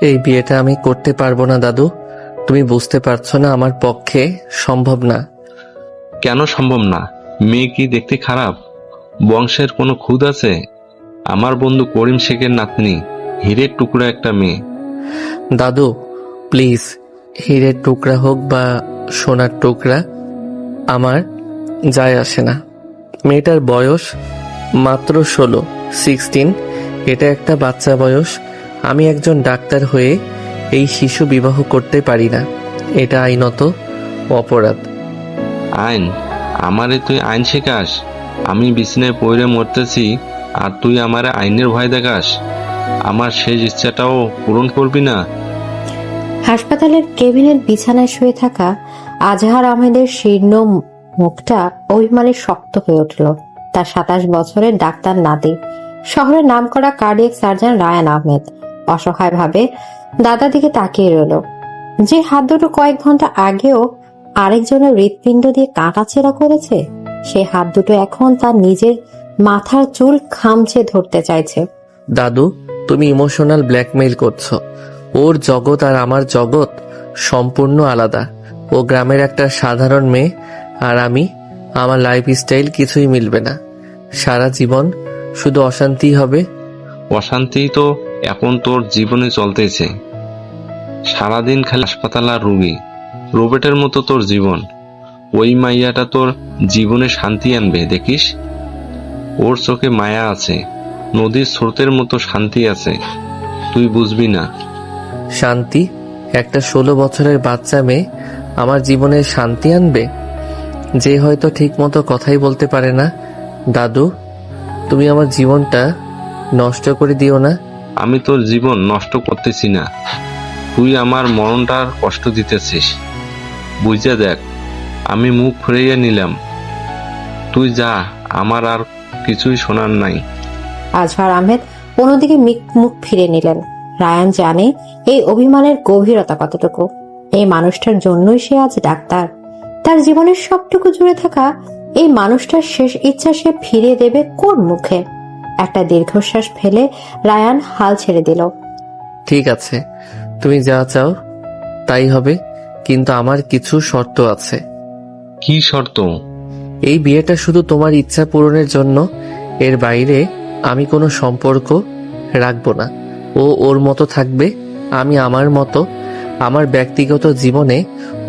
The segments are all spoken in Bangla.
এই বিয়েটা আমি করতে পারবো না দাদু। তুমি বুঝতে পারছো না, আমার পক্ষে সম্ভব না। কেন সম্ভব না? মেয়ে কি দেখতে খারাপ? বংশের কোনো খুঁত আছে? আমার বন্ধু করিম শেখের নাতনি, হীরের টুকরা একটা মেয়ে। দাদু প্লিজ, হীরের টুকরা হোক বা সোনার টুকরা, আমার যায় আসে না। মেয়েটার বয়স মাত্র 16। এটা একটা বাচ্চা বয়স। আমি একজন ডাক্তার হয়ে এই শিশু বিবাহ করতে পারি না। এটা আইনত অপরাধ। আইন? আমারে তুই আইন শেখাস? আমি বিছানায় পড়ে মরতেছি আর তুই আমারে আইনের ভয় দেখাস? আমার শেষ ইচ্ছাটাও পূরণ করবি না? হাসপাতালের কেবিনের বিছানায় শুয়ে থাকা আজহার আহমেদের শীর্ণ মুখটা অভিমানে শক্ত হয়ে উঠল। তার 27 বছরের ডাক্তার নাতি, শহরের নামকরা কার্ডিয়াক সার্জন রায়ান আহমেদ অসহায়ভাবে দাদার দিকে তাকিয়ে রইল। যে হাত দুটো কয়েক ঘন্টা আগেও আরেকজনের হৃৎপিণ্ড দিয়ে কাটাছেঁড়া করেছে, সে হাত দুটো এখন তার নিজের মাথার চুল খামচে ধরতে চাইছে। দাদু, তুমি ইমোশনাল ব্ল্যাকমেইল করছো। ওর জগৎ আর আমার জগৎ সম্পূর্ণ আলাদা। ও গ্রামের একটা সাধারণ মেয়ে, আর আমার লাইফস্টাইল কিছুই মিলবে না। সারা জীবন শুধু অশান্তি হবে। অশান্তি তো এখন তোর জীবনে চলতেছে। সারাদিন খালি হাসপাতাল আর রুগী। রোবটের মতো তোর জীবন। ওই মাইয়াটা তোর জীবনে শান্তি আনবে দেখিস। ওর চোখে মায়া আছে, নদীর স্রোতের মতো শান্তি আছে। তুই বুঝবি না। শান্তি? একটা 16 বছরের বাচ্চা মেয়ে আমার জীবনে শান্তি আনবে, যে হয়তো ঠিক মতো কথাই বলতে পারে না। দাদু, তুমি আমার জীবনটা নষ্ট করে দিও না। আমি তোর জীবন নষ্ট করতেছি না, তুই আমার মরণটার কষ্ট দিতেছিস। বুঝে দেখ, আমি মুখ ফিরিয়ে নিলাম। তুই যা, আমার আর কিছুই শোনার নাই। আজহার আহমেদ অন্যদিকে মুখ ফিরে নিলেন। রায়ান জানে এই অভিমানের গভীরতা কতটুকু। এই মানুষটার জন্যই সে আজ ডাক্তার। তার জীবনের সবটুকু জুড়ে থাকা এই মানুষটার শেষ ইচ্ছা সে ফিরিয়ে দেবে কোন মুখে? একটা দীর্ঘশ্বাস ফেলে রায়ান হাল ছেড়ে দিল। ঠিক আছে, তুমি যা চাও তাই হবে, কিন্তু আমার কিছু শর্ত আছে। কি শর্ত? এই বিয়েটা শুধু তোমার ইচ্ছা পূরণের জন্য। এর বাইরে আমি কোনো সম্পর্ক রাখবো না। ও ওর মতো থাকবে, আমি আমার মতো। আমার ব্যক্তিগত জীবনে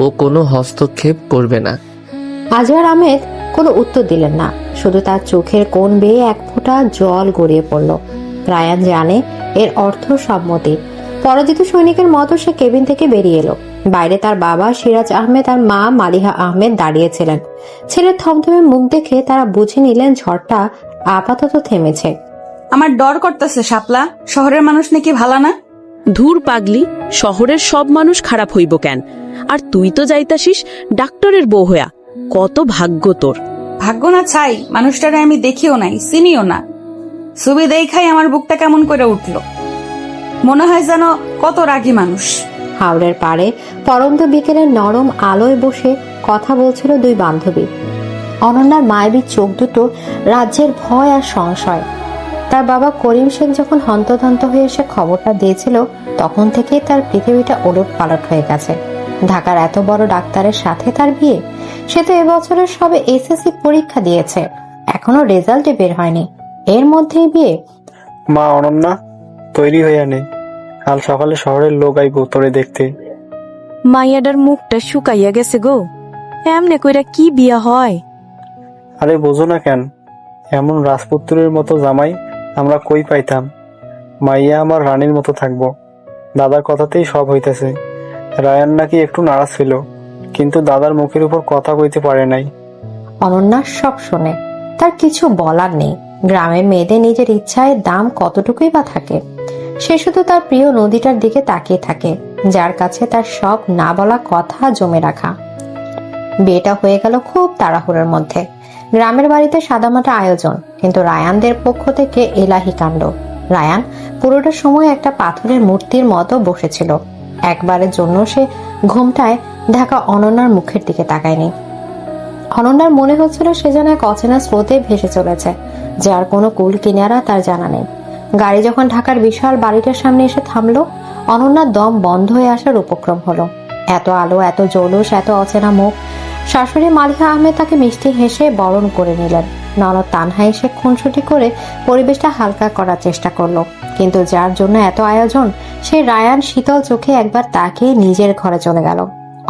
ও কোনো হস্তক্ষেপ করবে না। আজহার আহমেদ কোনো উত্তর দিলেন না, শুধু তার চোখের কোণ বেয়ে এক ফোঁটা জল গড়িয়ে পড়ল। রায়ান জানে এর অর্থ সম্মতি। পরাজিত সৈনিকের মতো সে কেবিন থেকে বেরিয়ে এলো। বাইরে তার বাবা সিরাজ আহমেদ আর মা মালিহা আহমেদ দাঁড়িয়েছিলেন। ছেলের থমথমে মুখ দেখে তারা বুঝে নিলেন ঝড়টা আপাতত থেমেছে। আমার ডর করতেছে শাপলা, শহরের মানুষ নাকি ভালো না? ধুর পাগলি, শহরের সব মানুষ খারাপ হইব কেন? আর তুই তো যাইতাসিস ডাক্তারের বউ হইয়া। কত ভাগ্য তোর। ভাগ্য না ছাই, মানুষটারে আমি দেখিও নাই, চিনিও না। ছবি দেখাই আমার বুকটা কেমন করে উঠল। মনে হয় যেন কত রাগী মানুষ। হাওড়ের পাড়ে পরন্ত বিকেলের নরম আলোয় বসে কথা বলছিল দুই বান্ধবী। অনন্যার মায়াবী চোখ দুটো রাজ্যের ভয় আর সংশয়। তার বাবা করিম শেখ যখন হন্তদন্ত হয়ে এসে খবরটা দিয়েছিল, তখন থেকেই তার পৃথিবীটা ওলট পালট হয়ে গেছে। ঢাকার এত বড় ডাক্তারের সাথে তার বিয়ে। সে তো এবছরের সবে এসএসসি পরীক্ষা দিয়েছে, এখনো রেজাল্টে বের হয়নি, এর মধ্যেই বিয়ে। মা অনন্যা, তৈরি হইয়া নে, কাল সকালে শহরের লোক আইব তোরে দেখতে। মাইয়াডার মুখটা শুকাইয়া গেছে গো, এমনে কইরা কি বিয়া হয়? আরে বোঝো না কেন? এমন রাজপুত্রের মতো জামাই আমরা কই পাইতাম। মাইয়া আমার রানীর মতো থাকবো। দাদার কথাতেই সব হইতেছে। রায়ান নাকি একটু নারাজ ছিল, কিন্তু দাদার মুখের উপর কথা কইতে পারে নাই। অনন্যা সব শোনে, তার কিছু বলার নেই। গ্রামের মেয়েদের নিজের ইচ্ছায় দাম কতটুকুই বা থাকে। সে শুধু তার প্রিয় নদীটার দিকে তাকিয়ে থাকে, যার কাছে তার সব না বলা কথা জমে রাখা। বিয়েটা হয়ে গেল খুব তাড়াহুড়োর মধ্যে। গ্রামের বাড়িতে সাদামাটা আয়োজন, কিন্তু রায়ানদের পক্ষ থেকে এলাহি কাণ্ড। রায়ান পুরোটা সময় একটা পাথরের মূর্তির মতো বসেছিল। একবারের জন্য সে ঘুমটায় ঢাকা অনন্যার মুখের দিকে তাকায়নি। অনন্যার মনে হচ্ছিল সে যেন এক অচেনা স্রোতে ভেসে চলেছে, যার কোনো কুল কিনারা তার জানা নেই। গাড়ি যখন ঢাকার বিশাল বাড়িটার সামনে এসে থামলো, অনন্যার দম বন্ধ হয়ে আসার উপক্রম হলো। এত আলো, এত জৌলুস, এত অচেনা মুখ। শাশুড়ি মালিহা আহমেদ তাকে মিষ্টি হেসে বরণ করে নিলেন। ননদ তানহা এসে খুনসুটি করে পরিবেশটা হালকা করার চেষ্টা করলো, কিন্তু যার জন্য এত আয়োজন সে রায়ান শীতল চোখে একবার তাকিয়ে নিজের ঘরে চলে গেল।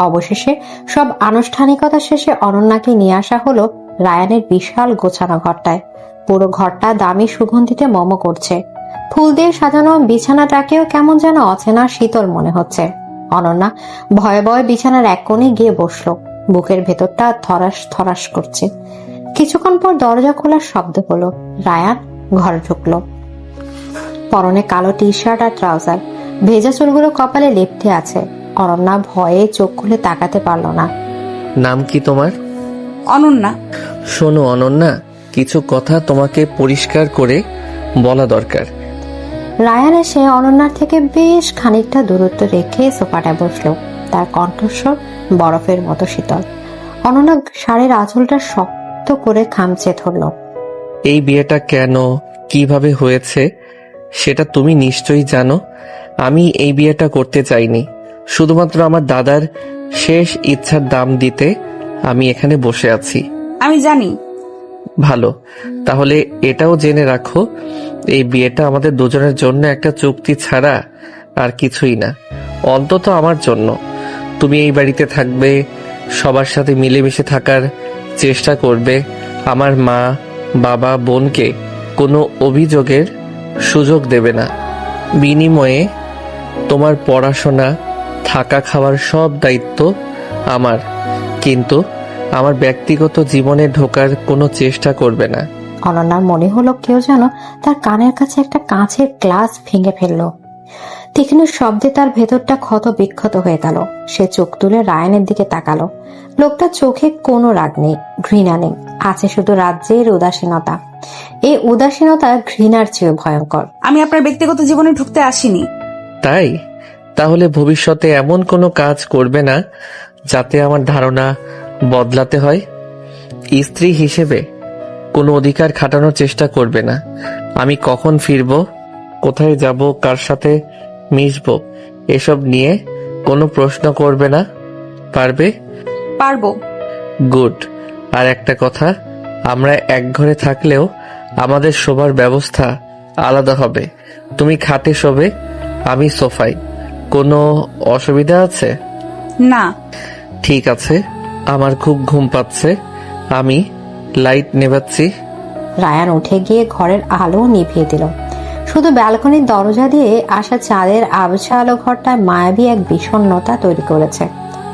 অবশেষে সব আনুষ্ঠানিকতা শেষে অনন্যাকে নিয়ে আসা হলো রায়ানের বিশাল গোছানো ঘরটায়। পুরো ঘরটা দামি সুগন্ধিতে মম করছে। ফুল দিয়ে সাজানো বিছানাটাকেও কেমন যেন অচেনা শীতল মনে হচ্ছে। অনন্যা ভয়ে ভয়ে বিছানার এক কোণে গিয়ে বসলো। বুকের ভেতরটা থরাস থরাস করছে। কিছুক্ষণ পর দরজা খোলার শব্দ হলো। রায়ান ঘরে ঢুকলো। পরনে কালো টি শার্ট আর ট্রাউজার, ভেজা চুলগুলো কপালে লেপ্টে আছে। অনন্যা ভয়ে চোখ খুলে তাকাতে পারল না। নাম কি তোমার? অনন্যা। শোনো অনন্যা, কিছু কথা তোমাকে পরিষ্কার করে বলা দরকার। রায়ান এসে অনন্যার থেকে বেশ খানিকটা দূরত্ব রেখে সোফাটায় বসলো। তার কণ্ঠস্বর বরফের মতো শীতল। অনন্যা শাড়ির আঁচলটা শক্ত করে খামচে ধরল। এই বিয়েটা কেন, কিভাবে হয়েছে সেটা তুমি নিশ্চয়ই জানো। আমি এই বিয়েটা করতে চাইনি। শুধুমাত্র আমার দাদার শেষ ইচ্ছার দাম দিতে আমি এখানে বসে আছি। আমি জানি। ভালো, তাহলে এটাও জেনে রাখো, এই বিয়েটা আমাদের দুজনের জন্য একটা চুক্তি ছাড়া আর কিছুই না। অন্তত আমার জন্য। তুমি এই বাড়িতে থাকবে, সবার সাথে মিলেমিশে থাকার চেষ্টা করবে। আমার মা, বাবা, বোনকে কোনো অভিযোগের সুযোগ দেবে না। বিনিময়ে তোমার পড়াশোনা, থাকা, খাওয়ার সব দায়িত্ব আমার। কিন্তু আমার ব্যক্তিগত জীবনে ঢোকার কোনো চেষ্টা করবে না। অনন্যার মনে হলো কেউ যেন তার কানের কাছে একটা কাঁচের গ্লাস ভেঙে ফেললো। তীক্ষ্ণ শব্দে তার ভেতরটা ক্ষত বিক্ষত হয়ে গেল। সে চোখ তুলে রায়ানের দিকে তাকালো। লোকটার চোখে কোনো রাগ নেই, ঘৃণা নেই, আছে শুধু রাজ্যের উদাসীনতা। এই উদাসীনতা ঘৃণার চেয়ে ভয়ঙ্কর। আমি আপনার ব্যক্তিগত জীবনে ঢুকতে আসিনি। তাই? তাহলে ভবিষ্যতে এমন কোনো কাজ করবে না যাতে আমার ধারণা বদলাতে হয়। স্ত্রী হিসেবে কোনো অধিকার খাটানোর চেষ্টা করবে না। আমি কখন ফিরবো, কোথায় যাব, কার সাথে মিশবো, এসব নিয়ে কোনো প্রশ্ন করবে না। পারবে? পারবো। গুড। আর একটা কথা, আমরা এক ঘরে থাকলেও আমাদের শোবার ব্যবস্থা আলাদা হবে। তুমি খাটে শোবে, আমি সোফায়। কোনো অসুবিধা আছে? না। ঠিক আছে, আমার খুব ঘুম পাচ্ছে, আমি লাইট নেভাচ্ছি। রায়ান উঠে গিয়ে ঘরের আলো নিভিয়ে দিল। শুধু ব্যালকনির দরজা দিয়ে আসা চাঁদের আবছা আলো ঘরটায় মায়াবী এক বিষণ্ণতা তৈরি করেছে।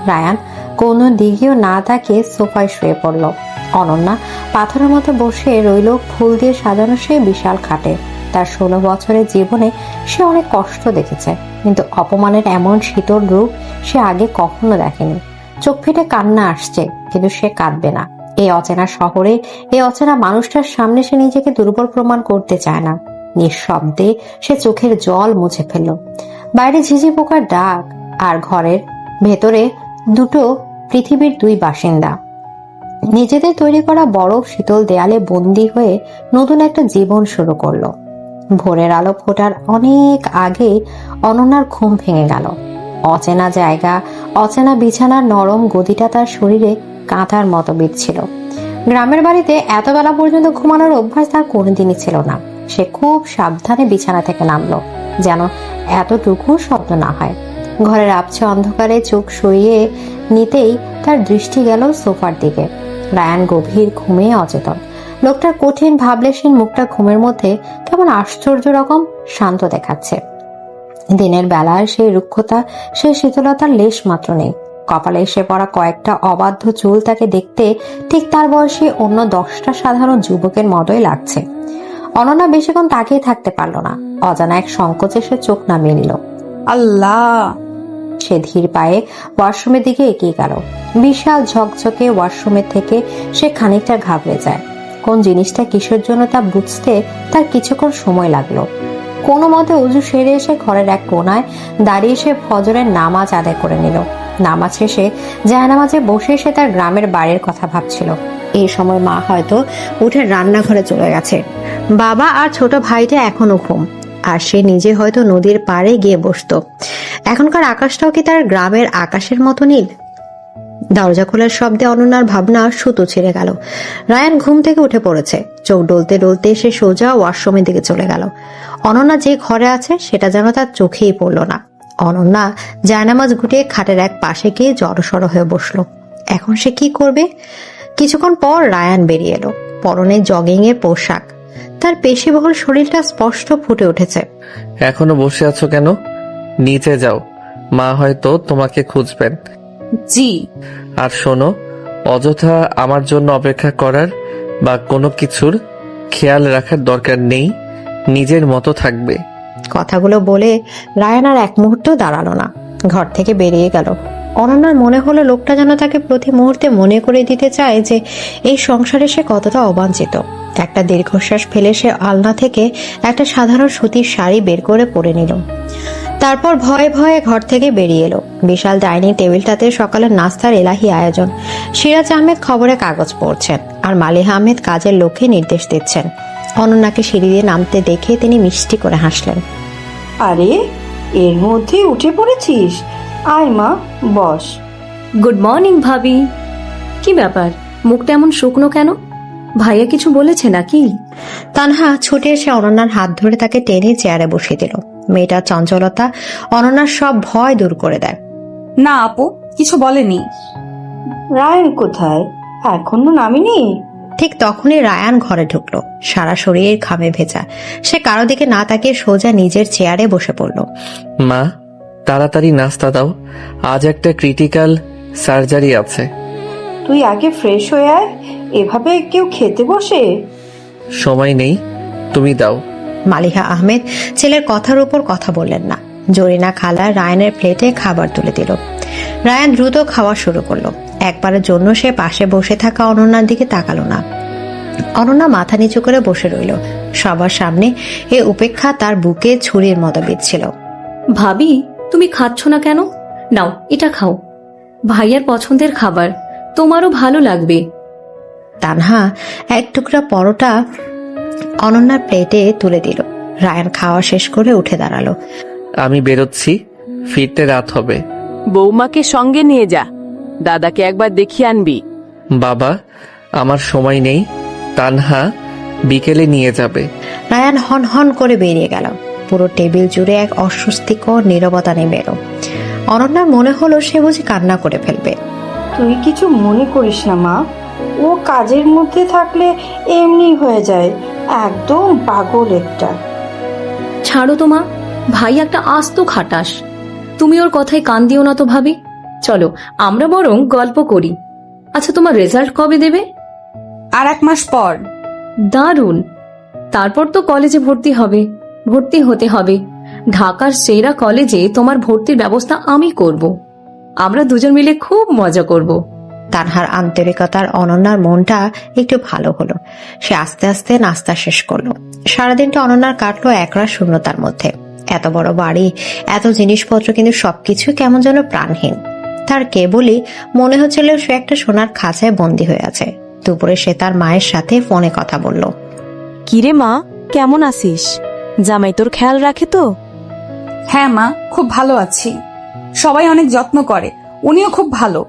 রায়ান কোনো দিকেও না তাকিয়ে সোফায় শুয়ে পড়ল। অনন্যা পাথরের মতো বসে রইল ফুল দিয়ে সাজানো সেই বিশাল খাটে। তার 16 বছরের জীবনে সে অনেক কষ্ট দেখেছে, কিন্তু অপমানের এমন শীতল রূপ সে আগে কখনো দেখেনি। চোখ ফেটে কান্না আসছে, কিন্তু সে কাঁদবে না। এই অচেনা শহরে, এই অচেনা মানুষটার সামনে সে নিজেকে দুর্বল প্রমাণ করতে চায় না। নিঃশব্দে সে চোখের জল মুছে ফেলল। বাইরে ঝিঝি পোকার ডাক, আর ঘরের ভেতরে দুটো পৃথিবীর দুই বাসিন্দা নিজেদের তৈরি করা বরফ শীতল দেয়ালে বন্দী হয়ে নতুন একটা জীবন শুরু করলো। ভোরের আলো ফোটার অনেক আগে অনন্যার ঘুম ভেঙে গেল। অচেনা জায়গা, অচেনা বিছানার নরম গদিটা তার শরীরে কাঁথার মতো বিঁধছিল। গ্রামের বাড়িতে এত বেলা পর্যন্ত ঘুমানোর অভ্যাস তার কোনোদিনই ছিল না। সে খুব সাবধানে বিছানা থেকে নামলো, যেন এতটুকু শব্দ না হয়। ঘরের আবছা অন্ধকারে চোখ সরিয়ে নিতেই তার দৃষ্টি গেল সোফার দিকে। রায়ান গভীর ঘুমে অচেতন। লোকটার কঠিন ভাবলেশীন মুখটা ঘুমের মধ্যে কেমন আশ্চর্য রকম শান্ত দেখাচ্ছে। দিনের বেলার সেই রুক্ষতা, সেই শীতলতার লেশ মাত্র নেই। কপালে এসে পড়া কয়েকটা অবাধ্য চুল তাকে দেখতে ঠিক তার বয়সী অন্য 10টা সাধারণ যুবকের মতোই লাগছে। অনন্যা বেশিক্ষণ তাকিয়ে থাকতে পারল না। অজানা এক সংকোচে সে চোখ নামিয়ে নিল। আল্লাহ! সে ধীর পায়ে ওয়াশরুমের দিকে এগিয়ে গেল। বিশাল ঝকঝকে ওয়াশরুমের থেকে সে খানিকটা ঘাবড়ে যায়। কোন জিনিসটা কিসের জন্য তা বুঝতে তার কিছুক্ষণ সময় লাগলো। কোনো মতে উজু সেরে এসে ঘরের এক কোনায় দাঁড়িয়ে সে ফজরের নামাজ আদায় করে নিল। নামাজ শেষে জায়নামাজে বসে সে তার গ্রামের বাড়ির কথা ভাবছিল। এই সময় মা হয়তো উঠে রান্নাঘরে চলে গেছে। বাবা আর ছোট ভাইটা এখনো ঘুম। আর সে নিজে হয়তো নদীর পাড়ে গিয়ে বসতো। এখনকার আকাশটাও কি তার গ্রামের আকাশের মতো নীল? দরজা খোলার শব্দে অনন্যার ভাবনা সুতো ছিঁড়ে গেল। রায়ান ঘুম থেকে উঠে পড়েছে। চোখ ডলতে ডলতে সে সোজা ওয়াশরুমের দিকে চলে গেল। অনন্যা যে ঘরে আছে সেটা যেন তার চোখেই পড়ল না। অনন্যা জায়নামাজ গুটিয়ে খাটের এক পাশে গিয়ে জড়সড় হয়ে বসলো। এখন সে কি করবে? কিছুক্ষণ পর রায়ান বেরিয়ে এলো, পরনে জগিং এর পোশাক। তার পেশিবহুল শরীরটা স্পষ্ট ফুটে উঠেছে। এখনো বসে আছো কেন? নিচে যাও, মা হয়তো তোমাকে খুঁজবেন। জি। আর শোনো, অযথা আমার জন্য অপেক্ষা করার বা কোনো কিছুর খেয়াল রাখার দরকার নেই, নিজের মতো থাকবে। কথাগুলো বলে রায়ান আর এক মুহূর্তেও দাঁড়ালো না, ঘর থেকে বেরিয়ে গেল। অনন্যার মনে হলো লোকটা যেন তাকে প্রতি মুহূর্তে মনে করে দিতে চায় যে এই সংসারে সে কতটা অবাঞ্ছিত। একটা দীর্ঘশ্বাস ফেলে সে আলনা থেকে একটা সাধারণ সুতির শাড়ি বের করে পরে নিল। তারপর ভয়ে ভয়ে ঘর থেকে বেরিয়ে এলো। বিশাল ডাইনিং টেবিলটাতে সকালের নাস্তার এলাহি আয়োজন। সিরাজ আহমেদ খবরে কাগজ পড়ছেন আর মালিহা আহমেদ কাজের লোককে নির্দেশ দিচ্ছেন। অনন্যাকে সিঁড়ি দিয়ে নামতে দেখে তিনি মিষ্টি করে হাসলেন। আরে, এর মধ্যে উঠে পড়েছিস? আয় মা, বস। গুড মর্নিং ভাবি। কি ব্যাপার, মুখটা এমন শুকনো কেন? ভাইয়া কিছু বলেছে নাকি? তানহা ছুটে এসে অনন্যার হাত ধরে তাকে টেনে চেয়ারে বসিয়ে দিল। মেয়েটার চঞ্চলতা অনন্যার সব ভয় দূর করে দেয়। না আপু, কিছু বলেনি। রায়ান কোথায়? এখনো নামিনি? ঠিক তখনই রায়ান ঘরে ঢুকলো, সারা শরীর ঘামে ভেজা। সে কারো দিকে না তাকিয়ে সোজা নিজের চেয়ারে বসে পড়ল। মা, তাড়াতাড়ি নাস্তা দাও, আজ একটা ক্রিটিক্যাল সার্জারি আছে। তুই আগে ফ্রেশ হয়ে আয়, এভাবে কেউ খেতে বসে? সময় নেই, তুমি দাও। মালিহা আহমেদ ছেলের কথার উপর কথা বললেন না। জরিনা খালা রায়ানের প্লেটে খাবার তুলে দিল। রায়ান দ্রুত খাওয়া শুরু করলো। একবারের জন্য সে পাশে বসে থাকা অনন্যার দিকে তাকালো না। অনন্যা মাথা নিচু করে বসে রইল। সবার সামনে এ উপেক্ষা তার বুকে ছুরির মতো বিঁধছিল। ভাবি, তুমি খাচ্ছ না কেন? নাও, এটা খাও। ভাইয়ার পছন্দের খাবার, তোমারও ভালো লাগবে। তানহা এক টুকরা পরোটা অনন্যার প্লেটে তুলে দিল। রায়ান খাওয়া শেষ করে উঠে দাঁড়ালো। আমি বেরোচ্ছি, ফিরতে রাত হবে। বৌমাকে সঙ্গে নিয়ে যা, দাদাকে একবার দেখিয়ে আনবি। বাবা, আমার সময় নেই, তানহা বিকেলে নিয়ে যাবে। রায়ান হন হন করে বেরিয়ে গেল। পুরো টেবিল জুড়ে এক অস্বস্তিকর নীরবতা নেমে এলো। অনন্যার মনে হলো সে বুঝি কান্না করে ফেলবে। তুই কিছু মনে করিস না মা, ও কাজের মধ্যে থাকলে এমনি হয়ে যায়, একদম পাগল একটা। ছাড়ো তো মা, ভাই একটা আস্ত খাটাস। তুমি ওর কথায় কান দিও না তো ভাবি। চলো আমরা বরং গল্প করি। আচ্ছা, তোমার রেজাল্ট কবে দেবে? আর 1 মাস পর। দারুণ। তারপর তো কলেজে ভর্তি হতে হবে। ঢাকার সেরা কলেজে তোমার ভর্তির ব্যবস্থা আমি করব। আমরা দুজন মিলে খুব মজা করব। তানহার আন্তরিকতার অনন্যার মনটা একটু ভালো হলো। সে আস্তে আস্তে নাস্তা শেষ করলো। সারাদিনটা অনন্যার কাটলো একরাশ শূন্যতার মধ্যে। এত বড় বাড়ি, এত জিনিসপত্র, কিন্তু সবকিছু কেমন যেন প্রাণহীন। তার কেবলই মনে হচ্ছিল সে একটা সোনার খাঁচায় বন্দী হয়ে আছে। দুপুরে সে তার মায়ের সাথে ফোনে কথা বলল। কিরে মা, কেমন আছিস? জামাই তোর খেয়াল রাখে তো? হ্যাঁ মা, খুব ভালো আছি। সবাই অনেক যত্ন করে, উনিও খুব ভালো।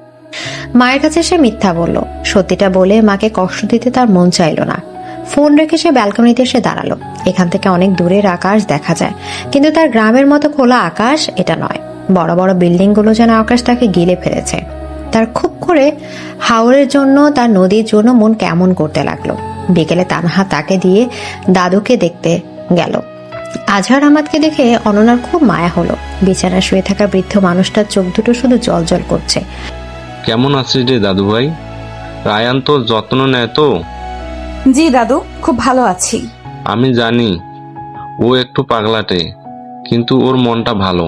মায়ের কাছে সে মিথ্যা বলল। সত্যিটা বলে মাকে কষ্ট দিতে তার মন চাইল না। ফোন রেখে সে ব্যালকনিতে এসে দাঁড়ালো। এখান থেকে অনেক দূরের আকাশ দেখা যায়, কিন্তু তার গ্রামের মতো খোলা আকাশ এটা নয়। বড় বড় বিল্ডিং গুলো যেন আকাশটাকে গিলে ফেলেছে। তার খুব করে হাওরের জন্য, তার নদীর জন্য মন কেমন করতে লাগলো। বিকেলে তানহা তাকে দিয়ে দাদুকে দেখতে গেল। আজহার আহমদকে দেখে অনন্যার খুব মায়া হলো। বিছানায় শুয়ে থাকা বৃদ্ধ মানুষটার চোখ দুটো শুধু জল জল করছে। কেমন আছিস রে দাদু ভাই? রায়ান তোর যত্ন নেয় তো? জি দাদু, খুব ভালো আছি। আমি জানি ও একটু পাগলাটে, কিন্তু ওর মনটা ভালো।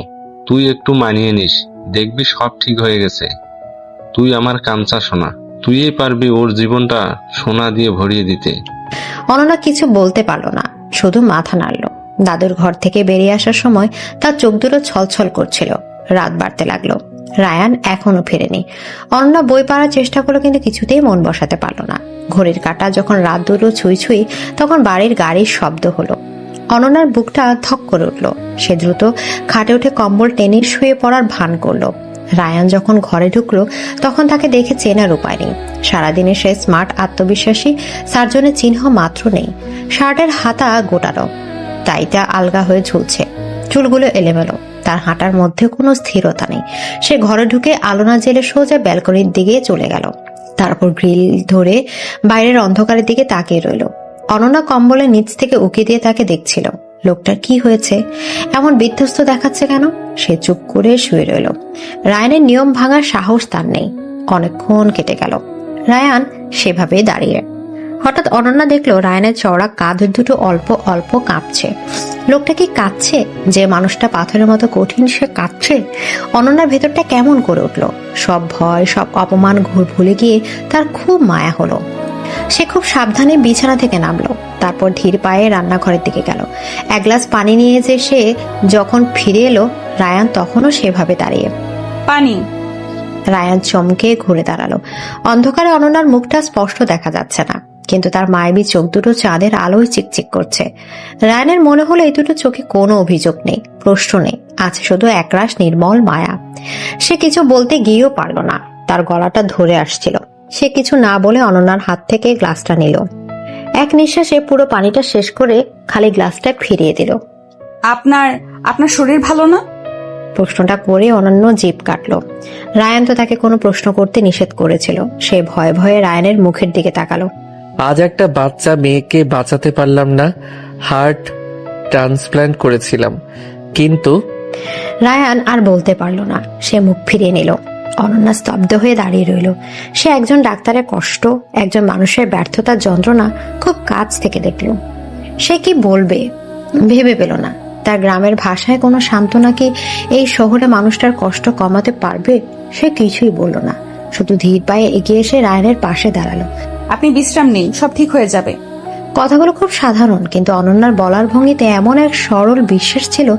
তুই একটু মানিয়ে নিস, দেখবি সব ঠিক হয়ে গেছে। তুই আমার কাঞ্চা সোনা, তুইই পারবি ওর জীবনটা সোনা দিয়ে ভরিয়ে দিতে। অনন্যা কিছু বলতে পারল না, শুধু মাথা নাড়ল। দাদুর ঘর থেকে বেরিয়ে আসার সময় তার চোখ দুটো ছলছল করছিল। রাত বাড়তে লাগলো। রায়ান এখনো ফেরেনি। অনন্যা বই পড়ার চেষ্টা করলো, কিন্তু কিছুতেই মন বসাতে পারল না। ঘড়ির কাঁটা যখন রাত দুটো ছুঁই ছুঁই, তখন বাড়ির গাড়ির শব্দ হলো। অনন্যার বুকটা ধক করে উঠল। সে দ্রুত খাটে উঠে কম্বল টেনে শুয়ে পড়ার ভান করলো। রায়ান যখন ঘরে ঢুকলো তখন তাকে দেখে চেনার উপায় নেই। সারাদিনে সে স্মার্ট, আত্মবিশ্বাসী, সার্জনের চিহ্ন মাত্র নেই। শার্টের হাতা গোটানো, টাইটা আলগা হয়ে ঝুলছে, চুলগুলো এলোমেলো। তার হাঁটার মধ্যে কোনো স্থিরতা নেই। সে ঘরে ঢুকে আলোনা জেলে সোজা ব্যালকনির দিকে চলে গেল। তারপর গ্রিল ধরে বাইরের অন্ধকারের দিকে তাকিয়ে রইল। অনন্যা কম্বলের নিচ থেকে উকি দিয়ে তাকে দেখছিল। লোকটার কি হয়েছে, এমন বিধ্বস্ত দেখাচ্ছে কেন? সে চুপ করে শুয়ে রইল। রায়ানের নিয়ম ভাঙার সাহস তার নেই। অনেকক্ষণ কেটে গেল। রায়ান সেভাবেই দাঁড়িয়ে। হঠাৎ অনন্যা দেখলো রায়ানের চওড়া কাঁধ দুটো অল্প অল্প কাঁপছে। লোকটা কি কাঁদছে? যে মানুষটা পাথরের মতো কঠিন, সে কাঁদছে? অনন্যার ভেতরটা কেমন করে উঠলো। সব ভয়, সব অপমান ভুলে গিয়ে তার খুব মায়া হলো। সে খুব সাবধানে বিছানা থেকে নামলো। তারপর ধীর পায়ে রান্নাঘরের দিকে গেল। এক গ্লাস পানি নিয়ে যে সে যখন ফিরে এলো, রায়ান তখনও সেভাবে দাঁড়িয়ে। পানি। রায়ান চমকে ঘুরে দাঁড়ালো। অন্ধকারে অনন্যার মুখটা স্পষ্ট দেখা যাচ্ছে না, কিন্তু তার মায়াবী চোখ দুটো চাঁদের আলোয় চিকচিক করছে। রায়ানের মনে হলো এই দুটো চোখে কোনো অভিযোগ নেই, প্রশ্ন নেই, আছে শুধু একরাশ নির্মল মায়া। সে কিছু বলতে গিয়েও পারল না, তার গলাটা ধরে আসছিল। সে কিছু না বলে অনন্যার হাত থেকে গ্লাসটা নিল। এক নিঃশ্বাসে পুরো পানিটা শেষ করে খালি গ্লাসটা ফিরিয়ে দিল। আপনার শরীর ভালো না? প্রশ্নটা করে অনন্য জিভ কাটল। রায়ান তো তাকে কোনো প্রশ্ন করতে নিষেধ করেছিল। সে ভয়ে ভয়ে রায়ানের মুখের দিকে তাকালো। আজ একটা বাচ্চা মেয়েকে বাঁচাতে পারলাম না, হার্ট ট্রান্সপ্ল্যান্ট করেছিলাম, কিন্তু রায়ান আর বলতে পারল না। সে মুখ ফিরিয়ে নিল। অনন্যা স্তব্ধ হয়ে দাঁড়িয়ে রইল। সে একজন ডাক্তারের কষ্ট, একজন মানুষের ব্যর্থতার যন্ত্রণা খুব কাছ থেকে দেখল। সে কি বলবে ভেবে পেল না। তার গ্রামের ভাষায় কোনো সান্ত্বনা কি এই শহরে মানুষটার কষ্ট কমাতে পারবে? সে কিছুই বলল না, শুধু ধীর পায়ে এগিয়ে এসে রায়ানের পাশে দাঁড়ালো। আপনি বিশ্রাম নিন, সব ঠিক হয়ে যাবে। কথাগুলো খুব সাধারণ, কিন্তু অনন্যার বলার ভঙ্গিতে এমন এক সরল বিশ্বাস ছিল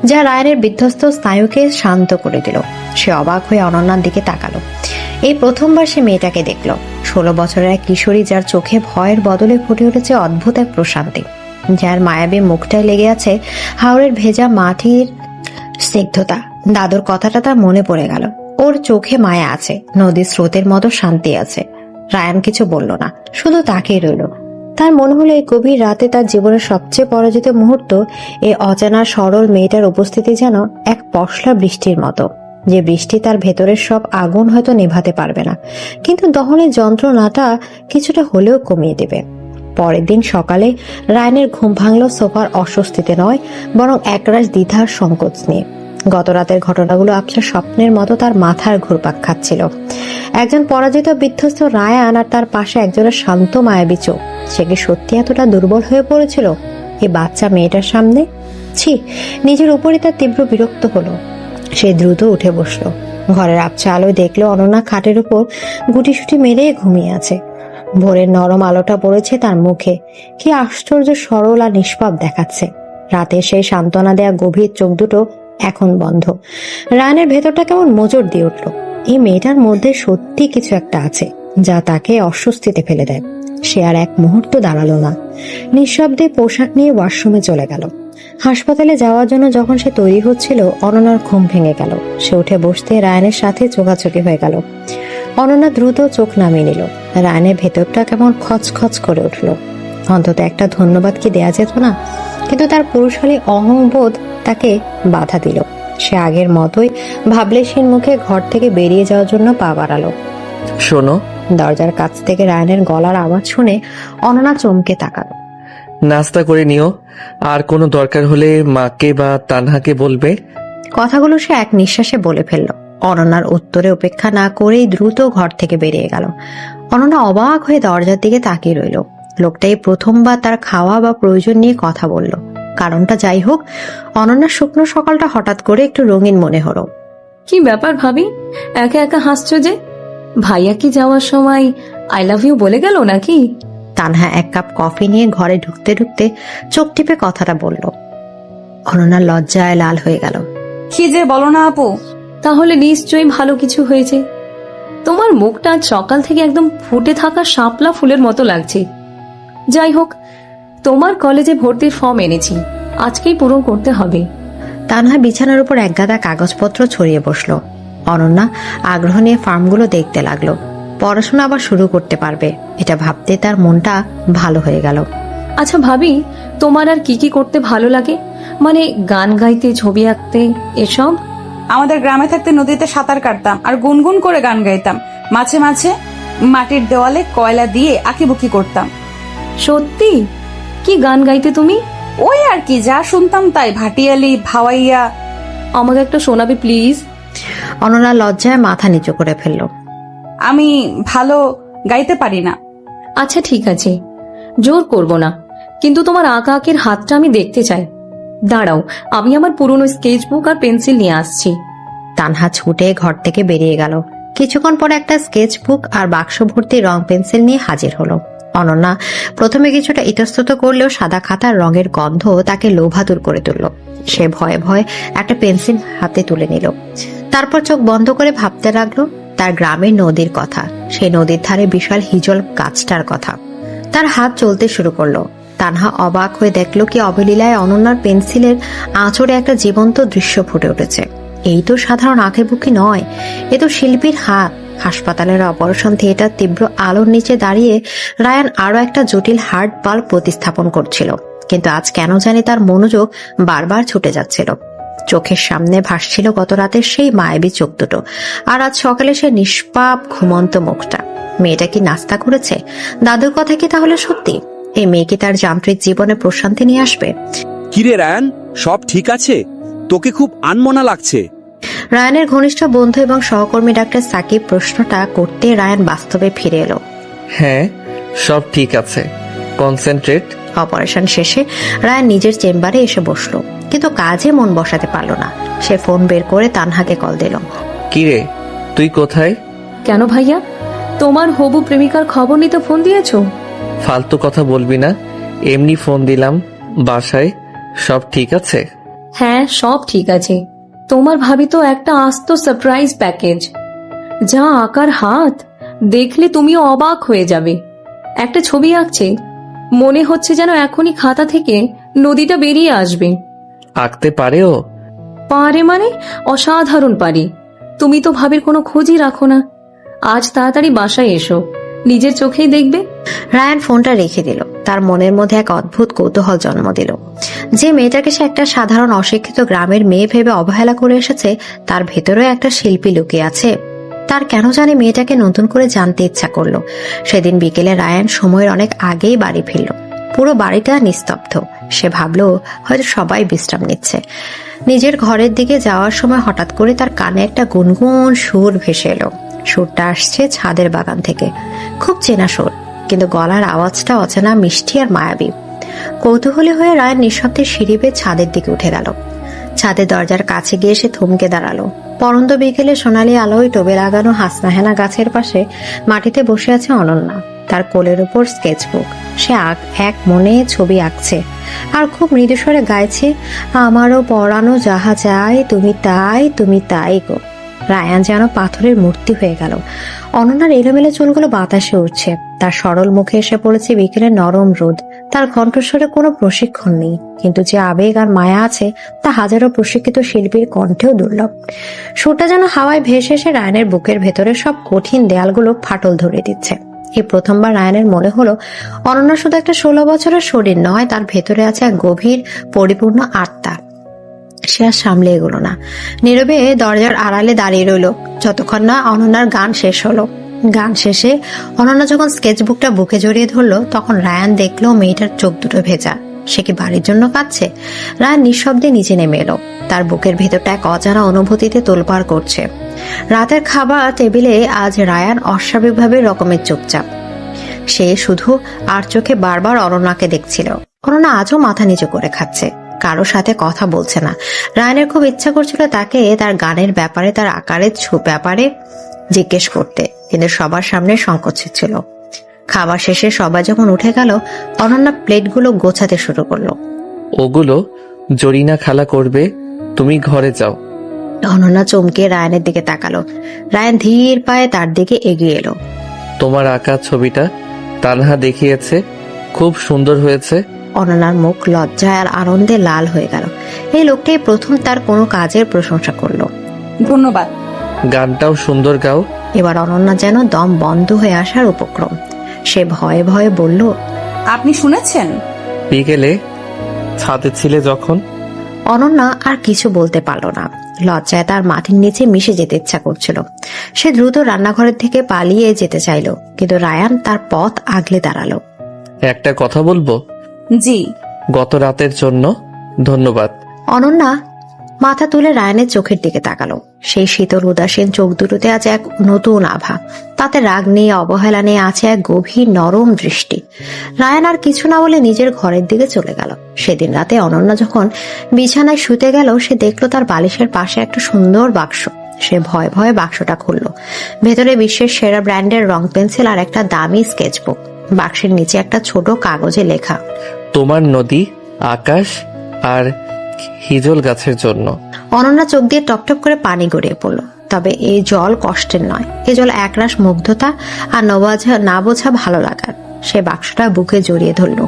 যা রায়ানের বিধ্বস্ত স্নায়ুকে শান্ত করে দিল। সে অবাক হয়ে অনন্যার দিকে তাকালো। এই প্রথমবার সে মেয়েটাকে দেখল। 16 বছরের এক কিশোরী, যার চোখে ভয়ের বদলে ফুটে উঠেছে অদ্ভুত এক প্রশান্তি, যার মায়াবী মুখটায় লেগে আছে হাওড়ের ভেজা মাটির স্নিগ্ধতা। দাদুর কথাটা তার মনে পড়ে গেল। ওর চোখে মায়া আছে, নদীর স্রোতের মতো শান্তি আছে। রায়ান কিছু বলল না, শুধু তাকিয়ে রইল। তার মনে হলো এই গভীর রাতে তার জীবনের সবচেয়ে পরাজিত মুহূর্ত, এই অজানা সরল মেয়েটার উপস্থিতি যেন এক পশলা বৃষ্টির মতো, যে বৃষ্টি তার ভেতরের সব আগুন হয়তো নেভাতে পারবে না, কিন্তু দহনের যন্ত্রণাটা কিছুটা হলেও কমিয়ে দেবে। পরের দিন সকালে রায়ানের ঘুম ভাঙল সোফার অস্বস্তিতে নয়, বরং একরাশ দ্বিধার সংকোচ নিয়ে। গত রাতের ঘটনাগুলো আপনার স্বপ্নের মতো তার মাথার ঘুরপাক খাচ্ছিল। একজন পরাজিত বিধ্বস্ত রায়ান, আর তার পাশে একজনের শান্ত মায়াবী চোখ। সে কি সত্যি এতটা দুর্বল হয়ে পড়েছিল এই বাচ্চা মেয়েটার সামনে? ছি, নিজের উপরই তার তীব্র বিরক্ত হলো। সে দ্রুত উঠে বসলো। ঘরের আবছা আলোয় দেখলো অনন্যা খাটের উপর গুটিসুটি মেরে ঘুমিয়ে আছে। ভোরের নরম আলোটা পড়েছে তার মুখে। কি আশ্চর্য সরল আর নিষ্পাপ দেখাচ্ছে। রাতে সেই সান্ত্বনা দেয়া গভীর চোখ দুটো এখন বন্ধ। রায়ানের ভেতরটা কেমন মোচড় দিয়ে উঠল। এই মেয়েটার মধ্যে সত্যি কিছু একটা আছে যা তাকে অস্বস্তিতে ফেলে দেয়। সে আর এক মুহূর্ত দাঁড়ালো না। নিঃশব্দে পোশাক নিয়ে ওয়াশরুমে চলে গেল। হাসপাতালে যাওয়ার জন্য যখন সে তৈরি হচ্ছিল, অনন্যার ঘুম ভেঙে গেল। সে উঠে বসতে রায়ানের সাথে চোখাচোখি হয়ে গেল। অনন্যা দ্রুত চোখ নামিয়ে নিল। রায়ানের ভেতরটা কেমন খচখচ করে উঠল। অন্তত একটা ধন্যবাদ কি দেয়া যেত না? কিন্তু তার পুরুষালী অহংবোধ তাকে বাধা দিল। সে আগের মতোই ভাবলেশীন মুখে ঘর থেকে বেরিয়ে যাওয়ার জন্য পা বাড়ালো। শোনো। দরজার কাছ থেকে রায়ানের গলার আওয়াজ শুনে অনন্যা চমকে তাকালো। নাস্তা করে নিও, আর কোনো দরকার হলে মাকে বা তানহাকে বলবে। কথাগুলো সে এক নিঃশ্বাসে বলে ফেলল। অনন্যার উত্তরে উপেক্ষা না করেই দ্রুত ঘর থেকে বেরিয়ে গেল। অনন্যা অবাক হয়ে দরজার দিকে তাকিয়ে রইল। লোকটাই প্রথমবার তার খাওয়া বা প্রয়োজন নিয়ে কথা বলল। কারণটা যাই হোক, অনন্যার শুকনো সকালটা হঠাৎ করে একটু রঙিন মনে হলো। কি ব্যাপার ভাবি, একা একা হাসছো যে? ভাইয়া কি যাওয়ার সময় আই লাভ ইউ বলে গেল নাকি? তানহা এক কাপ কফি নিয়ে ঘরে ঢুকতে ঢুকতে চোখ টিপে কথাটা বলল। অনন্যার লজ্জায় লাল হয়ে গেল। কি যে বলো না আপু। তাহলে নিশ্চয়ই ভালো কিছু হয়েছে। তোমার মুখটা আজ সকাল থেকে একদম ফুটে থাকা শাপলা ফুলের মতো লাগছে। যাই হোক, তোমার কলেজে ভর্তির ফর্ম এনেছি, আজকেই পূরণ করতে হবে। তানহা বিছানার উপর একগাদা কাগজপত্র ছড়িয়ে বসলো। অনন্যা আগ্রহ নিয়ে ফর্মগুলো দেখতে লাগলো। পড়াশোনা আবার শুরু করতে পারবে, এটা ভাবতে তার মনটা ভালো হয়ে গেল। আচ্ছা ভাবি, তোমার আর কি কি করতে ভালো লাগে? মানে গান গাইতে, ছবি আঁকতে, এসব? আমাদের গ্রামে থাকতে নদীতে সাঁতার কাটতাম আর গুনগুন করে গান গাইতাম। মাঝে মাঝে মাটির দেওয়ালে কয়লা দিয়ে আঁকিবুকি করতাম। সত্যি? কি গান গাইতে তুমি? ওই আর কি, যা শুনতাম তাই, ভাটিয়ালি, ভাওয়াইয়া। আমাকে একটা শোনাবে প্লিজ? অনন্যা লজ্জায় মাথা নিচু করে ফেলল। আমি ভালো গাইতে পারি না। আচ্ছা ঠিক আছে, জোর করব না, কিন্তু তোমার আঁকা আঁকির হাতটা আমি দেখতে চাই। দাঁড়াও, আমি আমার পুরনো স্কেচ বুক আর পেন্সিল নিয়ে আসছি। তানহা ছুটে ঘর থেকে বেরিয়ে গেল। কিছুক্ষণ পরে একটা স্কেচ বুক আর বাক্স ভর্তি রং পেন্সিল নিয়ে হাজির হলো। অনন্যা প্রথমে কিছুটা ইতস্তত করলেও সাদা খাতার রঙের গন্ধ তাকে লোভাতুর করে তুলল। সে ভয়ে ভয়ে একটা পেন্সিল হাতে তুলে নিল। তারপর চোখ বন্ধ করে ভাবতে লাগলো তার গ্রামের নদীর কথা, সেই নদীর ধারে বিশাল হিজল গাছটার কথা। তার হাত চলতে শুরু করলো। তানহা অবাক হয়ে দেখলো কি অবলীলায় অনন্যার পেন্সিলের আঁচড়ে একটা জীবন্ত দৃশ্য ফুটে উঠেছে। এই তো সাধারণ আঁকেবুকি নয়, এ তো শিল্পীর হাত। হাসপাতালের অপারেশন থিয়েটার তীব্র আলোর নিচে দাঁড়িয়ে রায়ান আরো একটা জটিল হার্ট বাল্ব প্রতিস্থাপন করছিল, কিন্তু আজ কেন জানি তার মনোযোগ বারবার ছুটে যাচ্ছিল। চোখের সামনে ভাসছিল গত রাতের সেই মায়াবী চোখ দুটো, আর আজ সকালে সে নিষ্পাপ ঘুমন্ত মুখটা। মেয়েটা কি নাস্তা করেছে? দাদুর কথা কি তাহলে সত্যি? এই মেয়ে কি তার যান্ত্রিক জীবনে প্রশান্তি নিয়ে আসবে? কিরে রায়ান, সব ঠিক আছে? তোকে খুব আনমনা লাগছে। রায়ানের ঘনিষ্ঠ বন্ধু এবং সহকর্মী ডাক্তার সাকিব প্রশ্নটা করতে রায়ান বাস্তবে ফিরে এলো। হ্যাঁ, সব ঠিক আছে, কনসেন্ট্রেট। অপারেশন শেষে রায়ান নিজের চেম্বারে এসে বসলো, কিন্তু কাজে মন বসাতে পারলো না। সে ফোন বের করে তানহাকে কল দিল। কিরে, তুই কোথায়? কেন ভাইয়া, তোমার হবু প্রেমিকার খবর নিতে ফোন দিয়েছো? ফালতু কথা বলবি না, এমনি ফোন দিলাম। বাসায় সব ঠিক আছে? হ্যাঁ, সব ঠিক আছে। তোমার ভাবি তো একটা আস্ত সারপ্রাইজ প্যাকেজ। যা আঁকার হাত, দেখলে তুমিও অবাক হয়ে যাবে। একটা ছবি আঁকছে, মনে হচ্ছে যেন এখনই খাতা থেকে নদীটা বেরিয়ে আসবে। আঁকতে পারে ও? পারে মানে অসাধারণ পারি। তুমি তো ভাবির কোনো খোঁজই রাখো না। আজ তাড়াতাড়ি বাসায় এসো, নিজের চোখেই দেখবে। রায়ান ফোনটা রেখে দিল। তার মনের মধ্যে এক অদ্ভুত কৌতূহল জন্ম দিল। যে মেয়েটাকে সে একটা সাধারণ অশিক্ষিত গ্রামের মেয়ে ভেবে অবহেলা করে এসেছে, তার ভেতরেও একটা শিল্পী লুকিয়ে আছে। তার কেন জানি মেয়েটাকে নতুন করে জানতে ইচ্ছা করলো। সেদিন বিকেলে রায়ান সময়ের অনেক আগেই বাড়ি ফিরল। পুরো বাড়িটা নিস্তব্ধ। সে ভাবলো হয়তো সবাই বিশ্রাম নিচ্ছে। নিজের ঘরের দিকে যাওয়ার সময় হঠাৎ করে তার কানে একটা গুনগুন সুর ভেসে এলো। সুরটা আসছে ছাদের বাগান থেকে। খুব চেনা সুর, কিন্তু গলার আওয়াজটা অচেনা, মিষ্টি আর মায়াবী। কৌতূহলী হয়ে রায়ান নিঃশব্দে সিঁড়ি বেয়ে ছাদের দিকে উঠে গেল। ছাদের দরজার কাছে গিয়ে সে থমকে দাঁড়ালো। পরন্ত বিকেলে সোনালি আলোয় টোবে লাগানো হাসনাহেনা গাছের পাশে মাটিতে বসে আছে অনন্যা। তার কোলের উপর স্কেচবুক। সে এক মনে ছবি আঁকছে আর খুব মৃদুস্বরে গাইছে, আমারও পরানো যাহা চাই তুমি তাই, তুমি তাই গো। রায়ান যেন পাথরের মূর্তি হয়ে গেল। অনন্যার এলোমেলো চুলগুলো বাতাসে উঠছে। তার সরল মুখে এসে পড়েছে বিকেলের নরম রোদ। তার কণ্ঠস্বরে কোনো প্রশিক্ষণ নেই, কিন্তু যে আবেগ আর মায়া আছে তা হাজারো প্রশিক্ষিত শিল্পীর কণ্ঠেও দুর্লভ। সুরটা যেন হাওয়ায় ভেসে এসে রায়ানের বুকের ভেতরে সব কঠিন দেয়ালগুলো ফাটল ধরে দিচ্ছে। এই প্রথমবার রায়ানের মনে হলো অনন্যা শুধু একটা 16 বছরের শরীর নয়, তার ভেতরে আছে এক গভীর পরিপূর্ণ আত্মা। সে আর সামলে এগোলো না। নীরবে দরজার আড়ালে দাঁড়িয়ে রইল যতক্ষণ না অনন্যার গান শেষ হলো। গান শেষে অনন্যা যখন স্কেচবুকটা বুকে জড়িয়ে ধরলো, তখন রায়ান দেখলো মেয়েটার চোখ দুটো ভেজা। সে কি বাড়ির জন্য কাঁদছে? রায়ান নিঃশব্দে নিচে নেমে এলো। তার বুকের ভেতরটা এক অজানা অনুভূতিতে তোলপাড় করছে। রাতের খাবার টেবিলে আজ রায়ান অস্বাভাবিকভাবে রকমের চুপচাপ। সে শুধু আর চোখে বারবার অনন্যাকে দেখছিল। অনন্যা আজও মাথা নিচু করে খাচ্ছে, কারো সাথে কথা বলছে না। রায়ানের খুব ইচ্ছা করছিল তাকে তার গানের ব্যাপারে, তার আকারের ব্যাপারে জিজ্ঞেস করতে, কিন্তু সবার সামনে সংকোচ ছিল। খাবার শেষে সবাই যখন উঠে গেল, অনন্যা প্লেটগুলো গোছাতে শুরু করলো। ওগুলো জরিনা খালা করবে, তুমি ঘরে যাও। অনন্যা চমকে রায়ানের দিকে তাকালো। রায়ান ধীর পায়ে তার দিকে এগিয়ে এলো। তোমার আঁকা ছবিটা তানহা দেখিয়েছে, খুব সুন্দর হয়েছে। অনন্যার মুখ লজ্জায় আর আনন্দে লাল হয়ে গেল। এই লোকটাই প্রথম তার কোনো কাজের প্রশংসা করলো। ধন্যবাদ। গানটাও সুন্দর গাও। এবার অনন্যা যেন দম বন্ধ হয়ে আসার উপক্রম। সে ভয়ে ভয়ে বলল, আপনি শুনেছেন? বিকেলে ছাদে ছিলে যখন। অনন্যা আর কিছু বলতে পারল না। লজ্জায় তার মাটির নিচে মিশে যেতে ইচ্ছা করছিল। সে দ্রুত রান্নাঘরের থেকে পালিয়ে যেতে চাইল, কিন্তু রায়ান তার পথ আগলে দাঁড়ালো। একটা কথা বলবো? জি। গত রাতের জন্য ধন্যবাদ। অনন্যা মাথা তুলে রায়ানের চোখের দিকে তাকালো। সেই শীতল উদাসীন চোখ দুটোতে আছে এক নতুন আভা। তাতে রাগ নেই, অবহেলা নেই, আছে এক গভীর নরম দৃষ্টি। রায়ান আর কিছু না বলে নিজের ঘরের দিকে চলে গেল। সেদিন রাতে অনন্যা যখন বিছানায় শুতে গেল, সে দেখলো তার বালিশের পাশে একটা সুন্দর বাক্স। সে ভয়ে ভয়ে বাক্সটা খুলল। ভেতরে বিশ্বের সেরা ব্র্যান্ডের রং পেন্সিল আর একটা দামি স্কেচবুক। বাক্সের নিচে একটা ছোট কাগজে লেখা, তোমার নদী, আকাশ আর হিজল গাছের জন্য। অনন্যা চোখ দিয়ে টপটপ করে পানি গড়িয়ে পড়ল। তবে এই জল কষ্টের নয়, এই জল একরাশ মুগ্ধতা আর না বোঝা ভালো লাগার। সে বাক্সটা বুকে জড়িয়ে ধরল।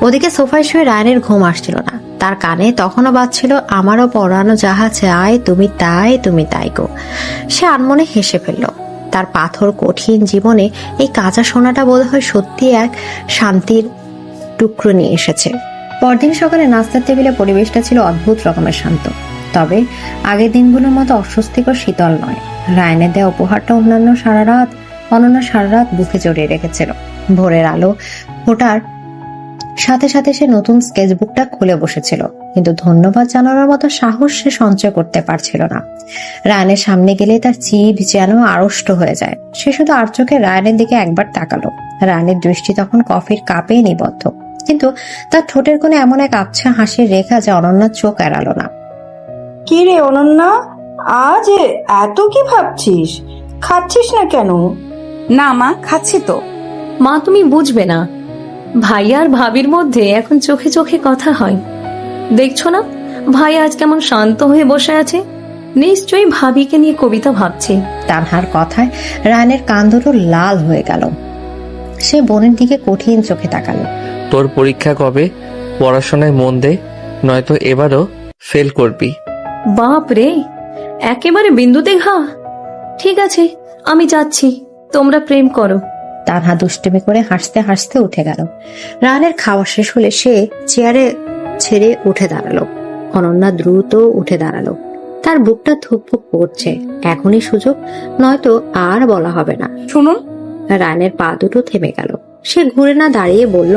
ওদিকে সোফায় শুয়ে রায়ানের ঘুম আসছিল না। তার কানে তখনও বাজছিল, আমারও পরানো যাহা চাই তুমি তাই, তুমি তাই গো। সে আনমনে হেসে ফেলল। তার পাথর কঠিন জীবনে এই কাঁচা সোনাটা বোধহয় সত্যি এক শান্তির টুকরো নিয়ে এসেছে। পরদিন সকালে নাস্তার টেবিলে পরিবেশটা ছিল অদ্ভুত রকমের শান্ত। তবে আগের দিনগুলোর মতো অস্বস্তিকর শীতল নয়। রায়ানের দেওয়া উপহারটা অনন্যা সারা রাত বুকে জড়িয়ে রেখেছিল। ভোরের আলো ফোটার সাথে সাথে সে নতুন স্কেচবুকটা খুলে বসেছিল, কিন্তু ধন্যবাদ জানানোর মতো সাহস সে সঞ্চয় করতে পারছিল না। রায়ানের সামনে গেলে তার জিভ যেন আড়ষ্ট হয়ে যায়। সে শুধু আর চোখে রায়ানের দিকে একবার তাকালো। রায়ানের দৃষ্টি তখন কফির কাপে নিবদ্ধ, কিন্তু তার ঠোঁটের কোণে এমন এক আবছা হাসির রেখা যে অনন্যার চোখ এড়ালো না। কি রে অনন্যা, আজ এত কি ভাবছিস? খাচ্ছিস না কেন? না মা, খাচ্ছি তো। মা, তুমি বুঝবে না, ভাইয়া আর ভাবির মধ্যে এখন চোখে চোখে কথা হয়। দেখছো না ভাই আজ কেমন শান্ত হয়ে বসে আছে? নিশ্চয়ই ভাবিকে নিয়ে কবিতা ভাবছে। তানহার কথায় রায়ানের কান দুটো লাল হয়ে গেল। সে বোনের দিকে কঠিন চোখে তাকালো। তোর পরীক্ষা কবে? পড়াশোনায় মন দে, নয়তো এবারও ফেল করবি। বাপ রে, একেবারে বিন্দুতে ঘা। ঠিক আছে, আমি যাচ্ছি, তোমরা প্রেম করো। তানহা দুষ্টুমি করে হাসতে হাসতে উঠে গেল। রায়ানের খাওয়া শেষ হলে সে চেয়ারে ছেড়ে উঠে দাঁড়ালো। অনন্যা দ্রুত উঠে দাঁড়ালো। তার বুকটা ধুকপুক করছে। এখনই সুযোগ, নয়তো আর বলা হবে না। শুনুন। রায়ানের পা দুটো থেমে গেল। সে ঘুরে না দাঁড়িয়ে বলল,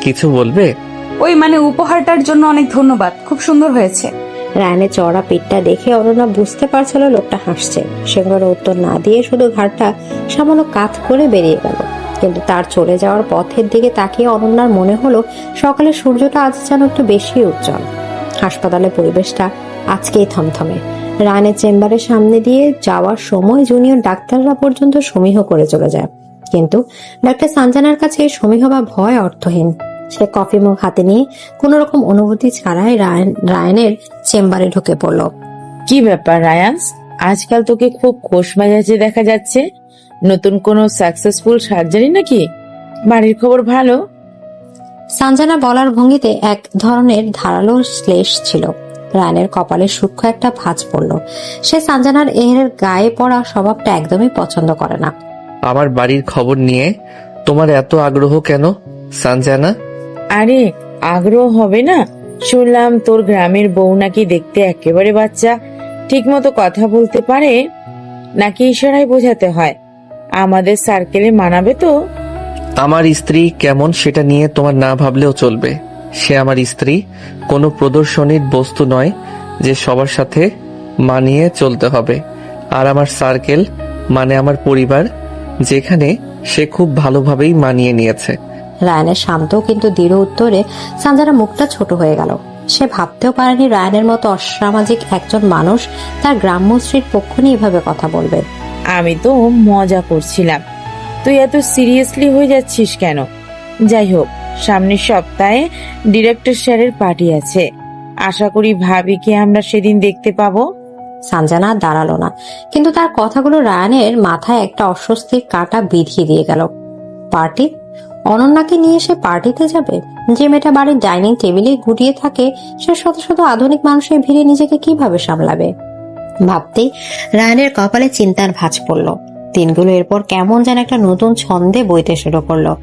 কিছু বলবে? ওই উপহারটার জন্য অনেক ধন্যবাদ, খুব সুন্দর হয়েছে। রায়ানের চড়া পিঠটা দেখে অনন্যা বুঝতে পারছিল লোকটা হাসছে। সে কোনো উত্তর না দিয়ে শুধু ঘাড়টা সামান্য কাত করে বেরিয়ে গেল। কিন্তু তার চলে যাওয়ার পথের দিকে তাকিয়ে অনন্যার মনে হলো সকালের সূর্যটা আজ যেন একটু বেশি উজ্জ্বল। হাসপাতালের পরিবেশটা আজকেই থমথমে। রায়ানের চেম্বারের সামনে দিয়ে যাওয়ার সময় জুনিয়র ডাক্তাররা পর্যন্ত সমীহ করে চলে যায়, কিন্তু ডাক্তার সানজানার কাছে সমীহ বা ভয় অর্থহীন। সে কফি মুখ হাতে নিয়ে কোন রকম অনুভূতি ছাড়াই রায়ানের চেম্বারে ঢুকে পড়ল। কি ব্যাপার রায়ান্স, আজকাল তোকে খুব খোশ মেজাজে দেখা যাচ্ছে। নতুন কোনো সাকসেসফুল সার্জারি নাকি? বাড়ির খবর ভালো? সানজানা বলার ভঙ্গিতে এক ধরনের ধারালো শ্লেষ ছিল। রায়ানের কপালে সূক্ষ্ম একটা ভাঁজ পড়ল। সে সানজানার এর গায়ে পড়া স্বভাবটা একদমই পছন্দ করে না। আমার বাড়ির খবর নিয়ে তোমার এত আগ্রহ কেন সানজানা? আরে আগ্রহ হবে না, শুনলাম তোর গ্রামের বউ নাকি দেখতে একেবারে বাচ্চা, ঠিক মতো কথা বলতে পারে, নাকি ইশারায় বোঝাতে হয়? আমাদের সার্কেলে মানাবে তো? আমার স্ত্রী কেমন সেটা নিয়ে তোমার না ভাবলেও চলবে। সে আমার স্ত্রী, কোনো প্রদর্শনীর বস্তু নয় যে সবার সাথে মানিয়ে চলতে হবে। আর আমার সার্কেল মানে আমার পরিবার, যেখানে সে খুব ভালোভাবেই মানিয়ে নিয়েছে। রায়ানের শান্ত কিন্তু দৃঢ় উত্তরে সানজানা মুখটা ছোট হয়ে গেল। সে ভাবতেও পারেনি রায়ানের মতো অসামাজিক একজন মানুষ তার গ্রাম্য স্ত্রীর পক্ষ নিয়ে এভাবে কথা বলবে। আমি তো মজা করছিলাম, তুই এত সিরিয়াসলি হয়ে যাচ্ছিস কেন? যাই হোক, সামনের সপ্তাহে ডিরেক্টর স্যারের পার্টি আছে, আশা করি ভাবিকে আমরা সেদিন দেখতে পাবো। সানজানা দাঁড়ালো না, কিন্তু তার কথাগুলো রায়ানের মাথায় একটা অস্বস্তির কাঁটা বিঁধিয়ে দিয়ে গেল। পার্টি? অনন্যাকে নিয়ে সে পার্টিতে যাবে? যে মেয়েটা বাড়ির ডাইনিং টেবিলে গুটিয়ে থাকে, সে শত শত আধুনিক মানুষের ভিড়ে নিজেকে কিভাবে সামলাবে? ভাবতেই রায়ানের কপালে চিন্তার ভাঁজ পড়ল। দিনগুলো এরপর কেমন যেন একটা নতুন ছন্দে বইতে শুরু করলো।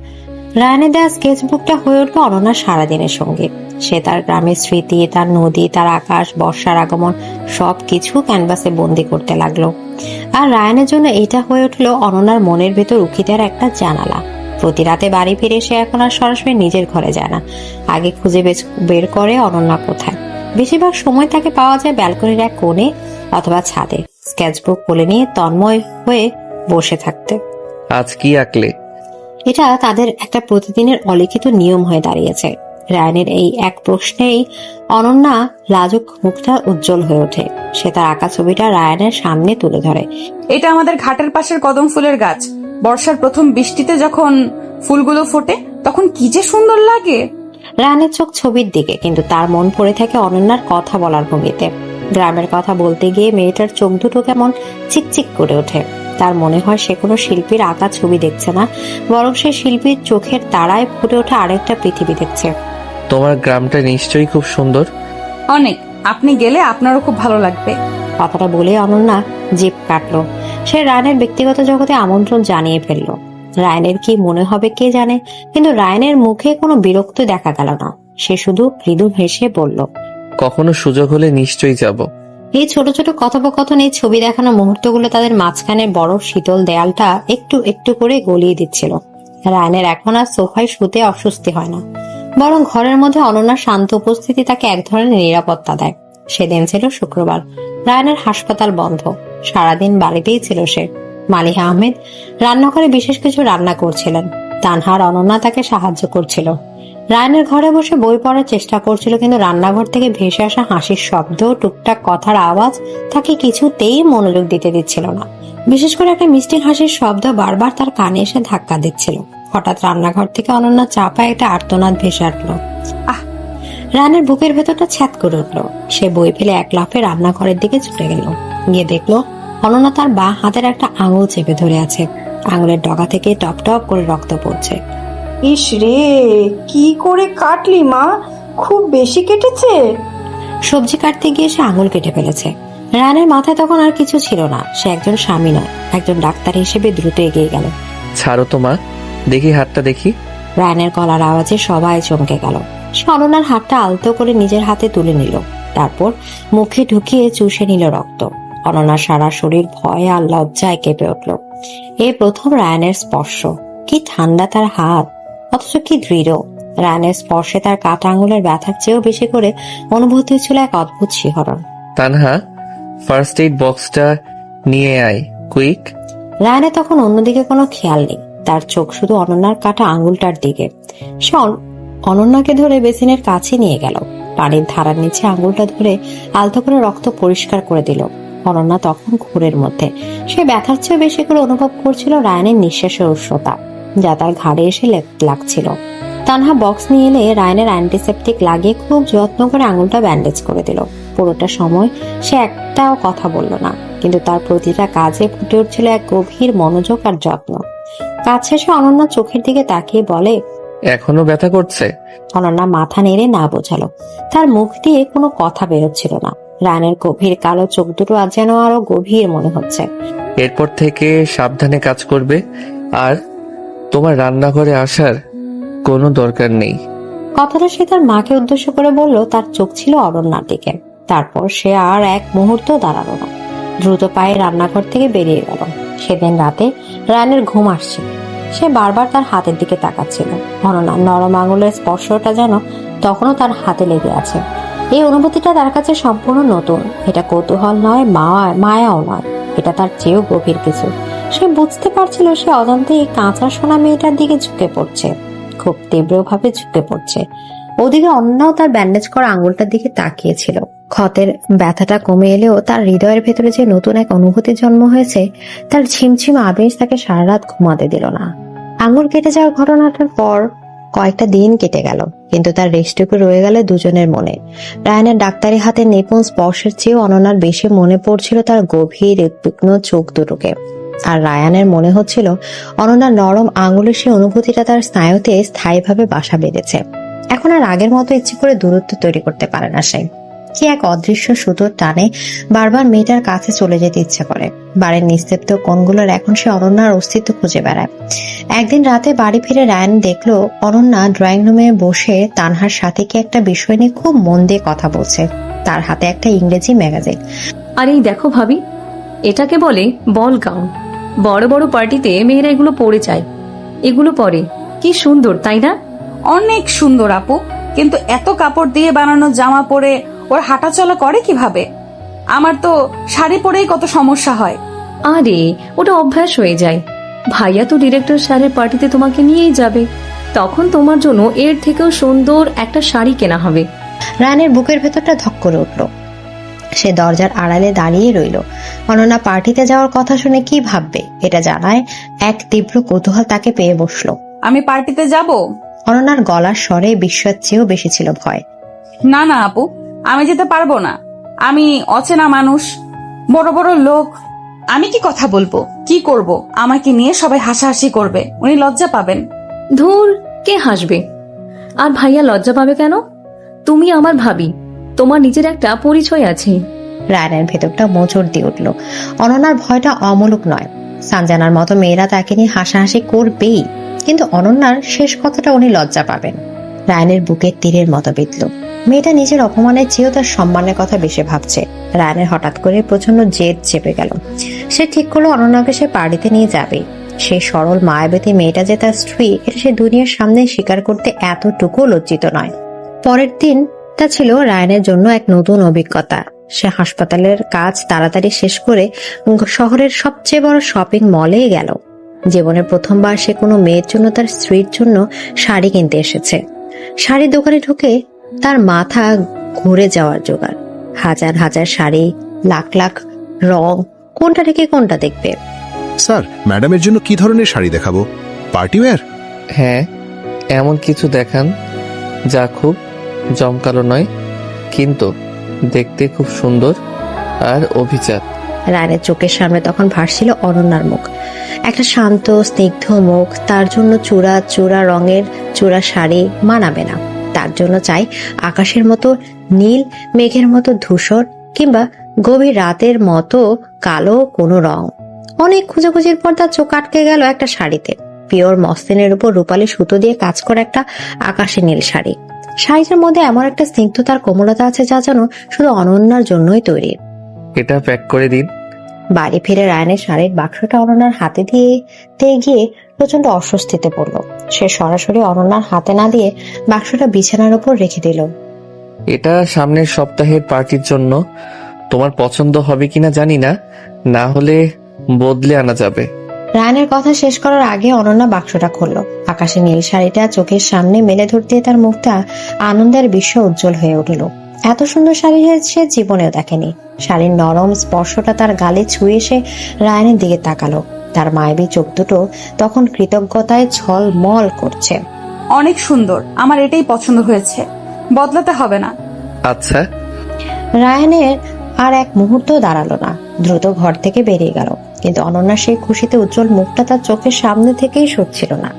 রায়ানের দেওয়া স্কেচবুকটা হয়ে উঠলো অনন্যার সারাদিনের সঙ্গে। সে তার গ্রামের স্মৃতি, তার নদী, তার আকাশ, বর্ষার আগমন সবকিছু ক্যানভাসে বন্দি করতে লাগলো। আর রায়ানের জন্য এটা হয়ে উঠলো অনন্যার মনের ভেতর উঁকি দেওয়ার একটা জানালা। প্রতি রাতে বাড়ি ফিরে সে এখন আর সরাসরি নিজের ঘরে যায় না, আগে খুঁজে বের করে অনন্যা কোথায়। বেশিরভাগ সময় তাকে পাওয়া যায় ব্যালকনির এক কোণে অথবা ছাদে, স্কেচবুক কোলে নিয়ে তন্ময় হয়ে বসে থাকতে। আজ কি আঁকলে? এটা তাদের একটা প্রতিদিনের অলিখিত নিয়ম হয়ে দাঁড়িয়েছে। রায়ানের এই এক প্রশ্নেই অনন্যা লাজুক মুখটা উজ্জ্বল হয়ে ওঠে। সে তার আঁকা ছবিটা রায়ানের সামনে তুলে ধরে। এটা আমাদের ঘাটের পাশের কদম ফুলের গাছ। বর্ষার প্রথম বৃষ্টিতে যখন ফুলগুলো ফোটে তখন কি যে সুন্দর লাগে। রায়ানের চোখ ছবির দিকে, কিন্তু তার মন পড়ে থাকে অনন্যার কথা বলার ভঙ্গিতে। গ্রামের কথা বলতে গিয়ে মেয়েটার চোখ দুটো কেমন চিকচিক করে ওঠে। তার মনে হয় সে কোনো শিল্পীর আঁকা ছবি দেখছে না, বরং সে শিল্পীর চোখের তারায় ফুটে ওঠা আরেকটা পৃথিবী দেখছে। তোমার গ্রামটা নিশ্চয়ই খুব সুন্দর। অনেক। আপনি গেলে আপনারও খুব ভালো লাগবে। কথাটা বলে অনন্যা জিভ কাটলো। সে রায়ানের ব্যক্তিগত জগতে আমন্ত্রণ জানিয়ে ফেললো। রায়ানের কি মনে হবে কে জানে, কিন্তু রায়ানের মুখে কোনো বিরক্ত দেখা গেল না। সে শুধু মৃদু হেসে বলল, কখনো সুযোগ হলে নিশ্চয়ই যাব। এই ছোট ছোট কথোপকথন, এই ছবি দেখানো মুহূর্তগুলো তাদের মাঝখানে বড় শীতল দেয়ালটা একটু একটু করে গলিয়ে দিচ্ছিল। রায়ানের এখন আর সোফায় শুতে অস্বস্তি হয় না, বরং ঘরের মধ্যে অনন্যার শান্ত উপস্থিতি তাকে এক ধরনের নিরাপত্তা দেয়। সেদিন ছিল শুক্রবার। রায়ানের হাসপাতাল বন্ধ। সারাদিন বাড়িতেই ছিল সে। মালিহা আহমেদ রান্নাঘরে বিশেষ কিছু রান্না করছিলেন। তানহা আর অনন্যা তাকে সাহায্য করছিল। রায়ানের ঘরে বসে বই পড়ার চেষ্টা করছিল, কিন্তু রান্নাঘর থেকে ভেসে আসা হাসির শব্দ, টুকটাক কথার আওয়াজ তাকে কিছুতেই মনোযোগ দিতে দিচ্ছিল না। বিশেষ করে একটা মিষ্টি হাসির শব্দ বারবার তার কানে এসে ধাক্কা দিচ্ছিল। হঠাৎ রান্নাঘর থেকে অনন্যা চাপায় একটা আর্তনাদ ভেসে আসলো। আহ! রায়ানের বুকের ভেতরটা ছ্যাদ করে উঠলো। সে বই ফেলে এক লাফে রান্নাঘরের দিকে ছুটে গেল। গিয়ে দেখলো অনন্যা তার বাঁ হাতের একটা আঙুল চেপে ধরে আছে। আঙুলের ডগা থেকে টপ টপ করে রক্ত পড়ছে। ইস রে, কি করে কাটলি মা? খুব বেশি কেটেছে? সবজি কাটতে গিয়ে সে আঙুল কেটে ফেলেছে। রায়ানের মাথায় তখন আর কিছু ছিল না। সে একজন স্বামী নয়, একজন ডাক্তার হিসেবে দ্রুত এগিয়ে গেল। ছাড়ো তো মা, দেখি হাতটা দেখি। রায়ানের গলার আওয়াজে সবাই চমকে গেল। সে অনন্যার হাতটা আলতো করে নিজের হাতে তুলে নিল, তারপর মুখে ঢুকিয়ে চুষে নিল রক্ত। অনন্যার সারা শরীর ভয়ে আর লজ্জায় কেঁপে উঠল। এই প্রথম রায়ানের স্পর্শ। কি ঠান্ডা তার হাত, অথচ কি দৃঢ়। রায়ানের স্পর্শে তার কাটা আঙুলের ব্যথার চেয়েও বেশি করে অনুভূতি ছিল এক অদ্ভুত শিহরণ। তানহা, ফার্স্ট এইড বক্সটা নিয়ে আয়, কুইক। রায়ানের তখন অন্যদিকে কোনো খেয়াল নেই। তার চোখ শুধু অনন্যার কাটা আঙুলটার দিকে। সে অনন্যাকে ধরে বেসিনের কাছে নিয়ে গেল। পানির ধারার নিচে আঙুলটা ধরে আলতো করে রক্ত পরিষ্কার করে দিল। অনন্যা তখন ঘোরের মধ্যে। সে ব্যথার চেয়ে বেশি করে অনুভব করছিল রায়ানের নিঃশ্বাসের উষ্ণতা, যা তার ঘাড়ে এসে লাগছিল। তানহা বক্স নিয়ে এলে রায়ানের অ্যান্টিসেপটিক লাগিয়ে খুব যত্ন করে আঙুলটা ব্যান্ডেজ করে দিল। পুরোটা সময় সে একটাও কথা বলল না, কিন্তু তার প্রতিটা কাজে ফুটে উঠছিল এক গভীর মনোযোগ আর যত্ন। কাজ শেষে অনন্যা চোখের দিকে তাকিয়ে বলে, এখনো ব্যথা করছে? অনন্যা মাথা নেড়ে না বোঝালো। তার মুখ দিয়ে কোনো কথা বেরোচ্ছিল না। রায়ানের গভীর কালো চোখ দুটো আজ যেন আরো গভীর মনে হচ্ছে। এরপর থেকে সাবধানে কাজ করবে, আর তোমার রান্নাঘরে আসার কোনো দরকার নেই। কথাটা সে তার মাকে উদ্দেশ্য করে বলল। তার চোখ ছিল অনন্যার দিকে। তারপর সে আর এক মুহূর্ত দাঁড়ালো না, দ্রুত পায়ে রান্নাঘর থেকে বেরিয়ে গেল। সেদিন রাতে রায়ানের ঘুম আসছিল। সে বারবার তার হাতের দিকে তাকাচ্ছিল। অনন্যার নরম আঙুলের স্পর্শটা যেন তখনও তার হাতে লেগে আছে। এই অনুভূতিটা তার কাছে সম্পূর্ণ নতুন। এটা কৌতূহল নয়, মায়াও নয়, এটা তার চেয়েও গভীর কিছু। সে বুঝতে পারছিল সে অজান্তে এই কাঁচা সোনা মেয়েটার দিকে ঝুঁকে পড়ছে, খুব তীব্রভাবে ঝুঁকে পড়ছে। ওদিকে অন্যও তার ব্যান্ডেজ করা আঙুলটার দিকে তাকিয়েছিল। ক্ষতের ব্যথাটা কমে এলেও তার হৃদয়ের ভেতরে যে নতুন এক অনুভূতির জন্ম হয়েছে, তার ঝিমঝিম আবেশ তাকে সারা রাত ঘুমাতে দিল না। আঙুল কেটে যাওয়ার ঘটনাটার পর কয়েকটা দিন কেটে গেল, কিন্তু তার রেশটুকু রয়ে গেল দুজনের মনে। রায়ানের ডাক্তারি হাতের নিপুণ স্পর্শের চেয়েও অনন্যার বেশি মনে পড়ছিল তার গভীর উদ্বিগ্ন চোখ দুটোকে। আর রায়ানের মনে হচ্ছিল অনন্যার নরম আঙুলের সেই অনুভূতিটা তার স্নায়ুতে স্থায়ীভাবে বাসা বেঁধেছে। এখন আর আগের মতো ইচ্ছে করে দূরত্ব তৈরি করতে পারে না সে। কি এক অদৃশ্য সুতোর টানে বারবার মেয়েটার কাছে চলে যেতে ইচ্ছে করে। বাড়ির নিস্তব্ধ কোণগুলোর এখন সে অনন্যার অস্তিত্ব খুঁজে বেড়ায়। একদিন রাতে বাড়ি ফিরে রায়ান দেখলো অনন্যা ড্রয়িং রুমে বসে তানহার সাথে কি একটা বিষয় নিয়ে খুব মন দিয়ে কথা বলছে। তার হাতে একটা ইংরেজি ম্যাগাজিন। আর এই দেখো ভাবি, এটাকে বলে বল গাউন। বড় বড় পার্টিতে মেয়েরা এগুলো পরে যায়। এগুলো পরে কি সুন্দর, তাই না? অনেক সুন্দর আপু, কিন্তু এত কাপড় দিয়ে বানানো জামা পরে ওর হাঁটাচলা করে কিভাবে? আমার তো শাড়ি পরেই কত সমস্যা হয়। আরে ওটা অভ্যাস হয়ে যায়। ভাইয়া তো ডিরেক্টর স্যারের পার্টিতে তোমাকে নিয়েই যাবে, তখন তোমার জন্য এর থেকেও সুন্দর একটা শাড়ি কেনা হবে। রায়ানের বুকের ভেতরটা ধক করে উঠল। সে দরজার আড়ালে দাঁড়িয়ে রইল। অনন্যা পার্টিতে যাওয়ার কথা শুনে কি ভাববে এটা জানায় এক তীব্র কৌতূহল তাকে পেয়ে বসলো। আমি পার্টিতে যাব? অনন্যার গলার স্বরে বিস্ময়ের চেয়েও বেশি ছিল ভয়। না না আপু, আমি যেতে পারবো না। আমি অচেনা মানুষ, বড় বড় লোক, আমি কি কথা বলবো, কি করব? আমাকে নিয়ে সবাই হাসাহাসি করবে, উনি লজ্জা পাবেন। ধুর, কে হাসবে? আর ভাইয়া লজ্জা পাবে কেন? তুমি আমার ভাবি, তোমার নিজের একটা পরিচয় আছে। রায়ানের ভেতরটা মোচড় দিয়ে উঠল। অনন্যার ভয়টা অমূলক নয়। সানজানার মতো মেয়েরা তাকে নিয়ে হাসাহাসি করবেই, কিন্তু অনন্যার শেষ কথাটা উনি লজ্জা পাবেন। রায়ানের বুকের তীরের মতো বিঁধল। মেয়েটা নিজের অপমানের চেয়েও তার সম্মানের কথা বেশি ভাবছে। রায়ানের হঠাৎ করে প্রচন্ড জেদ চেপে গেল। সে ঠিক করলো অনন্যাকে সে পার্টিতে নিয়ে যাবে। সেই সরল মায়াবতী মেয়েটা যে তার স্ত্রী, এটা সে দুনিয়ার সামনে স্বীকার করতে এতটুকু লজ্জিত নয়। পরের দিন তা ছিল রায়ানের জন্য এক নতুন অভিজ্ঞতা। সে হাসপাতালের কাজ তাড়াতাড়ি শেষ করে শহরের সবচেয়ে বড় শপিং মলে গেল। জীবনের প্রথমবার সে কোনো মেয়ের জন্য তার স্ত্রীর জন্য শাড়ি কিনতে এসেছে। শাড়ির দোকানে ঢুকে তার মাথা ঘুরে যাওয়ার জোগাড়। হাজার হাজার শাড়ি, লাখ লাখ রং, কোনটা থেকে কোনটা দেখবে। স্যার, ম্যাডামের জন্য কি ধরনের শাড়ি দেখাবো? Party wear? হ্যাঁ, এমন কিছু দেখান যা খুব জমকালো নয়, কিন্তু দেখতে খুব সুন্দর আর অভিজাত। রায়ানের চোখের সামনে তখন ভাসছিল অনন্যার মুখ। একটা শান্ত স্নিগ্ধ মুখ। তার জন্য চূড়া চূড়া রঙের চূড়া শাড়ি মানাবে না। তার জন্য চাই আকাশের মতো নীল, মেঘের মতো ধূসর, কিংবা গভীর রাতের মতো কালো কোনো রং। অনেক খোঁজাখুঁজির পর তার চোখ আটকে গেল একটা শাড়িতে। পিওর মসলিনের উপর রূপালী সুতো দিয়ে কাজ করা একটা আকাশি নীল শাড়ি। শাড়িটার মধ্যে এমন একটা স্নিগ্ধতার কোমলতা আছে যা যেন শুধু অনন্যার জন্যই তৈরি। এটা প্যাক করে দিন। বাড়ি ফিরে রায়ানের শাড়ির বাক্সটা অনন্যার হাতে দিয়ে গিয়ে প্রচন্ড অস্বস্তিতে পড়ল। সে সরাসরি অনন্যার হাতে না দিয়ে বাক্সটা বিছানার উপর রেখে দিল। এটা সামনের সপ্তাহের পার্টির জন্য। তোমার পছন্দ হবে কিনা জানি না, না হলে বদলে আনা যাবে। রায়ানের কথা শেষ করার আগে অনন্যা বাক্সটা খুলল। আকাশে নীল শাড়িটা চোখের সামনে মেলে ধরতে তার মুখটা আনন্দের বিশ্ব উজ্জ্বল হয়ে উঠল। এত সুন্দর শাড়ি সে জীবনেও দেখেনি। শাড়ির নরম স্পর্শটা তার গালে ছুঁয়ে সে রায়ানের দিকে তাকালো। তার মায়াবী চোখ দুটো তখন কৃতজ্ঞতায় ঝলমল করছে। অনেক সুন্দর, আমার এটাই পছন্দ হয়েছে, বদলাতে হবে না। আচ্ছা। রায়ানের আর এক মুহূর্ত দাঁড়ালো না, দ্রুত ঘর থেকে বেরিয়ে গেল। কিন্তু অনন্যা সেই খুশিতে উজ্জ্বল মুখটা তার চোখের সামনে থেকেই সরছিল না।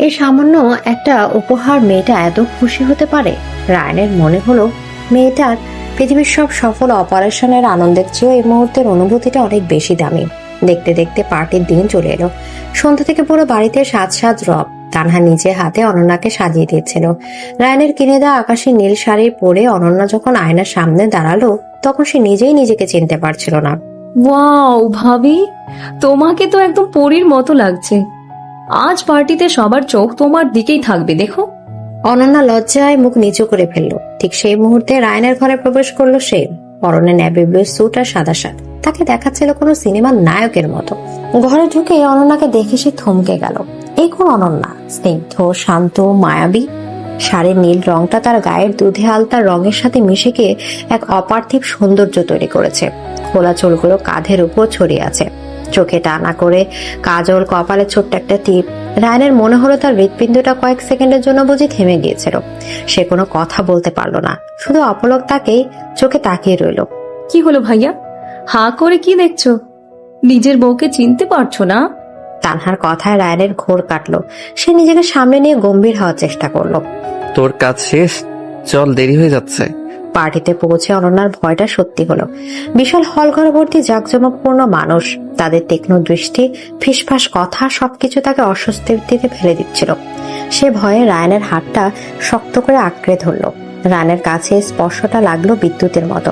এই সামান্য একটা উপহার মেয়েটা এত খুশি হতে পারে? রায়ানের মনে হলো মেয়েটার পৃথিবীর সব সফল অপারেশনের আনন্দের চেয়েও এই মুহূর্তের অনুভূতিটা অনেক বেশি দামি। দেখতে দেখতে পার্টির দিন চলে এলো। সন্ধ্যা থেকে পুরো বাড়িতে সাজ সাজ রব। তানহা নিজে হাতে অনন্যাকে সাজিয়ে দিয়েছিল। রায়ানের কিনে দেওয়া আকাশি নীল শাড়ি পরে অনন্যা যখন আয়নার সামনে দাঁড়ালো, তখন সে নিজেই নিজেকে চিনতে পারছিল না। ওয়াও ভাবি, তোমাকে তো একদম পরীর মতো লাগছে। আজ পার্টিতে সবার চোখ তোমার দিকেই থাকবে, দেখো। অনন্যা লজ্জায় মুখ নিচু করে ফেললো। ঠিক সেই মুহূর্তে রায়ানের ঘরে প্রবেশ করলো সে। পরনে নেভি ব্লু স্যুট আর সাদা শার্ট। তাকে দেখাচ্ছিল কোনো সিনেমার নায়কের মতো। ঘরে ঢুকে অনন্যাকে দেখে সে থমকে গেল। এই কোন অনন্যা? স্নিগ্ধ, শান্ত, মায়াবী। শাড়ির নীল রংটা তার গায়ের দুধে আলতার রঙের সাথে মিশে গিয়ে এক অপার্থিব সৌন্দর্য তৈরি করেছে। খোলা চুলগুলো কাঁধের উপর ছড়িয়ে আছে, চোখে টানা করে কাজল, কপালে ছোট্ট একটা টিপ। রায়ানের মনে হলো তার হৃৎপিণ্ডটা কয়েক সেকেন্ডের জন্য বুঝি থেমে গিয়েছিল। সে কোনো কথা বলতে পারলো না, শুধু অপলক তাকেই চোখে তাকিয়ে রইল। কি হলো ভাইয়া, হাঁ করে কি দেখছো? নিজের বউকে চিনতে পারছো না? তানহার কথায় রায়ানের ঘোর কাটলো। সে নিজেকে সামনে নিয়ে গম্ভীর হওয়ার চেষ্টা করলো। তোর কাজ শেষ, চল, দেরি হয়ে যাচ্ছে। পার্টিতে পৌঁছে অনন্যার ভয়টা সত্যি হলো। বিশাল হল ঘর ভর্তি জাঁকজমকপূর্ণ মানুষ, তাদের তীক্ষ্ণ দৃষ্টি, ফিসফাস কথা সবকিছু তাকে অস্বস্তির দিকে ফেলে দিচ্ছিল। সে ভয়ে রায়ানের হাতটা শক্ত করে আঁকড়ে ধরলো। রায়ানের কাছে স্পর্শটা লাগলো বিদ্যুতের মতো।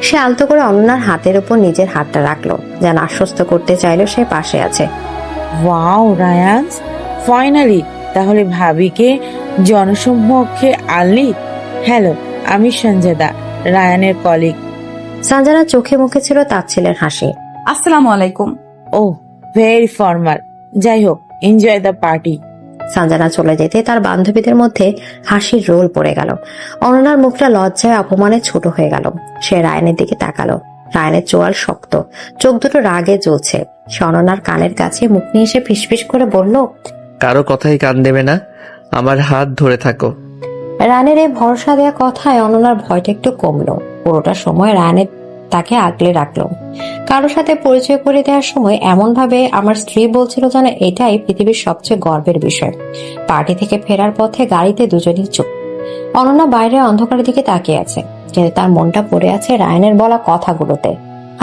সে আলতো করে অনন্যার হাতের উপর নিজের হাতটা রাখলো, যেন আশ্বস্ত করতে চাইলো সে পাশে আছে। ওয়াও রায়ান, ফাইনালি তাহলে ভাবিকে জনসম্মুখে আনলি। হ্যালো, আমি সঞ্জয়দা, রায়ানের কলিগ। সঞ্জনা চোখে মুখে ছিল তাচ্ছিলের হাসি। আসসালামু আলাইকুম। ও ভেরি ফর্মাল। যাই হোক, এনজয় দ্য পার্টি। সঞ্জনা চলে যেতে তার বান্ধবীদের মধ্যে হাসির রোল পড়ে গেল। অনন্যার মুখটা লজ্জায় অপমানে ছোট হয়ে গেল। সে রায়ানের দিকে তাকালো। রায়ানের চোয়াল শক্ত, চোখ দুটো রাগে জ্বলছে। সে অনন্যার কানের কাছে মুখ নিয়ে এসে ফিসফিস করে বলল, কারো কথাই কান দেবে না, আমার হাত ধরে থাকো। রায়ানের এই ভরসা দেওয়া কথায় অনন্যার ভয়টা একটু কমলো। পুরোটা সময় রায়ানের তাকে আগলে রাখলো। কারোর সাথে পরিচয় করে দেওয়ার সময় এমন ভাবে আমার স্ত্রী বলছিল যেন এটাই পৃথিবীর সবচেয়ে গর্বের বিষয়। পার্টি থেকে ফেরার পথে গাড়িতে দুজনেই চুপ। অনন্যা বাইরে অন্ধকারের দিকে তাকিয়ে আছে, কিন্তু তার মনটা পড়ে আছে রায়ানের বলা কথাগুলোতে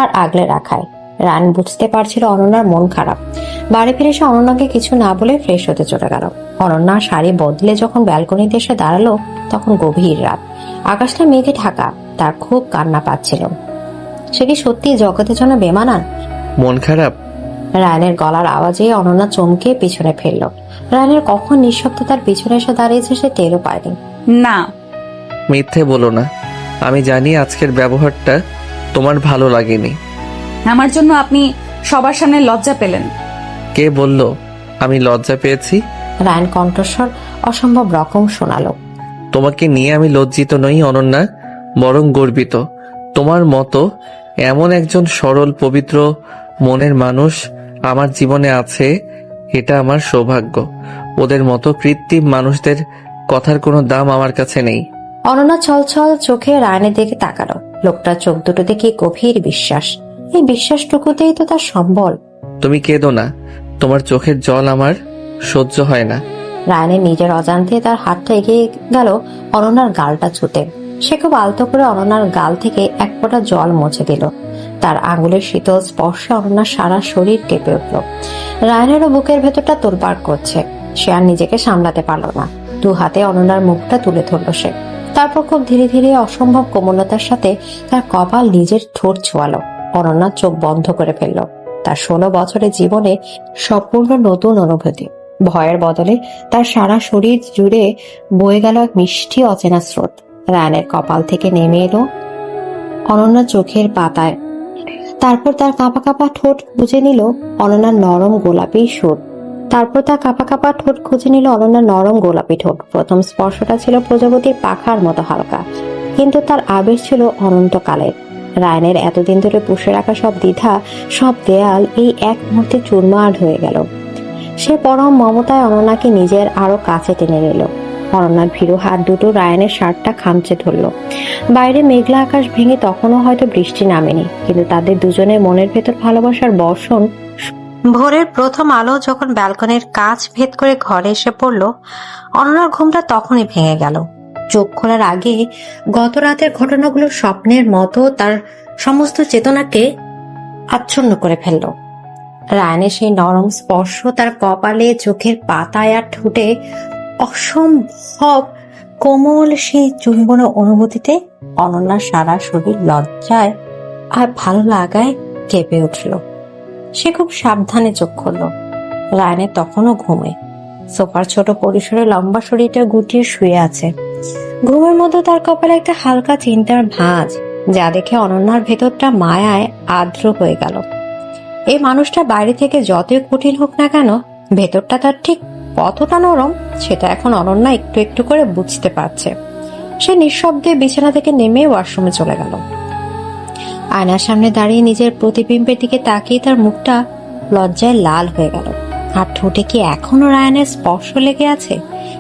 আর আগলে রাখায়। রায়ান বুঝতে পারছিল অনন্যার মন খারাপ। বাড়ি ফিরে এসে অনন্যাকে কিছু না বলে ফ্রেশ হতে চলে গেল। অনন্যা শাড়ি বদলে যখন ব্যালকনিতে এসে দাঁড়ালো, তখন গভীর রাত, আকাশটা মেঘে ঢাকা। তার খুব কান্না পাচ্ছিল। সে কি সত্যি জগতের জন্য বেমানান? মন খারাপ? রায়ানের গলার আওয়াজে অনন্যা চমকে পিছনে ফেলল। রায়ানের কখন নিঃশব্দতার পিছনে এসে দাঁড়িয়েছে সে টেরও পায়নি। না, মিথ্যে বলো না, আমি জানি আজকের ব্যবহারটা তোমার ভালো লাগেনি। আমার জন্য আপনি সবার সামনে লজ্জা পেলেন। কে বলল আমি লজ্জা পেয়েছি? রায়ান কণ্ঠস্বর অসম্ভব রকম শোনালো। তোমাকে নিয়ে আমি লজ্জিত নই অনন্যা, বরং গর্বিত। তোমার মতো এমন একজন সরল পবিত্র মনের মানুষ আমার জীবনে আছে, এটা আমার সৌভাগ্য। ওদের মতো কৃত্রিম মানুষদের কথার কোনো দাম আমার কাছে নেই। অনন্যা ছলছল চোখে রায়ানের দিকে তাকালো। লোকটার চোখ দুটো দেখে গভীর বিশ্বাস। এই বিশ্বাসটুকুতেই তো তার সম্বল। তুমি কেঁদো না, তোমার চোখের জল আমার সহ্য হয় না। রায়ানের নিজের অজান্তে তার হাতটা এগিয়ে গেল অনন্যার গালটা ছুঁতে। সে খুব আলতো করে অনন্যার গাল থেকে এক ফোঁটা জল মুছে দিল। তার আঙুলের শীতল স্পর্শে অনন্যার সারা শরীর কেঁপে উঠল। রায়ানেরও বুকের ভেতরটা তোলপাড় করছে। সে আর নিজেকে সামলাতে পারল না। দু হাতে অনন্যার মুখটা তুলে ধরল সে। তারপর খুব ধীরে ধীরে অসম্ভব কোমলতার সাথে তার কপাল নিজের ঠোঁট ছোঁয়ালো। অনন্যা চোখ বন্ধ করে ফেলল। তার 16 বছরের জীবনে সম্পূর্ণ নতুন অনুভূতি। ভয়ের বদলে তার সারা শরীর জুড়ে বয়ে গেল এক মিষ্টি অচেনা স্রোত। রায়ানের কপাল থেকে নেমে এলো অনন্যার চোখের পাতায়। তারপর তার কাঁপা কাঁপা ঠোঁট খুঁজে নিল অনন্যার নরম গোলাপি ঠোঁট। প্রথম স্পর্শটা ছিল প্রজাপতির পাখার মতো হালকা, কিন্তু তার আবেশ ছিল অনন্তকালের। রায়ানের এতদিন ধরে পুষে রাখা সব দ্বিধা, সব দেয়াল এই এক মুহূর্তে চুরমার হয়ে গেল। সে পরম মমতায় অনন্যাকে নিজের আরো কাছে টেনে নিল। অনন্যার ভীরু হাত দুটো রায়ানের শার্টটা খামচে ধরল। বাইরে মেঘলা আকাশ ভেঙে তখনও হয়তো বৃষ্টি নামেনি, কিন্তু তাদের দুজনের মনের ভেতর ভালোবাসার বর্ষণ। ভোরের প্রথম আলো যখন ব্যালকনির কাঁচ ভেদ করে ঘরে এসে পড়ল, অনন্যার ঘুমটা তখনই ভেঙে গেল। চোখ খোলার আগে গত রাতের ঘটনাগুলো স্বপ্নের মতো তার সমস্ত চেতনাকে আচ্ছন্ন করে ফেলল। রায়ানের সেই নরম স্পর্শ, তার কপালে, চোখের পাতায় আর ঠোঁটে অসম্ভব কোমল সেই চুম্বন অনুভূতিতে অনন্যার সারা শরীর লজ্জায় আর ভালো লাগায় কেঁপে উঠল। সে খুব সাবধানে চোখ খুলল। রায়ানের তখনও ঘুমে। সোফার ছোট পরিসরে লম্বা শরীরটা গুটিয়ে শুয়ে আছে। ঘুমের মধ্যে তার কপালে একটা হালকা চিন্তার ভাঁজ, যা দেখে অনন্যার ভেতরটা মায়ায় আর্দ্র হয়ে গেল। এই মানুষটা বাইরে থেকে যতই কঠিন হোক না কেন, ভেতরটা তার ঠিক কতটা নরম সেটা এখন অনন্যা একটু একটু করে বুঝতে পারছে। সে নিঃশব্দে বিছানা থেকে নেমে ওয়াশরুমে চলে গেল। আয়নার সামনে দাঁড়িয়ে নিজের প্রতিবিম্বের দিকে তাকিয়ে তার মুখটা লজ্জায় লাল হয়ে গেল। আর ঠোঁটে কি এখনো রায়ানের স্পর্শ লেগে আছে?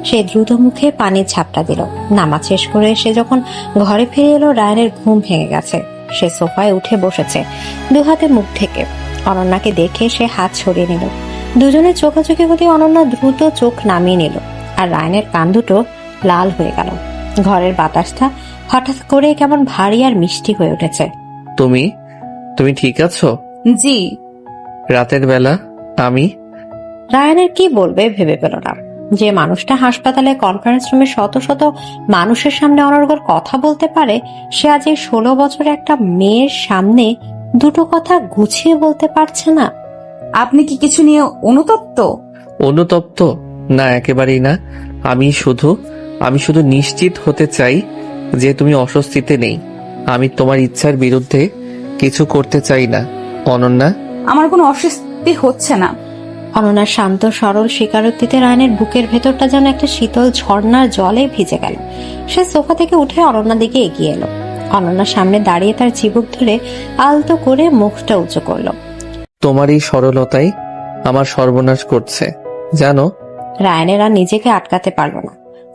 সে দ্রুত মুখে পানির ঝাপটা দিল। নামাজ শেষ করে সে যখন ঘরে ফিরে এলো, রায়ানের ঘুম ভেঙে গেছে। সে সোফায় উঠে বসেছে, দু হাতে মুখ ঢেকে। অনন্যাকে দেখে সে হাত সরিয়ে নিল। দুজনের চোখাচোখি হতে অনন্যা দ্রুত চোখ নামিয়ে নিল, আর রায়নের কান দুটো লাল হয়ে গেল। ঘরের বাতাসটা হঠাৎ করে কেমন ভারী আর মিষ্টি হয়ে উঠেছে। তুমি তুমি ঠিক আছো? জি। রাতের বেলা আমি রায়ানের কি বলবে ভেবে পেল না। যে মানুষটা হাসপাতালে কনফারেন্স রুমে শত শত মানুষের সামনে অনর্গল কথা বলতে পারে, সে আজ এই 16 বছরে একটা মেয়ের সামনে দুটো কথা গুছিয়ে বলতে পারছে না। আপনি কি কিছু নিয়ে অনুতপ্ত? অনুতপ্ত না, একেবারেই না। আমি শুধু নিশ্চিত হতে চাই যে তুমি অস্বস্তিতে নেই। আমি তোমার ইচ্ছার বিরুদ্ধে কিছু করতে চাই না অনন্যা। আমার কোনো অস্বস্তি হচ্ছে না। অনন্যার শান্ত সরল স্বীকারোক্তিতে রায়নের বুকের ভেতরটা যেন একটা শীতল ঝর্ণার জলে ভিজে গেল। সে সোফা থেকে উঠে অনন্যার দিকে এগিয়ে এলো। অনন্যার সামনে দাঁড়িয়ে তার চিবুক ধরে আলতো করে মুখটা উঁচু করলো। তোমার এই সরলতাই আমার সর্বনাশ করছে জানো। রায়নের আর নিজেকে আটকাতে পারল না।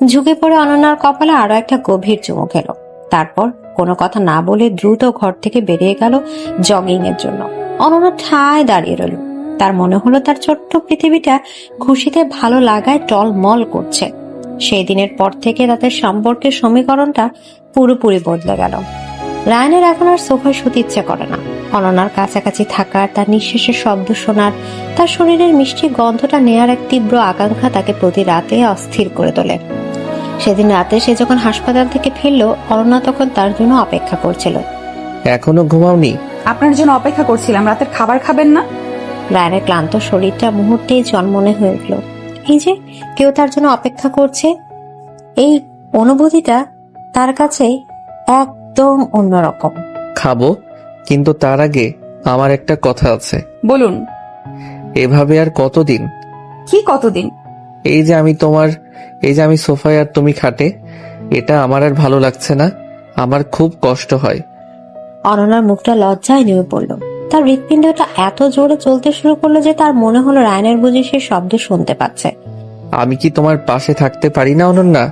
ঝুঁকে পড়ে অনন্যার কপালে আরো একটা গভীর চুমুক এলো। তারপর কোনো কথা না বলে দ্রুত ঘর থেকে বেরিয়ে গেল জগিং এর জন্য। অনন্যা ঠায় দাঁড়িয়ে রইল। তার মনে হলো তার ছোট্ট পৃথিবীটা খুশিতে ভালো লাগায় টলমল করছে। সেই দিনের পর থেকে তাদের সম্পর্কের সমীকরণটা পুরোপুরি বদলে গেল। রায়নের এখন আর সোফায় শুতে ইচ্ছে করে না। অনন্যার কাছাকাছি থাকার, তার নিঃশ্বাসের শব্দ শোনার, তার শরীরের মিষ্টি গন্ধটা নেয়ার এক তীব্র আকাঙ্ক্ষা তাকে প্রতি রাতে অস্থির করে তোলে। সেদিন রাতে সে যখন হাসপাতাল থেকে ফিরল, অনন্যা তখন তার জন্য অপেক্ষা করছিল। এখনো ঘুমাওনি? আপনার জন্য অপেক্ষা করছিলাম। রাতের খাবার খাবেন না? রায়নের ক্লান্ত শরীরটা মুহূর্তেই জনমনে হয়ে উঠল। এই যে কেউ তার জন্য অপেক্ষা করছে, এই অনুভূতিটা তার কাছে একদম অন্যরকম। খাবো, কিন্তু তার আগে আমার একটা কথা আছে। বলুন। এভাবে আর কতদিন? কি কতদিন? এই যে আমি সোফায় আর তুমি খাটে, এটা আমার আর ভালো লাগছে না। আমার খুব কষ্ট হয়। অনন্যার মুখটা লজ্জায় নেমে পড়ল। তার হৃৎপিণ্ডটা এত জোরে চলতে শুরু করলো যে তার মনে হলো রায়নের বুঝি সে শব্দ শুনতে পাচ্ছে। আমি কি তোমার পাশে থাকতে পারি না অনন্যা?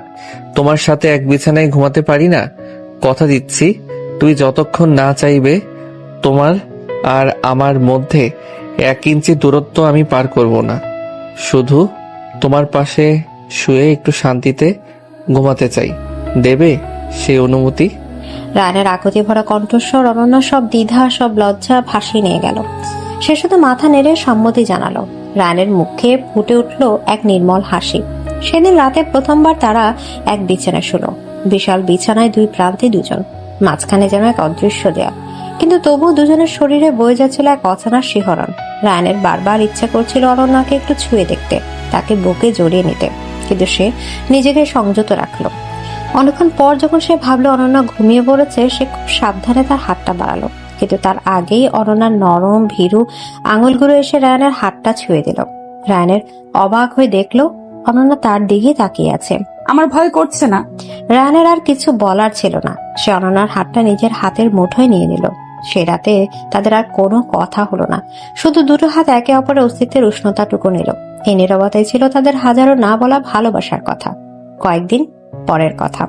তোমার সাথে এক বিছানায় ঘুমাতে পারি না? কথা দিচ্ছি, তুমি যতক্ষণ না চাইবে তোমার আর আমার মধ্যে 1 ইঞ্চি দূরত্ব আমি পার করব না। শুধু তোমার পাশে শুয়ে একটু শান্তিতে ঘুমাতে চাই। দেবে সেই অনুমতি? রায়নের আকুতি ভরা কণ্ঠস্বর অনন্যা সব দ্বিধা, সব লজ্জা ভাসিয়ে নিয়ে গেল। সে শুধু মাথা নেড়ে সম্মতি জানালো। রায়নের মুখে ফুটে উঠল এক নির্মল হাসি। সেদিন রাতে প্রথমবার তারা এক বিছানায় শুলো। বিশাল বিছানায় দুই প্রান্তে দুজন, মাঝখানে যেন এক অদৃশ্য দেয়াল। কিন্তু তবু দুজনের শরীরে বয়ে যাচ্ছিল এক অচেনা শিহরণ। রায়নের বারবার ইচ্ছা করছিল অনন্যাকে একটু ছুঁয়ে দেখতে, তাকে বুকে জড়িয়ে নিতে, কিন্তু সে নিজেকে সংযত রাখলো। অনেকক্ষণ পর যখন সে ভাবলো অনন্যা ঘুমিয়ে পড়েছে, সে খুব সাবধানে তার হাতটা বাড়ালো। কিন্তু তার আগেই অনন্যার নরম ভীরু আঙুলগুলো এসে রায়নের হাতটা ছুঁয়ে দিল। রায়নের অবাক হয়ে দেখলো অনন্যা তার দিকে তাকিয়ে আছে। আমার ভয় করছে না। রায়নের আর কিছু বলার ছিল না। সে অনন্যার হাতটা নিজের হাতের মুঠোয় নিয়ে নিল। সে রাতে তাদের আর কোনো কথা হলো না, শুধু দুটো হাত একে অপরের অস্তিত্বের উষ্ণতাটুকু নিল। এই নীরবতাই ছিল তাদের হাজারো না বলা ভালোবাসার কথা। কয়েকদিন পরের কথা।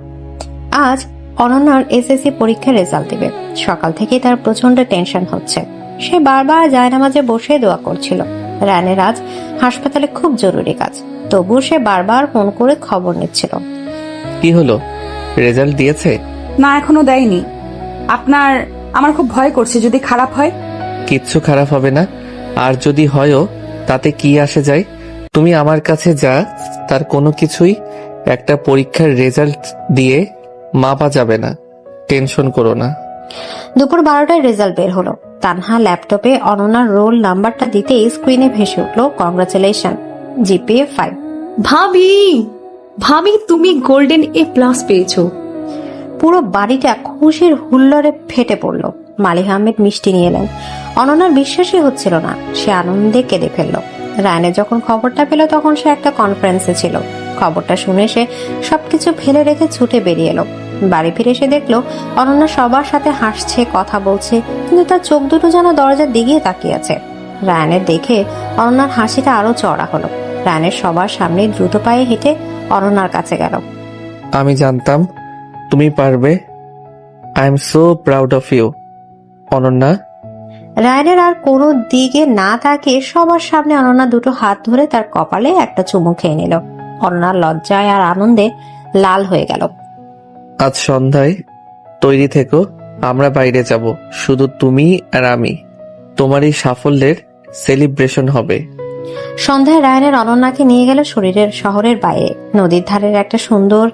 আজ অনন্যার এসএসসি পরীক্ষার রেজাল্ট দিবে। সকাল থেকেই তার প্রচন্ড টেনশন হচ্ছে। সে বারবার জায়নামাজে বসে দোয়া করছিল। রায়নের আজ হাসপাতালে খুব জরুরি কাজ, তবু সে বারবার ফোন করে খবর নিচ্ছিল। কি হলো, রেজাল্ট দিয়েছে? না, এখনো দেয়নি। আমার খুব ভয় করছে, যদি খারাপ হয়। কিচ্ছু খারাপ হবে না, আর যদি হয়ও তাতে কি আসে যায়। তুমি আমার কাছে যা, তার কোনো কিছুই একটা পরীক্ষার রেজাল্ট দিয়ে মাপা যাবে না। টেনশন করো না। দুপুর 12টায় রেজাল্ট বের হলো। তানহা ল্যাপটপে অনন্যার রোল নাম্বারটা দিতেই স্ক্রিনে ভেসে উঠলো কংগ্রাচুলেশন, জিপিএ 5। ভাবি ভাবি তুমি গোল্ডেন A+ পেয়েছো। পুরো বাড়িটা খুশির হুল্লোড়ে ফেটে পড়লো। মালিক আহমেদ মিষ্টি নিয়ে এলেন। অনন্যার বিশ্বাসই হচ্ছিল না, সে আনন্দে কেঁদে ফেললো। রায়নের যখন খবরটা পেল তখন সে একটা কনফারেন্সে ছিল। খবরটা শুনে সে সবকিছু ফেলে রেখে ছুটে বেরিয়ে এলো। বাড়ি ফিরে এসে দেখলো অনন্যা সবার সাথে হাসছে, কথা বলছে, কিন্তু তার চোখ দুটো যেন দরজার দিকে তাকিয়ে আছে। রায়নের দেখে অনন্যার হাসিটা আরো চড়া হলো। রায়নের সবার সামনে দ্রুত পায়ে হেঁটে অনন্যার কাছে গেল। আমি জানতাম তুমি পারবে। I am so proud of you Ananya. রায়নের আর কোনো দিকে না তাকিয়ে সবার সামনে অনন্যা দুটো হাত ধরে তার কপালে একটা চুমু খেয়ে নিল। অনন্যার লজ্জায় আর আনন্দে লাল হয়ে গেল। আজ সন্ধ্যায় তৈরি থেকো, আমরা বাইরে যাব, শুধু তুমি আর আমি। তোমার এই সাফল্যের সেলিব্রেশন হবে। সন্ধ্যায় রায়নের অনন্যাকে নিয়ে গেল শহরের বাইরে নদীর ধারের একটা সুন্দর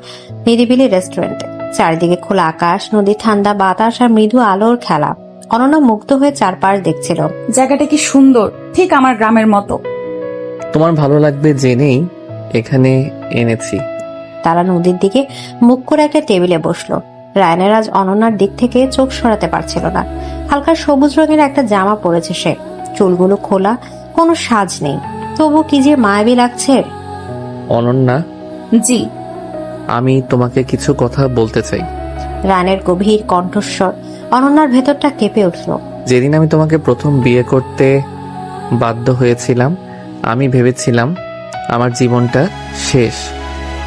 নিরিবিলি রেস্টুরেন্টে। চারিদিকে খোলা আকাশ, নদীর ঠান্ডা বাতাস আর মৃদু আলোর খেলা। অনন্যা মুগ্ধ হয়ে চারপাশ দেখছিল। জায়গাটা কি সুন্দর, ঠিক আমার গ্রামের মতো। তোমার ভালো লাগবে জেনেই এখানে এনেছি। তারা নদীর দিকে মুখ করে একটা টেবিলে বসলো। রায়নের আজ অনন্যার দিক থেকে চোখ সরাতে পারছিল না। হালকা সবুজ রঙের একটা জামা পরেছে সে, চুলগুলো খোলা, কোনো সাজ নেই, তবু কি যে মায়াবী লাগছে। অনন্যা, জি। আমি তোমাকে কিছু কথা বলতে চাই। রায়নের গভীর কণ্ঠস্বর অনন্যার ভেতরটা কেঁপে উঠল। যেদিন আমি তোমাকে প্রথম বিয়ে করতে বাধ্য হয়েছিলাম, আমি ভেবেছিলাম আমার জীবনটা শেষ।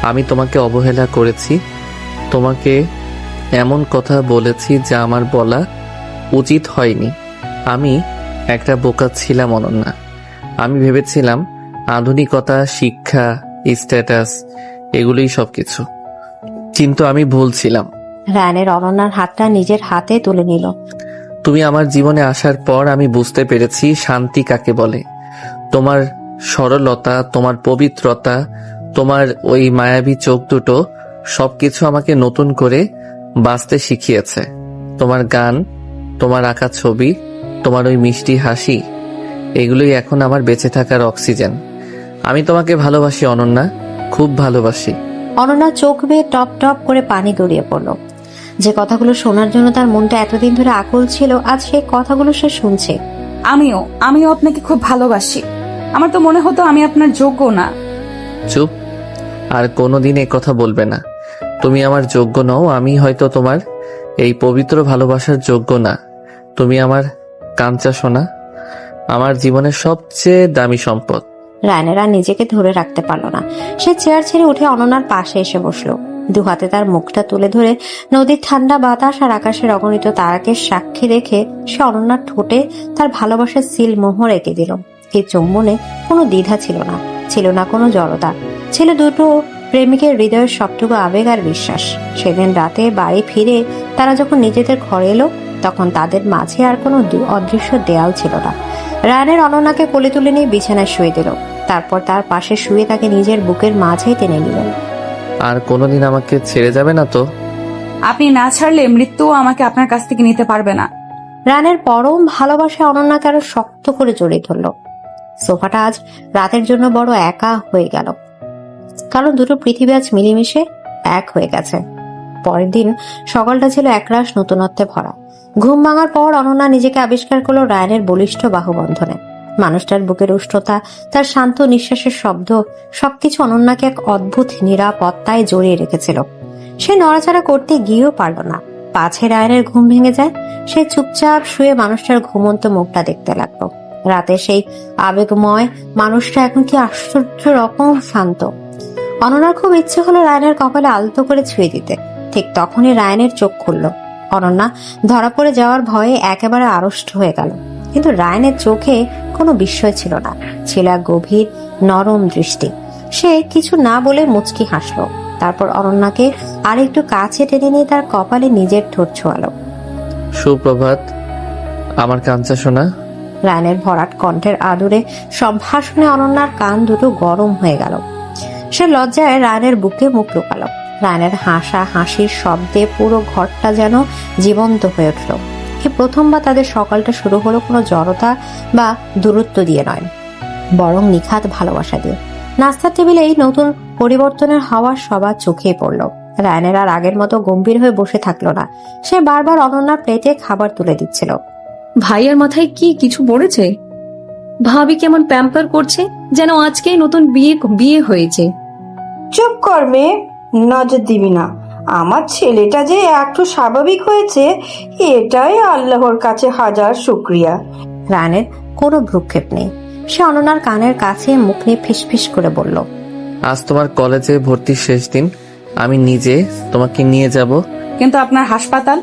আমি তোমাকে অবহেলা করেছি, তোমাকে এমন কথা বলেছি যা আমার বলা উচিত হয়নি। আমি একটা বোকা ছিলাম অনন্যা। আমি ভেবেছিলাম আধুনিকতা, শিক্ষা, স্ট্যাটাস এগুলোই সবকিছু, কিন্তু আমি ভুল ছিলাম। রায়নের অনন্যার হাতটা নিজের হাতে তুলে নিল। তুমি আমার জীবনে আসার পর আমি বুঝতে পেরেছি শান্তি কাকে বলে। তোমার সরলতা, তোমার পবিত্রতা, তোমার ওই মায়াবী চোখ দুটো সবকিছু আমাকে নতুন করে বাঁচতে শিখিয়েছে। তোমার গান, তোমার আঁকা ছবি, তোমার ওই মিষ্টি হাসি, এগুলোই এখন আমার বেঁচে থাকার অক্সিজেন। আমি তোমাকে ভালোবাসি অনন্যা, খুব ভালোবাসি। অনন্যা চোখ বেয়ে টপ টপ করে পানি গড়িয়ে পড়ল। যে কথাগুলো শোনার জন্য তার মনটা এতদিন ধরে আকুল ছিল, আজ সেই কথাগুলো সে শুনছে। আমিও আপনাকে খুব ভালোবাসি। আমার তো মনে হতো আমি আপনার যোগ্য না। চুপ, আর কোনোদিন এ কথা বলবে না। তুমি আমার যোগ্য নও, আমি হয়তো তোমার এই পবিত্র ভালোবাসার যোগ্য না। তুমি আমার কাঞ্চা সোনা, আমার জীবনের সবচেয়ে দামি সম্পদ। রায়নের আর নিজেকে ধরে রাখতে পারল না। সে চেয়ার ছেড়ে উঠে অনন্যার পাশে এসে বসলো। দু হাতে তার মুখটা তুলে ধরে নদীর ঠান্ডা বাতাস আর আকাশের অগণিত তারাকে সাক্ষী রেখে সে অনন্যার ঠোঁটে তার ভালোবাসার সিল মোহর এঁকে দিল। এই চুম্বনে কোনো দ্বিধা ছিল না, ছিল না কোনো জড়তা, ছিল দুটো প্রেমিকের হৃদয়ের সবটুকু আবেগ আর বিশ্বাস। সেদিন রাতে বাড়ি ফিরে তারা যখন নিজেদের ঘরে এলো, তখন তাদের মাঝে আর কোনো অদৃশ্য দেয়াল ছিল না। রায়নের অনন্যাকে কোলে তুলে নিয়ে বিছানায় শুয়ে দিল, তারপর তার পাশে শুয়ে তাকে নিজের বুকের মাঝেই টেনে নিলেন। আর কোনোদিন আমাকে ছেড়ে যাবে না তো? আপনি না ছাড়লে মৃত্যু আমাকে আপনার কাছ থেকে নিতে পারবে না। রানের পরম ভালোবাসা অনন্যাকে আরো শক্ত করে জড়িয়ে ধরল। সোফাটা আজ রাতের জন্য বড় একা হয়ে গেল, কারণ দুটো পৃথিবী আজ মিলেমিশে এক হয়ে গেছে। পরের দিন সকালটা ছিল একরাশ নতুনত্বে ভরা। ঘুম ভাঙার পর অনন্যা নিজেকে আবিষ্কার করলো রায়নের বলিষ্ঠ বাহুবন্ধনে। মানুষটার বুকের উষ্ণতা, তার শান্ত নিঃশ্বাসের শব্দ, সবকিছু অনন্যাকে এক অদ্ভুত নিরাপত্তায় জড়িয়ে রেখেছিল। সে নড়াচড়া করতে গিয়েও পারল না। পাছে রায়নের ঘুম ভেঙে যায়। সে চুপচাপ শুয়ে মানুষটার ঘুমন্ত মুখটা দেখতে লাগলো। রাতে সেই আবেগময় মানুষটা এখন কি আশ্চর্য রকম শান্ত। অনন্যার খুব ইচ্ছে হলো রায়নের কপালে আলতো করে ছুঁয়ে দিতে। ঠিক তখনই রায়নের চোখ খুলল। অনন্যা ধরা পড়ে যাওয়ার ভয়ে একেবারে আড়ষ্ট হয়ে গেল, কিন্তু রায়নের চোখে কোনো বিস্ময় ছিল না, ছিল এক গভীর নরম দৃষ্টি। সে কিছু না বলে মুচকি হাসলো, তারপর অনন্যাকে আর একটু কাছে টেনে নিয়ে তার কপালে নিজের ঠোঁট ছোঁয়ালো। সুপ্রভাত আমার কাঞ্চা সোনা। রায়নের ভরাট কণ্ঠের আদুরে সম্ভাষণে অনন্যার কান দুটো গরম হয়ে গেল। সে লজ্জায় রায়নের বুকে মুখ লুকালো। রায়নের হাসির শব্দে পুরো ঘরটা যেন জীবন্ত হয়ে উঠল। এই প্রথমবার তাদের সকালটা শুরু হলো কোনো জড়তা বা দূরত্ব দিয়ে নয়, বরং নিখাত ভালোবাসা দিয়ে। নাস্তার টেবিলে এই নতুন পরিবর্তনের হাওয়া সবার চোখেই পড়ল। রায়নের আর আগের মতো গম্ভীর হয়ে বসে থাকলো না। সে বারবার অনন্যার প্লেটে খাবার তুলে দিচ্ছিল। ভাইয়ার মাথায় কি কিছু পড়েছে? ভাবি কেমন প্যাম্পার করছে, যেন আজকেই নতুন বিয়ে হয়েছে। চুপ কর মেয়ে, নজর দিবি না। আমার ছেলেটা যে একটু স্বাভাবিক হয়েছে, এটাই আল্লাহর কাছে হাজার শুক্রিয়া। রায়নের কোনো ভ্রুক্ষেপ নেই। সে অনন্যার কানের কাছে মুখ নিয়ে ফিসফিস করে বলল, আজ তোমার কলেজে ভর্তির শেষ দিন, আমি নিজে তোমাকে নিয়ে যাব। কিন্তু আপনার হাসপাতাল?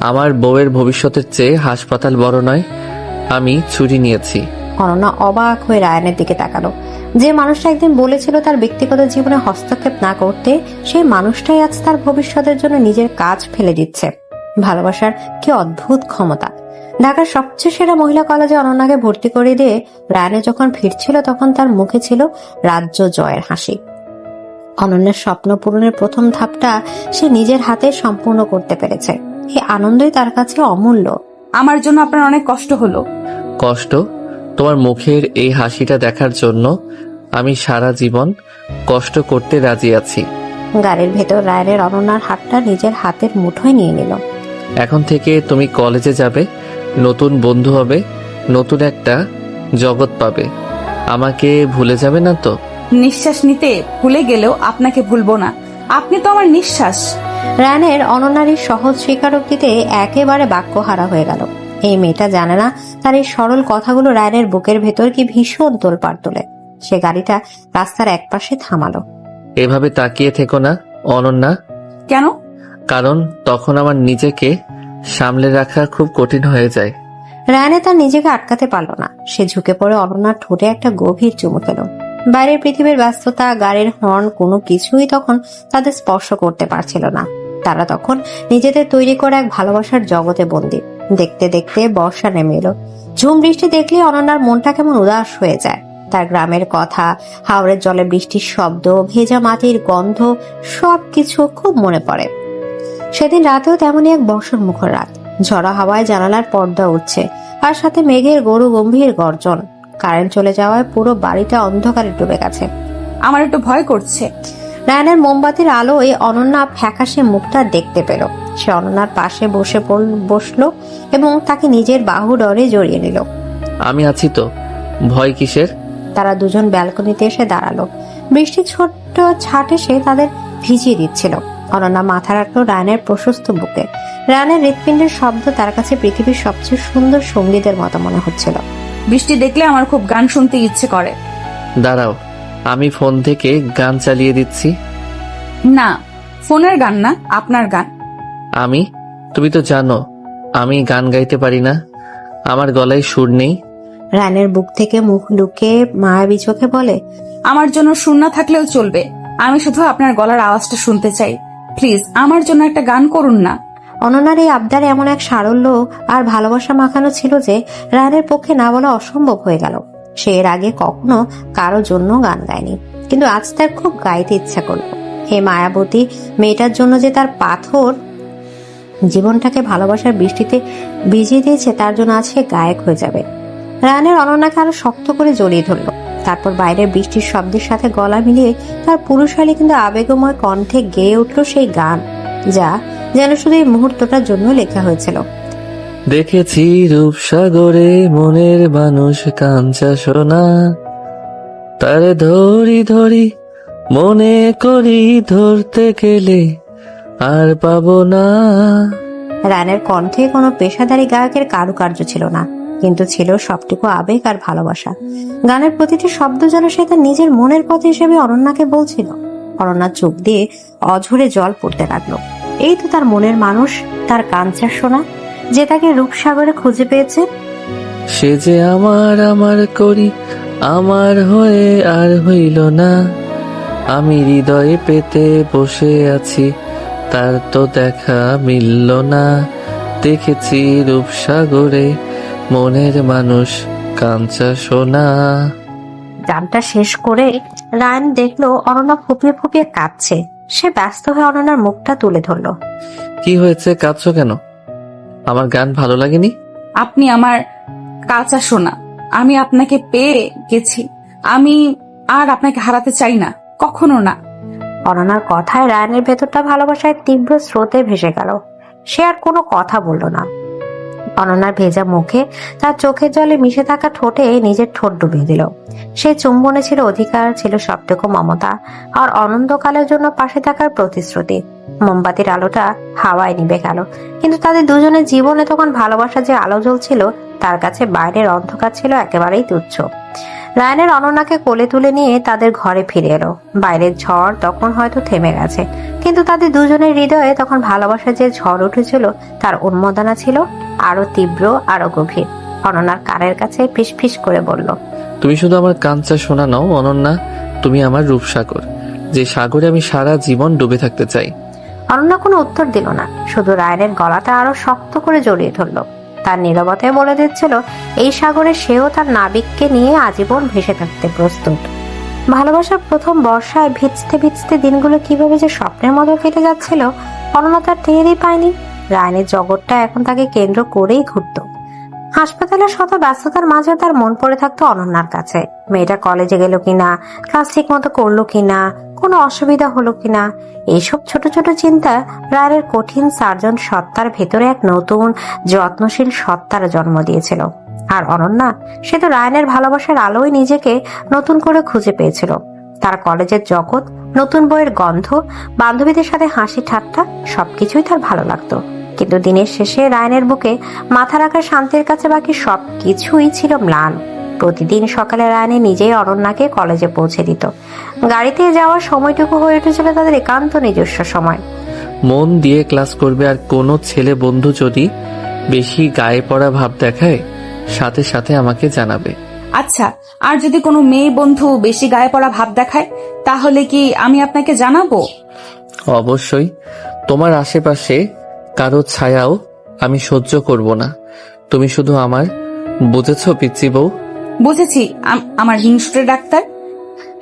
আমার বউয়ের ভবিষ্যতের চেয়ে হাসপাতাল বড় নয়। আমি ছুরি নিয়েছি। অনন্যা অবাক হয়ে রায়ানের দিকে তাকালো। যে মানুষটা একদিন বলেছিল তার ব্যক্তিগত জীবনে হস্তক্ষেপ না করতে, সেই মানুষটাই আজ তার ভবিষ্যতের জন্য নিজের কাজ ফেলে দিচ্ছে। ভালোবাসার কি অদ্ভুত ক্ষমতা! ঢাকার সবচেয়ে সেরা মহিলা কলেজে অনন্যাকে ভর্তি করে দিয়ে রায়ানে যখন ফিরছিল, তখন তার মুখে ছিল রাজ্য জয়ের হাসি। অনন্যার স্বপ্ন পূরণের প্রথম ধাপটা সে নিজের হাতে সম্পূর্ণ করতে পেরেছে। এই আনন্দই তার কাছে অমূল্য। আমার জন্য আপনার অনেক কষ্ট হলো। কষ্ট? তোমার মুখের এই হাসিটা দেখার জন্য আমি সারা জীবন কষ্ট করতে রাজি আছি। গাড়ির ভেতর রায়ানের অনন্যার হাতটা নিজের হাতের মুঠোয় নিয়ে নিল। এখন থেকে তুমি কলেজে যাবে, নতুন বন্ধু হবে, নতুন একটা জগৎ পাবে। আমাকে ভুলে যাবে না তো? নিঃশ্বাস নিতে ভুলে গেলেও আপনাকে ভুলবো না। আপনি তো আমার নিঃশ্বাস। রায়ানের অনন্যার এই সহজ স্বীকারোক্তিতে একেবারে বাক্যহারা হয়ে গেল। এই মেয়েটা জানে না তার এই সরল কথাগুলো রায়ানের বুকের ভেতর কি ভীষণ তোলপাড় তোলে। সে গাড়িটা রাস্তার একপাশে থামালো। এভাবে তাকিয়ে থেকো না অনন্যা। কেন? কারণ তখন আমার নিজেকে সামলে রাখা খুব কঠিন হয়ে যায়। রায়ানে তার নিজেকে আটকাতে পারল না। সে ঝুঁকে পড়ে অনন্যার ঠোঁটে একটা গভীর চুমু খেল। বাইরের পৃথিবীর ব্যস্ততা, গাড়ির হর্ন, কোনো কিছুই তখন তাদের স্পর্শ করতে পারছিল না। তারা তখন নিজেদের তৈরি করে এক ভালোবাসার জগতে বন্দী। দেখতে দেখতে বর্ষা নেমে এলো। ঝুম বৃষ্টি দেখলে অনন্যার মনটা কেমন উদাস হয়ে যায়। তার গ্রামের কথা, হাওড়ের জলে বৃষ্টির শব্দ, ভেজা মাটির গন্ধ, সবকিছু খুব মনে পড়ে। সেদিন রাতেও তেমনই এক বর্ষণ মুখর রাত। ঝড়া হাওয়ায় জানালার পর্দা উঠছে, আর সাথে মেঘের গরু গম্ভীর গর্জন। কারেন্ট চলে যাওয়ায় পুরো বাড়িটা অন্ধকারে ডুবে গেছে। আমার একটু ভয় করছে। রায়ানের মোমবাতির আলোয় অনন্যা ফ্যাকাশে মুখটা দেখতে পেল। সে অনন্যার পাশে বসলো এবং তাকে নিজের বাহু ডরে জড়িয়ে নিল। আমি আছি তো, ভয় কিসের? তারা দুজন ব্যালকনিতে এসে দাঁড়ালো। বৃষ্টির ছোট্ট ছাট এসে তাদের ভিজিয়ে দিচ্ছিল। অনন্যা মাথা রাখলো রায়ানের প্রশস্ত বুকে। রায়ানের হৃৎপিণ্ডের শব্দ তার কাছে পৃথিবীর সবচেয়ে সুন্দর সঙ্গীতের মতো মনে হচ্ছিল। বৃষ্টি দেখলে আমার খুব গান শুনতে ইচ্ছে করে। দাঁড়াও, আমি ফোন থেকে গান চালিয়ে দিচ্ছি। না, ফোনের গান না, আপনার গান। তুমি তো জানো আমি গান গাইতে পারি না, আমার গলায় সুর নেই। রায়ানের বুক থেকে মুখ লুকিয়ে মায়াবী চোখে বলে, আমার জন্য সুর না থাকলেও চলবে, আমি শুধু আপনার গলার আওয়াজটা শুনতে চাই। প্লিজ আমার জন্য একটা গান করুন না। অনন্যার এই আবদারে এমন এক সারল্য আর ভালোবাসা মাখানো ছিল যে রায়ানের পক্ষে না বলা অসম্ভব হয়ে গেল। সে এর আগে কখনো কারো জন্য গান গায়নি, কিন্তু আজ তার খুব গাইতে ইচ্ছা করলো। এই মায়াবতী মেয়েটার জন্য যে তার পাথর জীবনটাকে ভালোবাসার বৃষ্টিতে ভিজিয়ে দিয়েছে, তার জন্য আজ সে গায়ক হয়ে যাবে। রায়ানের অনন্যাকে আরো শক্ত করে জড়িয়ে ধরলো। তারপর বাইরের বৃষ্টির শব্দের সাথে গলা মিলিয়ে তার পুরুষালী কিন্তু আবেগময় কণ্ঠে গেয়ে উঠল সেই গান, যা যেন শুধু এই মুহূর্তটার জন্য লেখা হয়েছিল। দেখেছি রূপসাগরে মনের মানুষ কাঞ্চা সোনা, তারে ধরি ধরি মনে করি ধরতে গেলে আর পাবো না। রানের কণ্ঠে কোনো পেশাদারী গায়কের কারুকার্য ছিল না, কিন্তু ছিল সবটুকু আবেগ আর ভালোবাসা। গানের প্রতিটি শব্দ যেন সে তার নিজের মনের কথা হিসেবে অনন্যাকে বলছিল। অনন্যার চোখ দিয়ে অঝরে জল পড়তে লাগলো। এই তো তার মনের মানুষ, তার কাঞ্চার সোনা, যে তাকে রূপসাগরে খুঁজে পেয়েছে। সে যে আমার আমার করি আমার হয়ে আর হইল না, আমি হৃদয়ে পেতে বসে আছি তার তো দেখা মিলল না। দেখেছি রূপসাগরে মনের মানুষ কাঞ্চা সোনা। গানটা শেষ করে রায়ান দেখলো অনন্যা ফুপিয়ে ফুপিয়ে কাঁদছে। সে ব্যস্ত হয়ে অনন্যার মুখটা তুলে ধরলো। কি হয়েছে, কাঁদছো কেন? আমার গান ভালো লাগেনি? আপনি আমার কাঁচা সোনা, আমি আপনাকে পেয়ে গেছি। আমি আর আপনাকে হারাতে চাই না, কখনো না। অনন্যার কথায় রায়ানের ভেতরটা ভালোবাসায় তীব্র স্রোতে ভেসে গেল। সে আর কোনো কথা বলল না। অনন্যার ভেজা মুখে তার চোখের জলে মিশে থাকা ঠোঁটে নিজের ঠোঁট ডুবিয়ে দিল। সে চুম্বনে ছিল অধিকার, ছিল সবটুকু মমতা আর অনন্তকালের জন্য পাশে থাকার প্রতিশ্রুতি। মোমবাতির আলোটা হাওয়ায় নিভে গেল, কিন্তু তাদের দুজনের জীবনে তখন ভালোবাসা যে আলো জ্বলছিল, তার কাছে বাইরের অন্ধকার ছিল একেবারেই তুচ্ছ। রায়ানের অনন্যাকে কোলে তুলে নিয়ে তাদের ঘরে ফিরে এলো। বাইরের ঝড় তখন হয়তো থেমে গেছে, কিন্তু তাদের দুজনের হৃদয়ে তখন ভালোবাসা যে ঝড় উঠেছিল, তার উন্মাদনা ছিল আরো তীব্র, আরো গভীর। অনন্যার কানের কাছে ফিসফিস করে বলল, তুমি শুধু আমার কাঞ্চা সোনা নও অনন্যা, তুমি আমার রূপসাগর, যে সাগরে আমি সারা জীবন ডুবে থাকতে চাই। অনন্যা কোনো উত্তর দিল না, শুধু রায়নের গলাটা আরো শক্ত করে জড়িয়ে ধরল। তার নীরবতায় বলে দিচ্ছিল এই সাগরে সেও তার নাবিককে নিয়ে আজীবন ভেসে থাকতে প্রস্তুত। ভালোবাসার প্রথম বর্ষায় ভিজতে ভিজতে দিনগুলো কিভাবে যে স্বপ্নের মতো কেটে যাচ্ছিল অনন্যা তার টেরই পায়নি। রায়নের জগৎটা এখন তাকে কেন্দ্র করেই ঘুরত। হাসপাতালের শত ব্যস্ততার মাঝে তার মন পড়ে থাকতো অনন্যার কাছে। মেয়েটা কলেজে গেল কিনা, ক্লাস ঠিক মতো করলো কিনা, কোনো অসুবিধা হলো কিনা, এইসব ছোট ছোট চিন্তা রায়ের কঠিন সার্জন সত্তার ভেতরে এক নতুন যত্নশীল সত্তার জন্ম দিয়েছিল। আর অনন্যা, সে তো রায়নের ভালোবাসার আলোয় নিজেকে নতুন করে খুঁজে পেয়েছিল। তার কলেজের জগৎ, নতুন বইয়ের গন্ধ, বান্ধবীদের সাথে হাসি ঠাট্টা সবকিছুই তার ভালো লাগতো। কিন্তু দিনের শেষে রায়নের বুকে মাথা রাখার শান্তির কাছে বাকি সবকিছুই ছিল ম্লান। প্রতিদিন সকালে রায়নে নিজেই অনন্যাকে কলেজে পৌঁছে দিত। গাড়িতে যাওয়ার সময়টুকু হয়ে উঠেছিল তাদের একান্ত নিজস্ব সময়। মন দিয়ে ক্লাস করবে, আর কোনো ছেলে বন্ধু যদি বেশি গায়ে পড়া ভাব দেখায় সাথে সাথে আমাকে জানাবে। আচ্ছা, আর যদি কোনো মেয়ে বন্ধু বেশি গায়ে পড়া ভাব দেখায় তাহলে কি আমি আপনাকে জানাবো? অবশ্যই। তোমার আশেপাশে কারো ছায়াও আমি সহ্য করব না। তুমি শুধু আমার, বুঝেছো পিচ্চি বউ? বুঝেছি, আমার হিংস্রে ডাক্তার।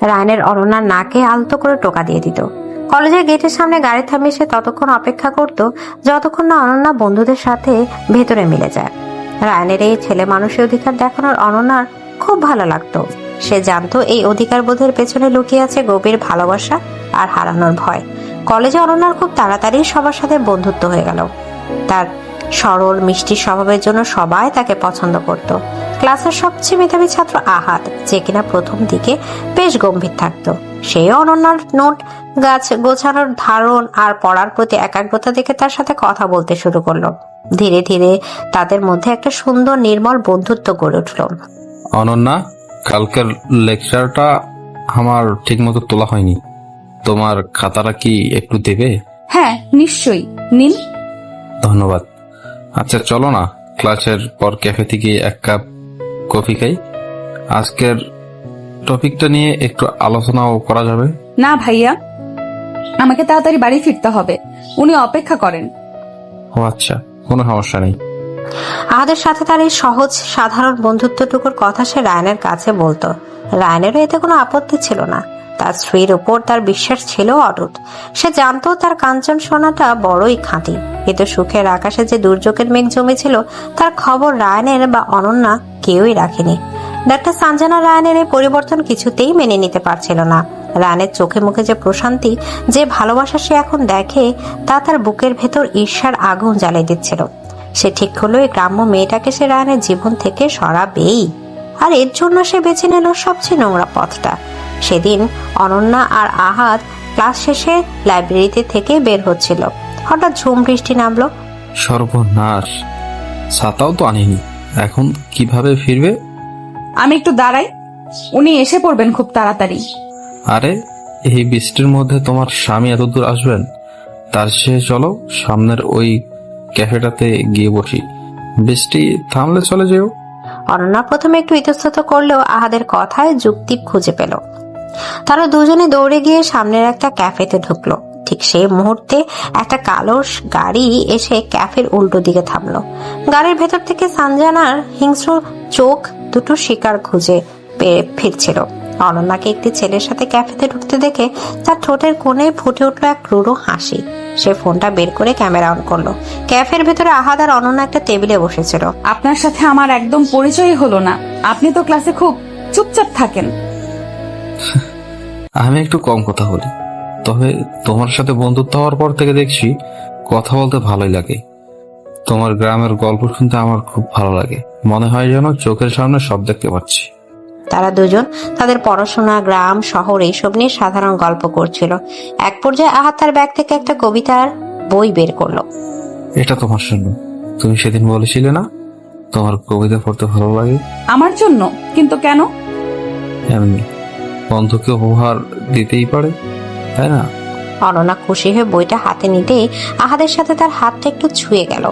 রায়নের অনন্যার নাকে আলতো করে টোকা দিয়ে দিত। কলেজের গেটের সামনে গাড়ি থামিয়ে সে ততক্ষণ অপেক্ষা করত যতক্ষণ না অনন্যা বন্ধুদের সাথে ভেতরে মিলে যায়। রায়নের এই ছেলে মানুষের অধিকার দেখানোর অনন্যার খুব ভালো লাগতো। সে জানতো এই অধিকার বোধের পেছনে লুকিয়ে আছে গভীর ভালোবাসা আর হারানোর ভয়। কলেজে অনন্যার খুব তাড়াতাড়ি সবার সাথে বন্ধুত্ব হয়ে গেল। তার সরল মিষ্টি স্বভাবের জন্য সবাই তাকে পছন্দ করত। ক্লাসের সবচেয়ে মেধাবী ছাত্র আহাদ, যে কিনা প্রথম দিকে বেশ গম্ভীর থাকতো, সেই অনন্যার নোট গাছ গোছানোর ধারণ আর পড়ার প্রতি একাগ্রতা দেখে তার সাথে কথা বলতে শুরু করলো। ধীরে ধীরে তাদের মধ্যে একটা সুন্দর নির্মল বন্ধুত্ব গড়ে উঠল। অনন্যা, কালকের লেকচারটা আমার ঠিক মতো তোলা হয়নি, তোমার খাতাটা কি একটু দেবে? হ্যাঁ, নিশ্চয়ই, নিন। ধন্যবাদ। আচ্ছা চলো না, ক্লাসের পর ক্যাফে থেকে এক কাপ কফি খাই। আজকের টপিকটা নিয়ে একটু আলোচনাও করা যাবে। না ভাইয়া, আমাকে তাড়াতাড়ি বাড়ি ফিরতে হবে, উনি অপেক্ষা করেন। ও আচ্ছা, কোনো সমস্যা নেই। আহাদের সাথে তার এই সহজ সাধারণ বন্ধুত্বটুকুর কথা সে রায়নের কাছে বলতো। রায়নেরও এতে কোনো আপত্তি ছিল না। তার স্ত্রীর উপর তার বিশ্বাস ছিল অটুট। সে জানতো তার কাঞ্চন সোনাটা বড়ই খাঁটি, কিন্তু সুখের আকাশে যে দুর্যোগের মেঘ জমেছিল তার খবর রায়নের বা অনন্যা কেউই রাখেনি। ডাক্তার সানজানা রায়নের এই পরিবর্তন কিছুতেই মেনে নিতে পারছিল না। রায়নের চোখে মুখে যে প্রশান্তি, যে ভালোবাসা সে এখন দেখে, তা তার বুকের ভেতর ঈর্ষার আগুন জ্বালিয়ে দিচ্ছিল। সে ঠিক হলো এই গ্রাম্য মেয়েটাকে সে রায়নের জীবন থেকে সরাবেই, আর এর জন্য সে বেছে নিল সবচেয়ে নোংরা পথটা। সেদিন অনন্যা আর আহাদ ক্লাস শেষে লাইব্রেরিতে থেকে বের হচ্ছিল, হঠাৎ ঝুম বৃষ্টি নামলো। সর্বনাশ, ছাতাও তো আনিনি, এখন কিভাবে ফিরবে? আমি একটু দাঁড়াই, উনি এসে পড়বেন খুব তাড়াতাড়ি। আরে, এই বৃষ্টির মধ্যে তোমার স্বামী এত দূর আসবেন? তার চেয়ে চলো সামনের ওই ক্যাফেটাতে গিয়ে বসি, বৃষ্টি থামলে চলে যেও। অনন্যা প্রথমে একটু ইতস্তত করলেও আহাদের কথায় যুক্তি খুঁজে পেল। তারা দুজনে দৌড়ে গিয়ে সামনের একটা ক্যাফেতে ঢুকলো। ঠিক সেই মুহূর্তে একটা কালো গাড়ি এসে ক্যাফের উল্টো দিকে থামলো। গাড়ির ভেতর থেকে সানজানার হিংস্র চোখ দুটো শিকার খুঁজে ফিরছিল। অনন্যাকে একটি ছেলের সাথে ক্যাফেতে ঢুকতে দেখে তার ঠোঁটের কোণে ফুটে উঠলো এক ক্রূর হাসি। সে ফোনটা বের করে ক্যামেরা অন করলো। ক্যাফের ভেতরে আহাদ আর অনন্যা একটা টেবিলে বসেছিল। আপনার সাথে আমার একদম পরিচয় হলো না, আপনি তো ক্লাসে খুব চুপচাপ থাকেন। আমি একটু কম কথা বলি, তবে তোমার সাথে বন্ধুত্ব হওয়ার পর থেকে দেখছি কথা বলতে ভালোই লাগে। তোমার গ্রামের গল্প শুনতে আমার খুব ভালো লাগে, মনে হয় যেন চোখের সামনে সব দেখতে পাচ্ছি। তারা দুজন তাদের পড়াশোনা, গ্রাম, শহর এইসব নিয়ে সাধারণ গল্প করছিল। এক পর্যায়ে আহাদ তার ব্যাগ থেকে একটা কবিতার বই বের করলো। এটা তোমার জন্য, তুমি সেদিন বলেছিলে না তোমার কবিতা পড়তে ভালো লাগে? আমার জন্য? কিন্তু কেন? এমনি, বন্ধুকে উপহার দিতেই পারে, তাই না? অনন্যা খুশি হয়ে বইটা হাতে নিতেই আহাদের সাথে তার হাতটা একটু ছুঁয়ে গেল।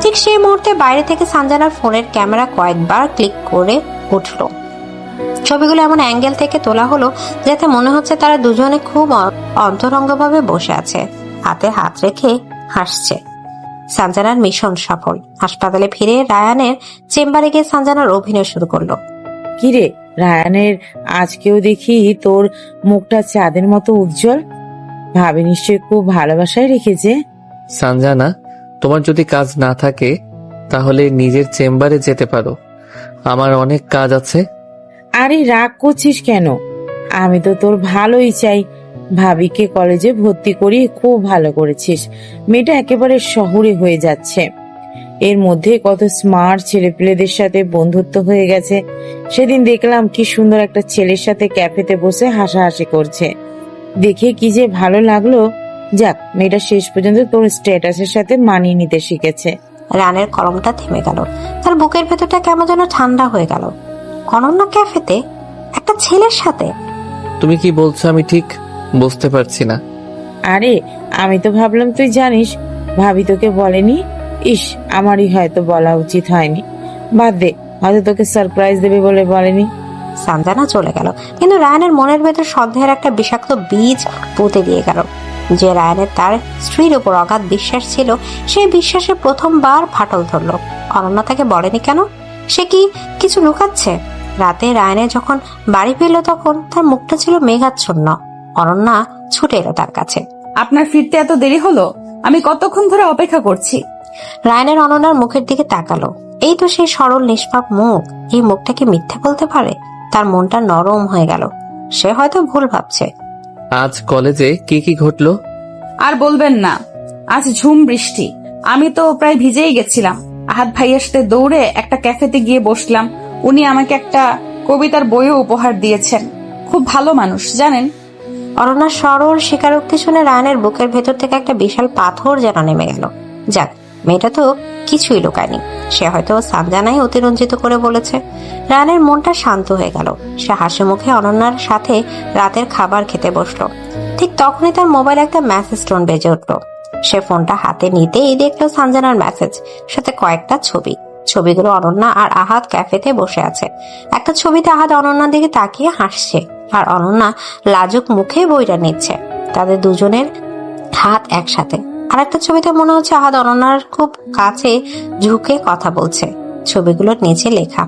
ঠিক সেই মুহূর্তে বাইরে থেকে সানজানার ফোনের ক্যামেরা কয়েকবার ক্লিক করে উঠল। ছবিগুলো এমন অ্যাঙ্গেল থেকে তোলা হলো যাতে মনে হচ্ছে তারা দুজনে খুব অন্তরঙ্গভাবে বসে আছে, হাতে হাত রেখে হাসছে। সানজানার মিশন সফল। হাসপাতালে ফিরে রায়ানের চেম্বারে গিয়ে সানজানার অভিনয় শুরু করলো। কিরে রায়ানের, আজকেও দেখি তোর মুখটা চাঁদের মতো উজ্জ্বল। ভাবি নিশ্চয়ই খুব ভালোবাসায় রেখেছে। সানজানা, তোমার যদি কাজ না থাকে তাহলে নিজের চেম্বারে যেতে পারো, আমার অনেক কাজ আছে। আরে রাগ করছিস কেন? আমি তো তোর ভালোই চাই। ভাবিকে কলেজে ভর্তি করি, খুব ভালো করেছিস। মেয়েটা একেবারে শহুরে হয়ে যাচ্ছে। এর মধ্যে কত স্মার্ট ছেলেপেলেদের সাথে বন্ধুত্ব হয়ে গেছে। সেদিন দেখলাম কি সুন্দর একটা ছেলের সাথে ক্যাফেতে বসে হাসাহাসি করছে, দেখে কি যে ভালো লাগলো। যাক, মেয়েটা শেষ পর্যন্ত তোর স্ট্যাটাসের সাথে মানিয়ে নিতে শিখেছে। রানের কলমটা থেমে গেল, তার বুকের ভেতরটা কেমন যেন ঠান্ডা হয়ে গেল। অনন্যা ক্যাফেতে একটা ছেলের সাথে? তুমি কি বলছো আমি ঠিক বুঝতে পারছি না। আরে আমি তো ভাবলাম তুই জানিস, ভাবি তোকে বলেনি। ইস, আমারই হয়তো বলা উচিত হয়নি। বাদ দে, হয়তো তোকে সারপ্রাইজ দেবে বলে বলেনি। সানজানা চলে গেল, কিন্তু রায়ানের মনের ভেতর সন্দেহের একটা বিষাক্ত বীজ পুঁতে দিয়ে গেল। যে রায়ানের তার স্ত্রীর উপর অগাধ বিশ্বাস ছিল, সেই বিশ্বাসে প্রথমবার ফাটল ধরলো। অনন্যা তাকে বলেনি কেন? সে কি কিছু লুকাচ্ছে? রাতে রায়ানের যখন বাড়ি ফিরল তখন তার মুখটা ছিল মেঘাচ্ছন্ন। অনন্যা ছুটে এলো তার কাছে। আপনার ফিরতে এত দেরি হলো? আমি কতক্ষণ ধরে অপেক্ষা করছি। রায়ানের অনন্যার মুখের দিকে তাকালো। এই তো সেই সরল নিষ্পাপ মুখ। এই মুখটা কি মিথ্যে বলতে পারে? তার মনটা নরম হয়ে গেল। সে হয়তো ভুল ভাবছে। আজ কলেজে কি কি ঘটলো? আর বলবেন না, আজ ঝুম বৃষ্টি। আমি তো প্রায় ভিজেই গেছিলাম। আহাদ ভাইয়ের সাথে দৌড়ে একটা ক্যাফেতে গিয়ে বসলাম। উনি আমাকে একটা কবিতার বইও উপহার দিয়েছেন। খুব ভালো মানুষ জানেন। অনন্যার সরল স্বীকারোক্তি শুনে রায়ানের বুকের ভেতর থেকে একটা বিশাল পাথর যেন নেমে গেল। যাক, মেয়েটা তো কিছুই লুকায়নি। সে হয়তো সানজানাই অতিরঞ্জিত করে বলেছে। রায়ানের মনটা শান্ত হয়ে গেল। সে হাসি মুখে অনন্যার সাথে রাতের খাবার খেতে বসলো। ঠিক তখনই তার মোবাইলে একটা মেসেজ টোন বেজে উঠলো। সে ফোনটা হাতে নিতেই দেখলো সানজানার মেসেজ, সাথে কয়েকটা ছবি। ছবিগুলো অনন্যা আর আহাদ ক্যাফেতে বসে আছে। একটা ছবিতে আহাদ অনন্যার দিকে তাকিয়ে হাসছে, আর অনন্যা লাজুক মুখে বইটা নিচ্ছে। তাদের দুজনের হাত একসাথে। আর একটা ছবিতে মনে হচ্ছে আহাদ অনন্যার খুব কাছে ঝুঁকে কথা বলছে। ছবিগুলোর নিচে লেখা,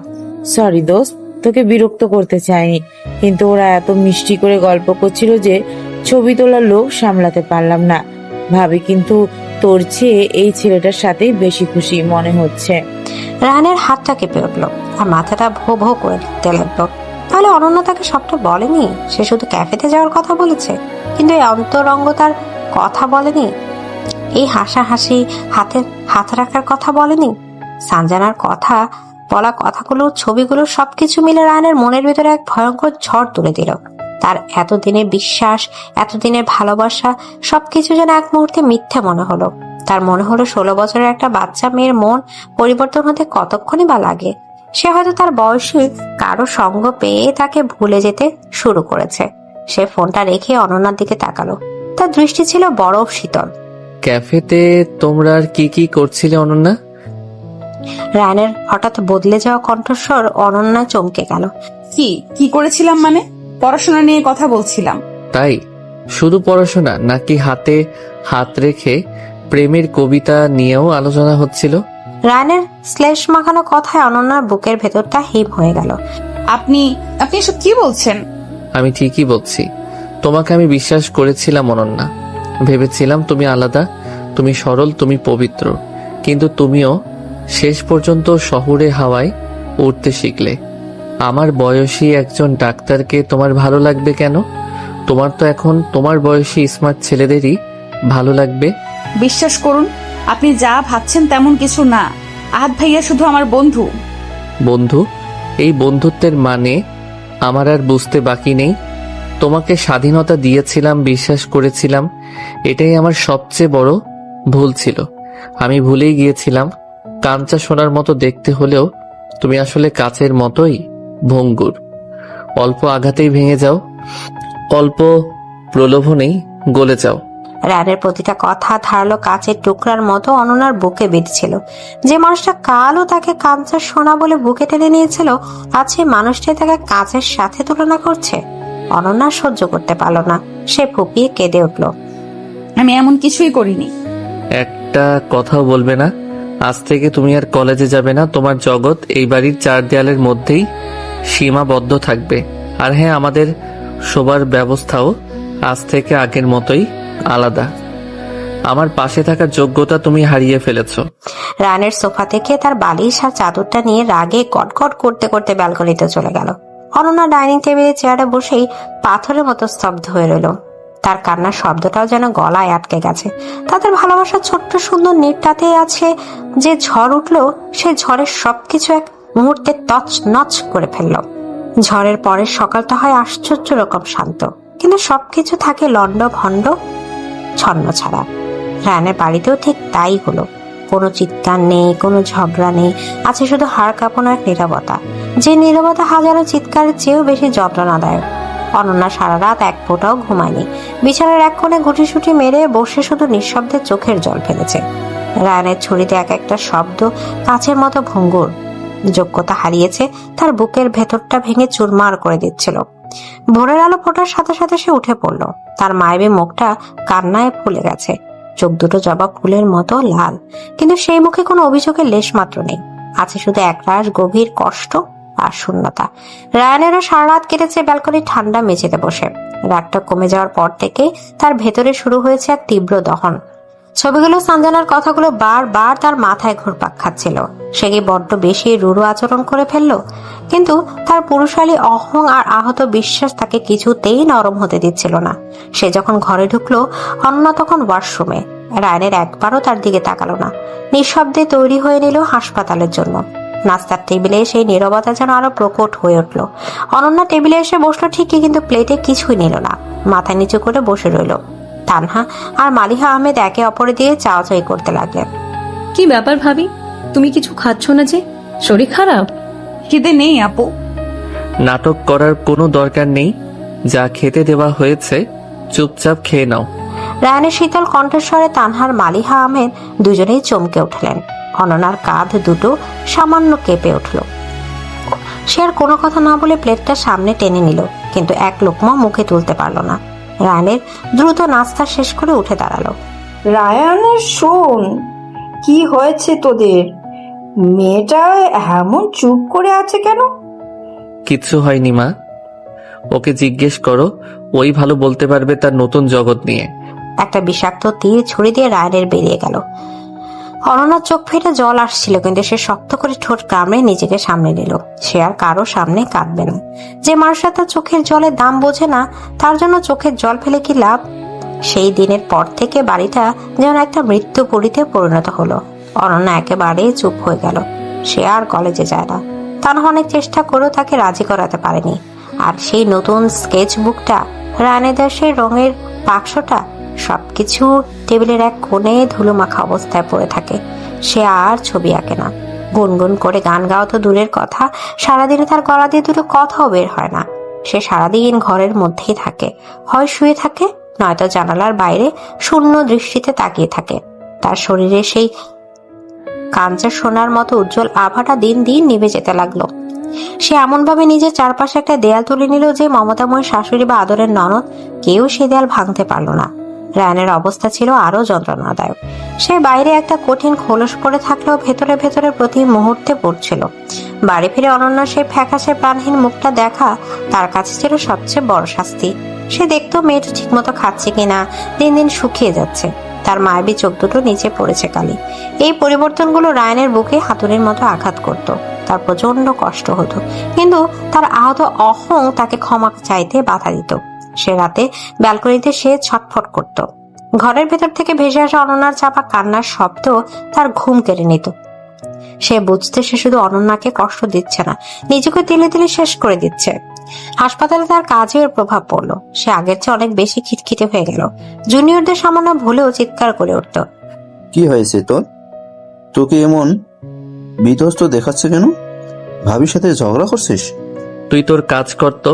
সরি দোস্ত, তোকে বিরক্ত করতে চাইনি, কিন্তু ওরা এত মিষ্টি করে গল্প করছিল যে ছবি তোলার লোক সামলাতে পারলাম না। ভাবি কিন্তু তোর চেয়ে এই ছেলেটার সাথেই বেশি খুশি মনে হচ্ছে। রায়ানের হাতটা কেঁপে উঠলো আর মাথাটা ভো ভো করে দিতে লাগলো। তাহলে অনন্যা তাকে সবটা বলেনি? সে শুধু ক্যাফেতে যাওয়ার কথা বলেছে, কিন্তু এই অন্তরঙ্গতার কথা বলেনি? এই হাসাহাসি, হাতে হাত রাখার কথা বলেনি? সানজানার কথা বলা কথাগুলো, ছবিগুলো সবকিছু মিলে রায়ানের মনের ভিতরে এক ভয়ঙ্কর ঝড় তুলে দিল। তার এতদিনের বিশ্বাস, এতদিনের ভালোবাসা সবকিছু যেন এক মুহূর্তে মিথ্যে মনে হলো। তার মনে হলো 16 বছরের একটা বাচ্চা মেয়ের মন পরিবর্তন হতে কতক্ষণই বা লাগে। সে হয়তো তার বয়সী কারো সঙ্গ পেয়ে তাকে ভুলে যেতে শুরু করেছে। সে ফোনটা রেখে অনন্যার দিকে তাকালো। তার দৃষ্টি ছিল বরফ শীতল। ক্যাফেতে তোমরা আর কি কি করছিলে অনন্যা? রায়ানের হঠাৎ বদলে যাওয়া কণ্ঠস্বর অনন্যা চমকে গেল। কি করেছিলাম মানে? পড়াশোনা নিয়ে কথা বলছিলাম। তাই? শুধু পড়াশোনা নাকি হাতে হাত রেখে প্রেমের কবিতা নিয়েও আলোচনা হচ্ছিল? রায়ানের শ্লেষ মাখানো কথায় অনন্যার বুকের ভেতরটা হিম হয়ে গেল। আপনি এসব কি বলছেন? আমি ঠিকই বলছি। তোমাকে আমি বিশ্বাস করেছিলাম অনন্যা। ভেবেছিলাম তুমি আলাদা, তুমি সরল, তুমি পবিত্র। কিন্তু তুমিও শেষ পর্যন্ত শহুরে হাওয়ায় উঠতে শিখলে। আমার বয়সী একজন ডাক্তারকে তোমার ভালো লাগবে কেন? তোমার তো এখন তোমার বয়সী স্মার্ট ছেলেদেরই ভালো লাগবে। বিশ্বাস করুন, আপনি যা ভাবছেন তেমন কিছু না। আহাদ ভাইয়া শুধু আমার বন্ধু। বন্ধু? এই বন্ধুত্বের মানে আমার আর বুঝতে বাকি নেই। তোমাকে স্বাধীনতা দিয়েছিলাম, বিশ্বাস করেছিলাম। এটাই আমার সবচেয়ে বড় ভুল ছিল। আমি ভুলেই গিয়েছিলাম কাঞ্চা সোনার মতো দেখতে হলেও তুমি আসলে কাচের মতোই ভঙ্গুর। অল্প আঘাতেই ভেঙে যাও, অল্প প্রলোভনেই গলে যাও। রায়ানের প্রতিটা কথা ধারালো কাচের টুকরার মতো অনন্যার বুকে বেঁধেছিল। যে মানুষটা কালও তাকে কাঁচের সোনা বলে বুকে টেনে নিয়েছিল, আজ সেই মানুষটি তাকে কাঁচের সাথে তুলনা করছে। অনন্যা সহ্য করতে পারল না, সে ফুপিয়ে কেঁদে উঠল। আমি এমন কিছুই করিনি। একটা কথাও বলবে না? আজ থেকে তুমি আর কলেজে যাবে না। তোমার জগৎ এই বাড়ির 4 দেয়ালের মধ্যেই সীমাবদ্ধ থাকবে। আর হ্যাঁ, আমাদের শোবার ব্যবস্থাও আজ থেকে আগের মতোই আলাদা। আমার পাশে থাকার যোগ্যতা তুমি হারিয়ে ফেলেছো। রানের সোফা থেকে তার বালিশ আর চাদরটা নিয়ে রাগে কটকট করতে করতে ব্যালকনিতে চলে গেল। অনন্যা ডাইনিং টেবিলে চেয়ারে বসেই পাথরের মতো স্তব্ধ হয়ে রইল। তার কান্নার শব্দটাও যেন গলায় আটকে গেছে। তাদের ভালোবাসার ছোট্ট সুন্দর নেটটাতে আছে যে ঝড় উঠলো, সে ঝড়ের সবকিছু এক মুহূর্তে তছ নছ করে ফেললো। ঝড়ের পরের সকালটা হয় আশ্চর্য রকম শান্ত, কিন্তু সবকিছু থাকে লন্ড ভন্ড ছন্ন ছাড়া। রানের বাড়িতেও ঠিক তাই হলো। কোনো চিৎকার নেই, কোনো ঝগড়া নেই, আছে শুধু হাড় কাঁপানো এক নীরবতা, যে নীরবতা হাজারো চিৎকারের চেয়েও বেশি যন্ত্রণাদায়ক। অনন্যা সারা রাত এক ফোঁটাও ঘুমায়নি। বিছানার এক কোণে গুটিসুটি মেরে বসে শুধু নিঃশব্দে চোখের জল ফেলেছে। রায়ানের ছুরিতে এক একটা শব্দ কাচের মতো ভঙ্গুর। যোগ্যতা হারিয়েছে, তার বুকের ভেতরটা ভেঙে চুরমার করে দিচ্ছিল। ভোরের আলো ফোটার সাথে সাথে সে উঠে পড়ল। তার মায়াবী মুখটা কান্নায় ফুলে গেছে, চোখ দুটো জবা ফুলের মতো লাল, কিন্তু সেই মুখে কোনো অভিযোগের লেশ মাত্র নেই। আছে শুধু একরাশ গভীর কষ্ট আর শূন্যতা। রায়ানেরও সারা রাত কেটেছে ব্যালকনির ঠান্ডা মেঝেতে বসে। রাতটা কমে যাওয়ার পর থেকে তার ভেতরে শুরু হয়েছে এক তীব্র দহন। ছবিগুলো, সঞ্জনার কথাগুলো বারবার তার মাথায় ঘুরপাক খাচ্ছিল। সে কি বড্ড বেশি রূঢ় আচরণ করে ফেললো? কিন্তু তার পুরুষালী অহং আর আহত বিশ্বাস তাকে কিছুতেই নরম হতে দিচ্ছিল না। সে যখন ঘরে ঢুকলো, অনন্যা তখন ওয়াশরুমে। রায়ানের একবারও তার দিকে তাকালো না। নিঃশব্দে তৈরি হয়ে নিল হাসপাতালের জন্য। নাস্তার টেবিলে সেই নীরবতা যেন আরো প্রকট হয়ে উঠল। অনন্যা টেবিলে এসে বসলো ঠিকই, কিন্তু প্লেটে কিছুই নিল না। মাথা নিচু করে বসে রইল। তানহা আর মালিহা আহমেদ একে অপরের দিয়ে চাওয়াচাই করতে লাগলেন। কি ব্যাপার ভাবি, তুমি কিছু খাচ্ছ না যে? শরীর খারাপ? খিদে নেই আপু। নাটক করার কোনো দরকার নেই। যা খেতে দেওয়া হয়েছে চুপচাপ খেয়ে নাও। রায়ানের শীতল কণ্ঠস্বরে তানহার মালিহা আহমেদ দুজনেই চমকে উঠলেন। অনন্যার কাঁধ দুটো সামান্য কেঁপে উঠল। সে আর কোনো কথা না বলে প্লেটটা সামনে টেনে নিল, কিন্তু এক লোকমা মুখে তুলতে পারল না। রায়ানের দ্রুত নাস্তা শেষ করে উঠে দাঁড়ালো। রায়ান, শোন, কি হয়েছে তোদের? মেয়েটা এমন চুপ করে আছে কেন? কিচ্ছু হয়নি মা, ওকে জিজ্ঞেস করো, ওই ভালো বলতে পারবে তার নতুন জগৎ নিয়ে। একটা বিষাক্ত তীর ছুরি দিয়ে রায়ানের বেরিয়ে গেল। অনন্যার চোখ ফেটে জল আসছিল, কিন্তু সে শক্ত করে ঠোঁট কামড়ে নিজেকে সামনে নিল। সে আর কারো সামনে কাঁদবে না। যে মানুষটা তার চোখের জলের দাম বোঝে না, তার জন্য চোখের জল ফেলে কি লাভ? সেই দিনের পর থেকে বাড়িটা যেন একটা মৃত্যুপুরীতে পরিণত হলো। অনন্যা একেবারে চুপ হয়ে গেল। সে আর কলেজে যায় না। তার অনেক চেষ্টা করেও তাকে রাজি করাতে পারেনি। আর সেই নতুন স্কেচ বুকটা, রায়ানের সেই রঙের বাক্সটা, সবকিছু টেবিলের এক কোণে ধুলো মাখা অবস্থায় পড়ে থাকে। সে আর ছবি আঁকে না, গুনগুন করে গান গাওয়া তো দূরের কথা, সারাদিনে তার গলা দিয়ে দুটো কথাও বের হয় না। সে সারাদিন ঘরের মধ্যেই থাকে, হয় শুয়ে থাকে, নয়তো জানালার বাইরে শূন্য দৃষ্টিতে তাকিয়ে থাকে। তার শরীরে সেই কাঞ্চা সোনার মতো উজ্জ্বল আভাটা দিন দিন নিভে যেতে লাগলো। সে এমন ভাবে নিজের চারপাশে একটা দেয়াল তুলে নিল যে মমতাময় শাশুড়ি বা আদরের ননদ কেউ সে দেয়াল ভাঙতে পারল না। রায়ানের অবস্থা ছিল আরো যন্ত্রণাদায়ক। সে বাইরে একটা কঠিন খোলস পরে থাকলেও ভেতরে ভেতরে প্রতি মুহূর্তে পড়ছিল। বাড়ি ফিরে অনন্যা সেই ফ্যাকাশে প্রাণহীন মুখটা দেখা তার কাছে ছিল সবচেয়ে বড় শাস্তি। সে দেখতো মেয়েটা ঠিকমতো খাচ্ছে কিনা, দিন দিন শুকিয়ে যাচ্ছে, তার মায়াবী চোখ দুটো নিচে পড়েছে কালি। এই পরিবর্তনগুলো রায়ানের বুকে হাতুড়ির মতো আঘাত করত। তার প্রচন্ড কষ্ট হতো, কিন্তু তার আহত অহং তাকে ক্ষমা চাইতে বাধা দিত। সে রাতে ব্যালকনিতে সে ছটফট করত। ঘরের ভেতর থেকে ভেসে আসা অনন্যার চাপা কান্নার শব্দ তার ঘুম কেড়ে নিত। সে বুঝতে সে শুধু অনন্যাকে কষ্ট দিচ্ছে না, নিজেকে তিলে তিলে শেষ করে দিচ্ছে। হাসপাতালে তার কাজের প্রভাব পড়লো। সে আগের চেয়ে অনেক বেশি খিটখিটে হয়ে গেল। জুনিয়রদের সামান্য ভুলেও চিৎকার করে উঠত। কি হয়েছে তোর? তোকে এমন বিধ্বস্ত দেখাচ্ছে কেন? ভাবির সাথে ঝগড়া করছিস? তুই তোর কাজ করতো,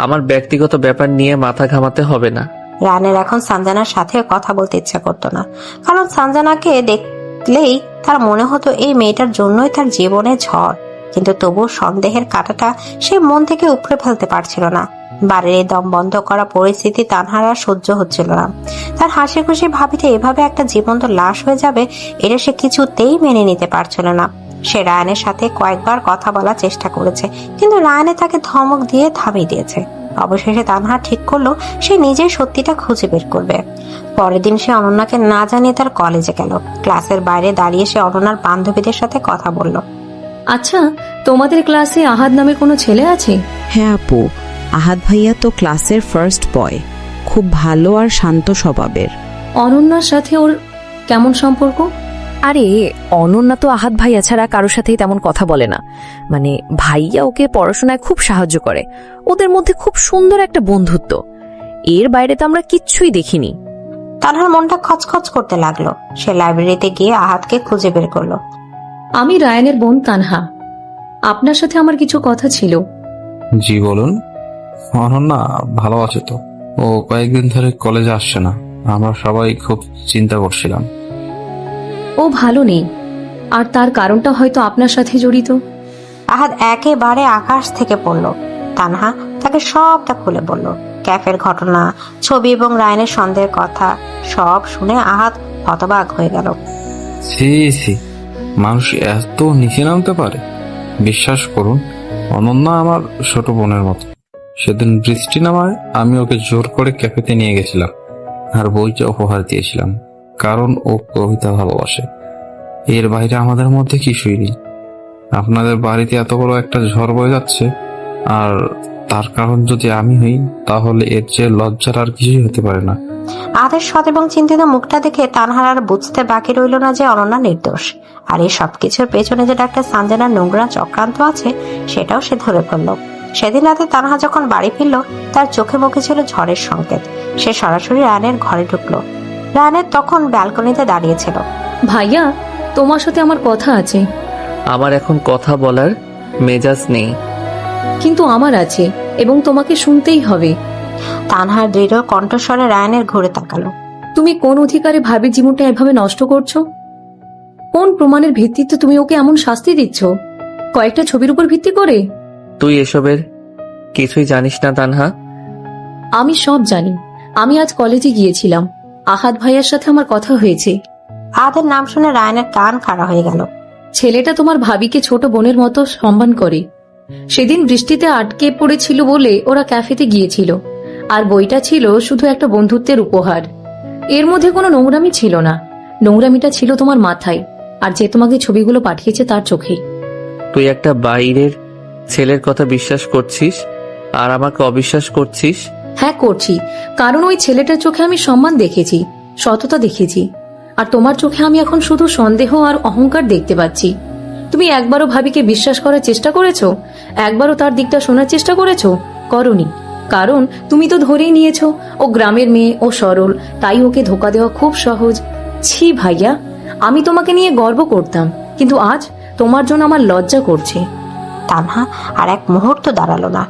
আমার ব্যক্তিগত ব্যাপার নিয়ে মাথা ঘামাতে হবে না। রায়ানের এখন সানজানার সাথে কথা বলতে ইচ্ছা করতো না, কারণ সানজানাকে দেখলেই তার মনে হতো এই মেয়েটার জন্যই তার জীবনে ঝড়। কিন্তু তবুও সন্দেহের কাঁটাটা সে মন থেকে উপড়ে ফেলতে পারছিল না। বাড়ির এই দম বন্ধ করা পরিস্থিতি তানহার আর সহ্য হচ্ছিল না। তার হাসি খুশি ভাবিতে এভাবে একটা জীবন্ত লাশ হয়ে যাবে, এটা সে কিছুতেই মেনে নিতে পারছিল না। সে রায়ানের সাথে কয়েকবার কথা বলার চেষ্টা করেছে, কিন্তু রায়ানে তাকে ধমক দিয়ে থামিয়ে দিয়েছে। অবশেষে তানহা ঠিক করলো সে নিজেই সত্যিটা খুঁজে বের করবে। পরের দিন সে অনন্যাকে না জানিয়ে তার কলেজে গেল। ক্লাসের বাইরে দাঁড়িয়ে সে অনন্যার বান্ধবীদের সাথে কথা বলল। আচ্ছা, তোমাদের ক্লাসে আহাদ নামে কোনো ছেলে আছে? হ্যাঁ আপু, আহাদ ভাইয়া তো ক্লাসের ফার্স্ট বয়, খুব ভালো আর শান্ত স্বভাবের। অনন্যার সাথে ওর কেমন সম্পর্ক? আরে অনন্যা তো আহাদ ভাইয়া ছাড়া কারোর সাথেই তেমন কথা বলে না। মানে ভাইয়া ওকে পড়াশোনায় খুব সাহায্য করে, ওদের মধ্যে খুব সুন্দর একটা বন্ধুত্ব। এর বাইরে তো আমরা কিচ্ছুই দেখিনি। তানহার মনটা খচখচ করতে লাগলো। সে লাইব্রেরিতে গিয়ে আহাদকে খুঁজে বের করলো। আমি রায়ানের বোন তানহা, আপনার সাথে আমার কিছু কথা ছিল। জি বলুন। অনন্যা ভালো আছে তো? ও কয়েকদিন ধরে কলেজে আসছে না, আমরা সবাই খুব চিন্তা করছিলাম। ও ভালো নেই, আর তার কারণটা হয়তো আপনার সাথে জড়িত। আহাদ একেবারে আকাশ থেকে পড়ল। তানহা তাকে সবটা খুলে বলল, ক্যাফের ঘটনা, ছবি এবং রায়ানের সন্দেহের কথা। সব শুনে আহাদ হতবাক হয়ে গেল। ছি ছি, মানুষ এত নিচে নামতে পারে? বিশ্বাস করুন, অনন্যা আমার ছোট বোনের মতো। সেদিন বৃষ্টি নামায় আমি ওকে জোর করে ক্যাফেতে নিয়ে গেছিলাম আর বইটা উপহার দিয়েছিলাম, কারণ ও কবিতা ভালোবাসে। এর বাইরে আমাদের মধ্যে কিছুই নেই। আপনাদের বাড়িতে এত বড় একটা ঝড় বয়ে যাচ্ছে, আর তার কারণ যদি আমি হই, তাহলে এর যে লজ্জার আর কিছুই হতে পারে না। আহাদের সৎ এবং চিন্তিত মুখটা দেখে তানহার আর বুঝতে বাকি রইল না যে অনন্যা নির্দোষ। আর এই সবকিছুর পেছনে যে ডাক্তার সানজানার নোংরা চক্রান্ত আছে, সেটাও সে ধরে ফেলল। সেদিন রাতে তানহা যখন বাড়ি ফিরল, তার চোখে মুখে ছিল ঝড়ের সংকেত। সে সরাসরি রায়ানের ঘরে ঢুকলো। রায়ানের তখন ব্যালকনিতে দাঁড়িয়েছিল। ভাইয়া, তোমার সাথে আমার কথা আছে। আমার এখন কথা বলার মেজাজ নেই। কিন্তু আমার আছে, এবং তোমাকে শুনতেই হবে। তানহার দৃঢ় কণ্ঠস্বরে রায়ানের ঘুরে তাকালো। তুমি কোন অধিকারে ভাবির জীবনটা এভাবে নষ্ট করছো? কোন প্রমাণের ভিত্তিতে তুমি ওকে এমন শাস্তি দিচ্ছ? কয়েকটা ছবির উপর ভিত্তি করে? তুই এসবের কিছুই জানিস না তানহা। আমি সব জানি। আমি আজ কলেজে গিয়েছিলাম, আহাদ ভাইয়ার সাথে আমার কথা হয়েছে। আহাদের নাম শুনে রায়ানের কান খাড়া হয়ে গেল। ছেলেটা তোমার ভাবিকে ছোট বোনের মতো সম্মান করে। সেদিন বৃষ্টিতে আটকে পড়েছিল বলে ওরা ক্যাফেতে গিয়েছিল, আর বইটা ছিল শুধু একটা বন্ধুত্বের উপহার। এর মধ্যে কোনো নোংরামি ছিল না। নোংরামিটা ছিল তোমার মাথায়, আর যে তোমাকে ছবিগুলো পাঠিয়েছে তার চোখে। তুই একটা বাইরের ছেলের কথা বিশ্বাস করছিস আর আমাকে অবিশ্বাস করছিস? হ্যাঁ করছি, কারণ ওই ছেলেটার চোখে আমি সম্মান দেখেছি, সততা দেখেছি। আর তোমার চোখে আমি এখন শুধু সন্দেহ আর অহংকার দেখতে পাচ্ছি। তুমি একবারও ভাবিকে বিশ্বাস করার চেষ্টা করেছো? একবারও তার দিকটা শোনার চেষ্টা করেছো? করনি, কারণ তুমি তো ধরেই নিয়েছো ও গ্রামের মেয়ে, ও সরল, তাই ওকে ধোকা দেওয়া খুব সহজ। ছি ভাইয়া, আমি তোমাকে নিয়ে গর্ব করতাম, কিন্তু আজ তোমার জন্য আমার লজ্জা করছে। তানহা আর এক মুহূর্ত দাঁড়ালো না।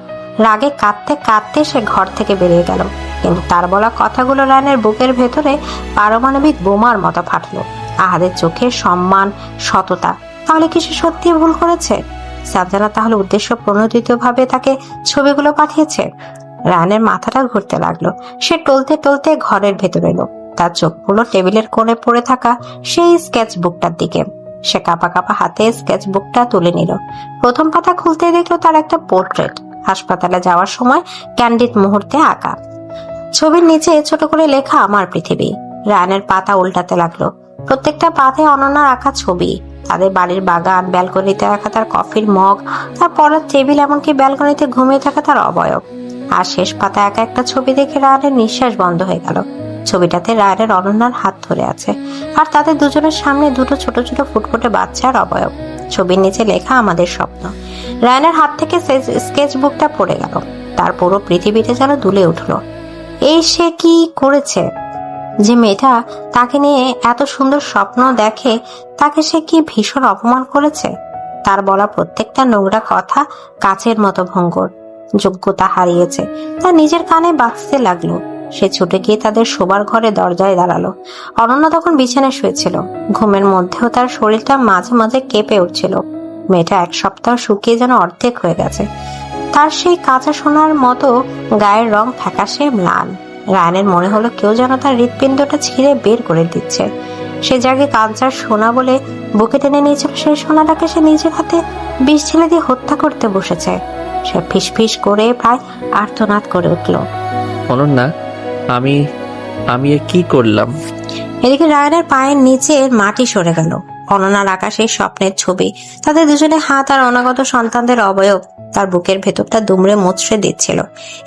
রাগে কাঁদতে কাঁদতে সে ঘর থেকে বেরিয়ে গেল। কিন্তু তার বলা কথাগুলো রায়ানের বুকের ভেতরে পারমাণবিক বোমার মতো ফাটলো। আহাদের চোখে সম্মান, সততা, তাহলে কি সে সত্যি ভুল করেছে? সানজানা তাহলে উদ্দেশ্য প্রণোদিত ভাবে তাকে ছবিগুলো পাঠিয়েছে? রায়ানের মাথাটা ঘুরতে লাগলো। সে টলতে টলতে ঘরের ভেতরে এলো। তার চোখগুলো টেবিলের কোণে পড়ে থাকা সেই স্কেচ বুকটার দিকে। সে কাঁপা কাঁপা হাতে স্কেচ বুকটা তুলে নিল। প্রথম পাতা খুলতে দেখলো তার একটা পোর্ট্রেট, হাসপাতালে যাওয়ার সময় ক্যান্ডিড মুহূর্তে আঁকা। ছবির নিচে ছোট করে লেখা আমার পৃথিবী। রায়ানের পাতা উল্টাতে লাগলো। প্রত্যেকটা পাতায় অনন্যার আঁকা ছবি, তাদের বাড়ির বাগান, ব্যালকনিতে রাখা তার কফির মগ, তার পড়ার টেবিল, এমনকি ব্যালকনিতে ঘুমিয়ে থাকা তার অবয়ব। আর শেষ পাতায় আঁকা একটা ছবি দেখে রায়ানের নিঃশ্বাস বন্ধ হয়ে গেল। ছবিটাতে রায়ানের অনন্যার হাত ধরে আছে, আর তাদের দুজনের সামনে দুটো ছোট ছোট ফুটফুটে বাচ্চার অবয়ব। ছবির নিচে লেখা আমাদের স্বপ্ন। রায়ানের হাত থেকে স্কেচ বুকটা পড়ে গেল। তার পুরো পৃথিবীটা যেন দুলে উঠলো। এই সে কি করেছে? যে মেয়েটা তাকে নিয়ে এত সুন্দর স্বপ্ন দেখে, তাকে সে কি ভীষণ অপমান করেছে। তার বলা প্রত্যেকটা নোংরা কথা কাচের মতো ভঙ্গুর। যোগ্যতা হারিয়েছে, তার নিজের কানে বাজতে লাগলো। সে ছুটে গিয়ে তাদের শোবার ঘরে দরজায় দাঁড়ালো। অনন্যা তখন বিছানায় শুয়েছিল। ঘুমের মধ্যেও তার শরীরটা মাঝে মাঝে কেঁপে উঠছিল। মেয়েটা এক সপ্তাহ শুকিয়ে যেন অর্ধেক হয়ে গেছে। তার সেই কাঁচা সোনার মতো গায়ের রং ফ্যাকাশে লাল। রায়ানের মনে হলো কেউ যেন তার হৃৎপিণ্ডটা ছিঁড়ে বের করে দিচ্ছে। সে জায়গায় কাঁচার সোনা বলে বুকে টেনে নিয়েছিল সেই সোনাটাকে সে নিজের হাতে বিষ ঢেলে দিয়ে হত্যা করতে বসেছে। সে ফিসফিস করে প্রায় আর্তনাদ করে উঠল। অনন্যা, আমি এ কি করলাম? এদিকে রায়ানের পায়ের নিচে মাটি সরে গেল। অনন্যার আকাশের স্বপ্নের ছবি, তাদের দুজনে হাত আর অনাগত সন্তানদের অবয়ব তার বুকের ভেতরটা দুমড়ে মুচড়ে দিচ্ছিল।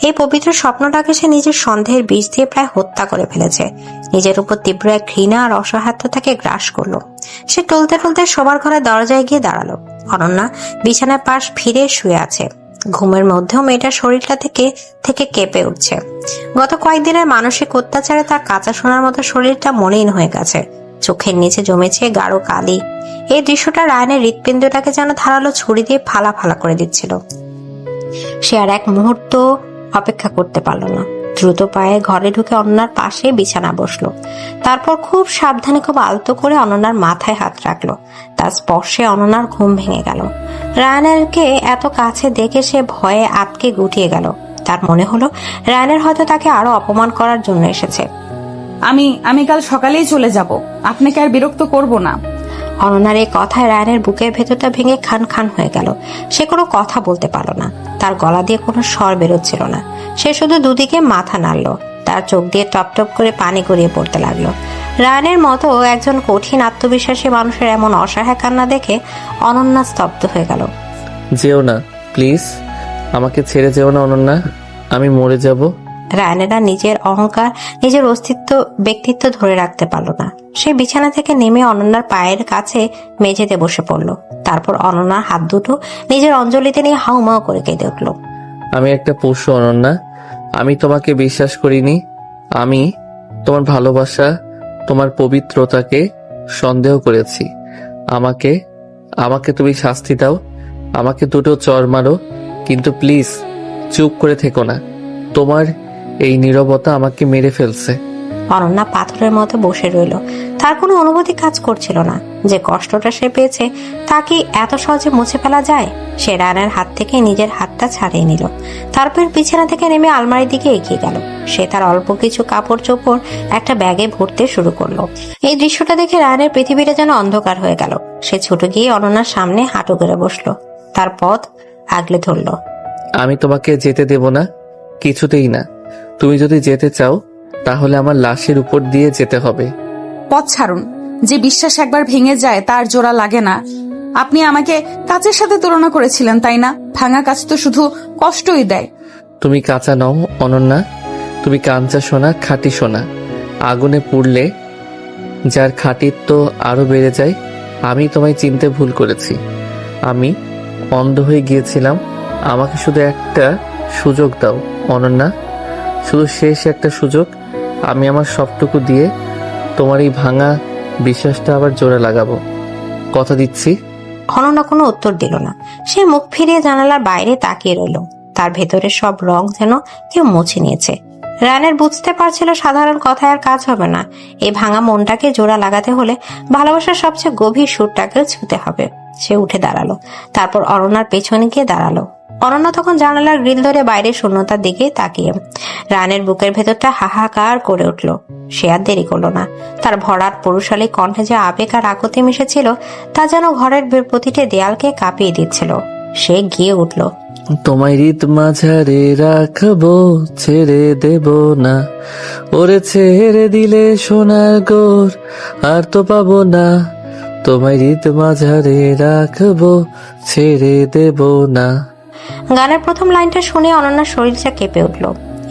এই পবিত্র স্বপ্নটাকে সে নিজের সন্দেহের বীজ দিয়ে প্রায় হত্যা করে ফেলেছে। নিজের উপর তীব্র এক ঘৃণা আর অসহায়তা তাকে গ্রাস করলো। সে টলতে টলতে শোবার ঘরে দরজায় গিয়ে দাঁড়ালো। অনন্যা বিছানায় পাশ ফিরে শুয়ে আছে। ঘুমের মধ্যেও মেয়েটার শরীরটা থেকে কেঁপে উঠছে। গত কয়েকদিনের মানসিক অত্যাচারে তার কাঁচা সোনার মতো শরীরটা মলিন হয়ে গেছে। চোখের নিচে জমেছে গাঢ় কালি। এই দৃশ্যটা রায়ানের হৃৎপিণ্ডটাকে যেন ধারালো ছুরি দিয়ে ফালা ফালা করে দিচ্ছিল। সে আর এক মুহূর্ত অপেক্ষা করতে পারল না। দ্রুত পায়ে ঘরে ঢুকে অনন্যার পাশে বিছানা বসলো। তারপর খুব সাবধানে, খুব আলতো করে অনন্যার মাথায় হাত রাখলো। তার স্পর্শে অনন্যার ঘুম ভেঙে গেল। রায়ানেরকে এত কাছে দেখে সে ভয়ে আতকে গুটিয়ে গেল। তার মনে হলো রায়ানের হয়তো তাকে আরো অপমান করার জন্য এসেছে। আমি কাল সকালেই চলে যাব, আপনাকে আর বিরক্ত করব না। অনন্যার এই কথায় রায়ানের বুকের ভেতরটা ভেঙে খান খান হয়ে গেল। সে কোনো কথা বলতে পারল না। তার গলা দিয়ে কোনো স্বর বেরোচ্ছিল না। সে শুধু দুদিকে মাথা নাড়ল। তার চোখ দিয়ে টপ টপ করে পানি গড়িয়ে পড়তে লাগলো। রায়ানের মতো একজন কঠিন আত্মবিশ্বাসী মানুষের এমন অসহায় কান্না দেখে অনন্যা স্তব্ধ হয়ে গেল। যেও না প্লিজ, আমাকে ছেড়ে যেও না অনন্যা, আমি মরে যাব। রায়ানেরা নিজের অহংকার, নিজের অস্তিত্ব, ব্যক্তিত্ব ধরে রাখতে পারল না। সে বিছানা থেকে নেমে অনন্যার পায়ের কাছে মেঝেতে বসে পড়ল। তারপর অনন্যার হাত দুটো নিজের অঞ্জলিতে নিয়ে হাউমাউ করে কেঁদে উঠল। আমি একটা পশু অনন্যা, আমি তোমাকে বিশ্বাস করিনি। আমি তোমার ভালোবাসা, তোমার পবিত্রতাকে সন্দেহ করেছি। আমাকে তুমি শাস্তি দাও, আমাকে দুটো চর মারো, কিন্তু প্লিজ চুপ করে থেকো না। তোমার এই নীরবতা আমাকে মেরে ফেলছে। অনন্যা পাথরের মতো বসে রইল। তার কোনো অনুভূতি কাজ করছিল না। যে কষ্টটা সে পেয়েছে তা কি এত সহজে মুছে ফেলা যায়? সে রায়ানের হাত থেকে নিজের হাতটা ছাড়িয়ে নিল। তারপর বিছানা থেকে নেমে আলমারির দিকে এগিয়ে গেল। সে তার অল্প কিছু কাপড় চোপড় একটা ব্যাগে ভরতে শুরু করলো। এই দৃশ্যটা দেখে রায়ানের পৃথিবীটা যেন অন্ধকার হয়ে গেল। সে ছুটে গিয়ে অনন্যার সামনে হাঁটু করে বসলো। তার পথ আগলে ধরলো। আমি তোমাকে যেতে দেব না, কিছুতেই না। তুমি যদি যেতে চাও তাহলে আমার লাশের উপর দিয়ে যেতে হবে। পথ ছাড়ুন। যে বিশ্বাস একবার ভেঙে যায় তার জোড়া লাগে না। আপনি আমাকে কাচের সাথে তুলনা করেছিলেন, তাই না? ভাঙা কাচ তো শুধু কষ্টই দেয়। তুমি কাঁচা নও অনন্যা, তুমি কাঞ্চা সোনা, খাঁটি সোনা। আগুনে পুড়লে যার খাঁটিত্ব আরো বেড়ে যায়। আমি তোমায় চিনতে ভুল করেছি। আমি অন্ধ হয়ে গিয়েছিলাম। আমাকে শুধু একটা সুযোগ দাও অনন্যা, শুধু শেষ একটা সুযোগ। আমি আমার সবটুকু দিয়ে তোমার এই ভাঙা বিশ্বাসটা আবার জোড়া লাগাবো, কথা দিচ্ছি। অনন্যা কোনো উত্তর দিল না। সে মুখ ফিরিয়ে জানালার বাইরে তাকিয়ে রইল। তার ভেতরে সব রং যেন কেউ মুছে নিয়েছে। রায়ানের বুঝতে পারছিল সাধারণ কথায় আর কাজ হবে না। এই ভাঙা মনটাকে জোড়া লাগাতে হলে ভালোবাসার সবচেয়ে গভীর সুরটাকে ছুঁতে হবে। সে উঠে দাঁড়ালো। তারপর অনন্যার পেছনে গিয়ে দাঁড়ালো। অনন্যা তখন জানালার গ্রিল ধরে বাইরে শূন্যতার দিকে তাকিয়ে রায়ানের বুকের ভেতরটা হাহাকার করে উঠল। সে আর দেরি করলো না। তার ভরাট পুরুষালী কণ্ঠে যে আবেগ আর আকতি মিশেছিল তা যেন ঘরের প্রতিটি দেয়ালকে কাঁপিয়ে দিচ্ছিল। সে গিয়ে উঠল। তোমায় হৃদ মাঝারে রাখবো, ছেড়ে দেব না। ওরে ছেড়ে দিলে সোনার গোর আর তো পাবো না। তোমায় হৃদ মাঝারে রাখবো, ছেড়ে দেব না। গানের প্রথম লাইনটা শুনে অনন্যার শরীরটা কেঁপে উঠল।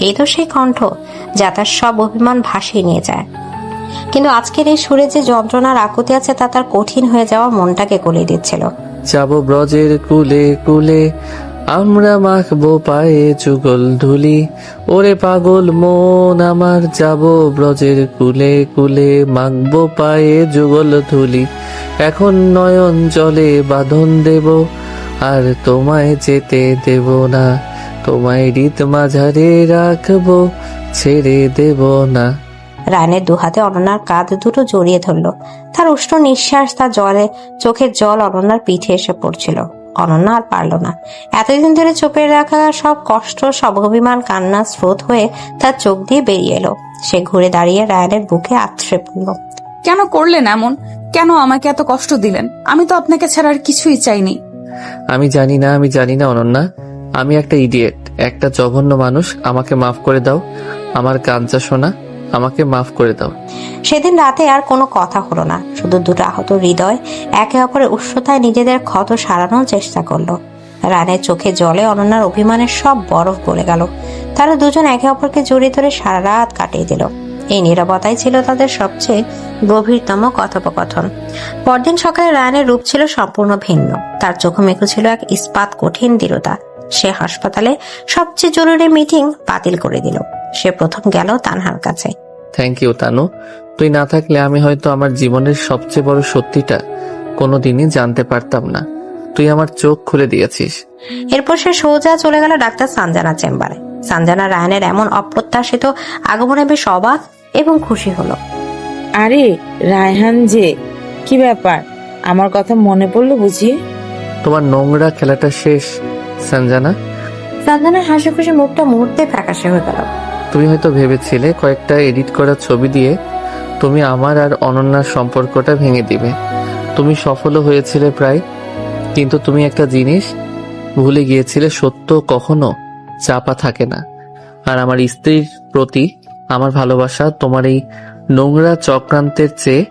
এই তো সেই কণ্ঠ যা তার সব অভিমান ভাসিয়ে নিয়ে যায়। কিন্তু আজকের এই সুরে যে যন্ত্রণার আকুতি আছে তা তার কঠিন হয়ে যাওয়া মনটাকে গলিয়ে দিচ্ছিল। যাবো ব্রজের কুলে কুলে, আমরা মাখবো পায়ে যুগল ধুলি। ওরে পাগল মন আমার, যাবো ব্রজের কুলে কুলে, মাখবো পায়ে যুগল ধুলি। এখন নয়ন জলে বাঁধন দেব, আর তোমায় যেতে দেব না। তোমায় হৃদ মাঝারে রাখবো, ছেড়ে দেব না। রায়নের দুহাতে অনন্যার কাঁধ দুটো জড়িয়ে ধরলো। তার উষ্ণ নিঃশ্বাস, তার চোখের জল অনন্যার পিঠে এসে পড়ছিল। অনন্যা আর পারল না। এতদিন ধরে চোপে রাখা সব কষ্ট, সব অভিমান কান্না স্রোত হয়ে তার চোখ দিয়ে বেরিয়ে এলো। সে ঘুরে দাঁড়িয়ে রায়নের বুকে আছড়ে পড়ল। কেন করলেন এমন? কেন আমাকে এত কষ্ট দিলেন? আমি তো আপনাকে ছাড়া আর কিছুই চাইনি। আমি জানি না অনন্যা, আমি একটা ইডিয়েট, একটা জঘন্য মানুষ। আমাকে মাফ করে দাও আমার কাঞ্চা সোনা, আমাকে মাফ করে দাও। সেদিন রাতে আর কোনো কথা হলো না। শুধু দুটো আহত হৃদয় একে অপরের উষ্ণতায় নিজেদের ক্ষত সারানোর চেষ্টা করলো। রানের চোখে জলে অনন্যার অভিমানের সব বরফ গলে গেল। তারা দুজন একে অপরকে জড়িয়ে ধরে সারা রাত কাটিয়ে দিল। এই নীরবতাই ছিল তাদের সবচেয়ে গভীরতম কথোপকথন। পরদিন সকালে রায়ানের রূপ ছিল সম্পূর্ণ ভিন্ন। তার চোখে মেঘু ছিল এক ইস্পাত কঠিন দৃঢ়তা। সে হাসপাতালে সবচেয়ে জরুরি মিটিং বাতিল করে দিল। সে প্রথম গেল তানহার কাছে। থ্যাংক ইউ তানু, তুই না থাকলে আমি হয়তো আমার জীবনের সবচেয়ে বড় সত্যিটা কোনোদিনই জানতে পারতাম না। তুই আমার চোখ খুলে দিয়েছিস। এরপর সে সোজা চলে গেল ডাক্তার সানজানা চেম্বারে। সানজানা রায়ানের এমন অপ্রত্যাশিত আগমনে বেশ অবাক এবং খুশি হলো। আরে রায়হান যে, কি ব্যাপার? আমার কথা মনে পড়লো বুঝিয়ে? তোমার নোংরা খেলাটা শেষ সঞ্জানা। সানজানার হাসি খুশি মুখটা মুহূর্তে ফ্যাকাশে হয়ে গেল। তুমি হয়তো ভেবেছিলে কয়েকটা এডিট করা ছবি দিয়ে তুমি আমার আর অনন্যার সম্পর্কটা ভেঙে দিবে। তুমি সফলও হয়েছিলে প্রায়, কিন্তু তুমি একটা জিনিস ভুলে গিয়েছিলে, সত্য কখনো চাপা থাকে না। আর আমার স্ত্রীর প্রতি আমার ভালোবাসা তোমার এই নোংরা চক্রান্তের চেয়ে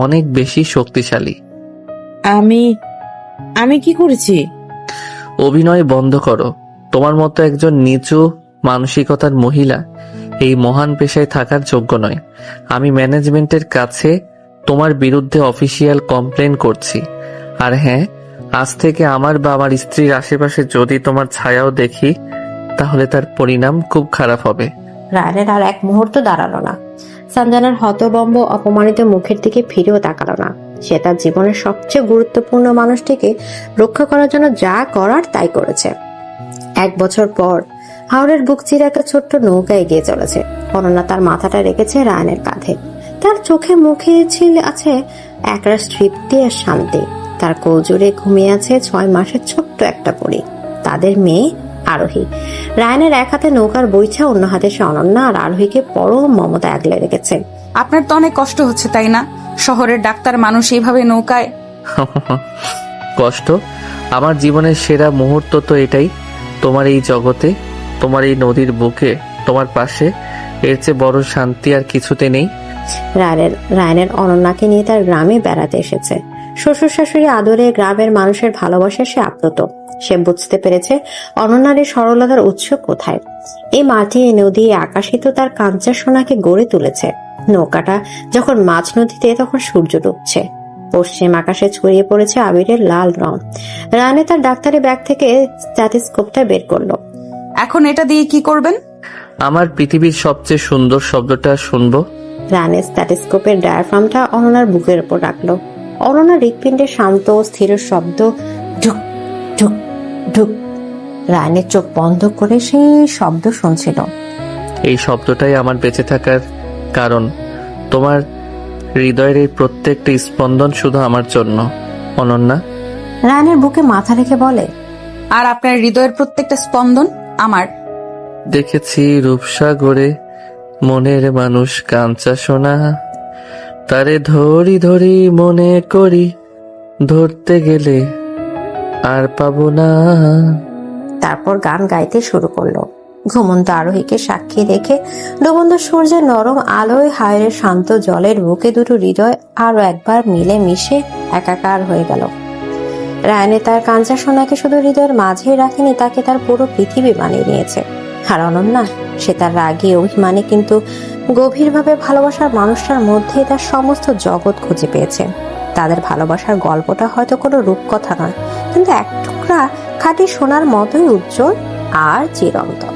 অনেক বেশি শক্তিশালী। আমি কি করেছি? অভিনয় বন্ধ করো। তোমার মতো একজন নিচু মানসিকতার মহিলা এই মহান পেশায় থাকার যোগ্য নয়। আমি ম্যানেজমেন্টের কাছে তোমার বিরুদ্ধে অফিসিয়াল কমপ্লেন করছি। আর হ্যাঁ, আজ থেকে আমার বা আমার স্ত্রীর আশেপাশে যদি তোমার ছায়াও দেখি, তাহলে তার পরিণাম খুব খারাপ হবে। রায়ানের আর এক মুহূর্ত দাঁড়ালো না। সঞ্জানার হতবম্ব অপমানিত মুখের দিকে ফিরেও তাকালো না। সে তার জীবনের সবচেয়ে গুরুত্বপূর্ণ মানুষটিকে রক্ষা করার জন্য যা করার তাই করেছে। 1 বছর পর হাওড়ের বুক চিরে একটা ছোট্ট নৌকা এগিয়ে চলেছে। অনন্যা তার মাথাটা রেখেছে রায়ানের কাঁধে। তার চোখে মুখে আছে একরাশ তৃপ্তি আর শান্তি। তার কোল জুড়ে ঘুমিয়ে আছে 6 মাসের ছোট্ট একটা পরী, তাদের মেয়ে আরোহী। রায়ানের এক হাতে নৌকার বইছা, অন্য হাতে সে অনন্যা আর আরোহীকে পরম মমতা আগলে রেখেছে। আপনার তো অনেক কষ্ট হচ্ছে তাই না? শহরের ডাক্তার মানুষ এইভাবে নৌকায়। কষ্ট? আমার জীবনের সেরা মুহূর্ত তো এটাই। তোমার এই জগতে, তোমার এই নদীর বুকে, তোমার পাশে, এর চেয়ে বড় শান্তি আর কিছুতে নেই। রায়ানের অনন্যাকে নিয়ে তার গ্রামে বেড়াতে এসেছে। শ্বশুর শাশুড়ি আদরে, গ্রামের মানুষের ভালোবাসা সে আপ্লুত। সে বুঝতে পেরেছে অনন্যার এই সরলতার উৎস কোথায়। এই মাটি, এই নদী, এই আকাশই তো তার কাঞ্চা সোনাকে গড়ে তুলেছে। নৌকাটা যখন মাঝ নদীতে, তখন সূর্য ডুবছে। পশ্চিম আকাশে ছড়িয়ে পড়েছে আবিরের লাল রং। রায়ানে তার ডাক্তারি ব্যাগ থেকে স্ট্যাথোস্কোপটা বের করলো। এখন এটা দিয়ে কি করবেন? আমার পৃথিবীর সবচেয়ে সুন্দর শব্দটা শুনবো। রায়ানের স্ট্যাথোস্কোপের ডায়াফ্রামটা অনন্যার বুকের উপর রাখলো। অনন্যার হৃৎপিণ্ডে শান্ত স্থির শব্দ, ঢুক ঢুক ঢুক। রায়ানের চোখ বন্ধ করে সেই শব্দ শুনছিল। এই শব্দটাই আমার বেঁচে থাকার কারণ। তোমার হৃদয়ের এই প্রত্যেকটা স্পন্দন শুধু আমার জন্য, অনন্যা। রায়ানের বুকে মাথা রেখে বলে, আর আপনার হৃদয়ের প্রত্যেকটা স্পন্দন আমার। দেখেছি রূপসাগরে মনের মানুষ কাঞ্চা সোনা, তারে ধরি ধরি মনে করি, ধরতে গেলে আর পাবো না। তারপর গান গাইতে শুরু করলো। ঘুমন্ত আরোহীকে সাক্ষী রেখে ডুবন্ত সূর্যের নরম আলোয় হায়রের শান্ত জলের বুকে দুটো হৃদয় আরো একবার মিলে মিশে একাকার হয়ে গেল। রায়ানে তার কাঞ্চা সোনাকে শুধু হৃদয়ের মাঝে রাখেনি, তাকে তার পুরো পৃথিবী বানিয়ে নিয়েছে। আর অনন্যা, সে তার রাগে অভিমানে কিন্তু গভীরভাবে ভালোবাসার মানুষটার মধ্যে তার সমস্ত জগৎ খুঁজে পেয়েছে। তাদের ভালোবাসার গল্পটা হয়তো কোনো রূপকথা নয়, কিন্তু এক টুকরা খাঁটি সোনার মতোই উজ্জ্বল আর চিরন্তন।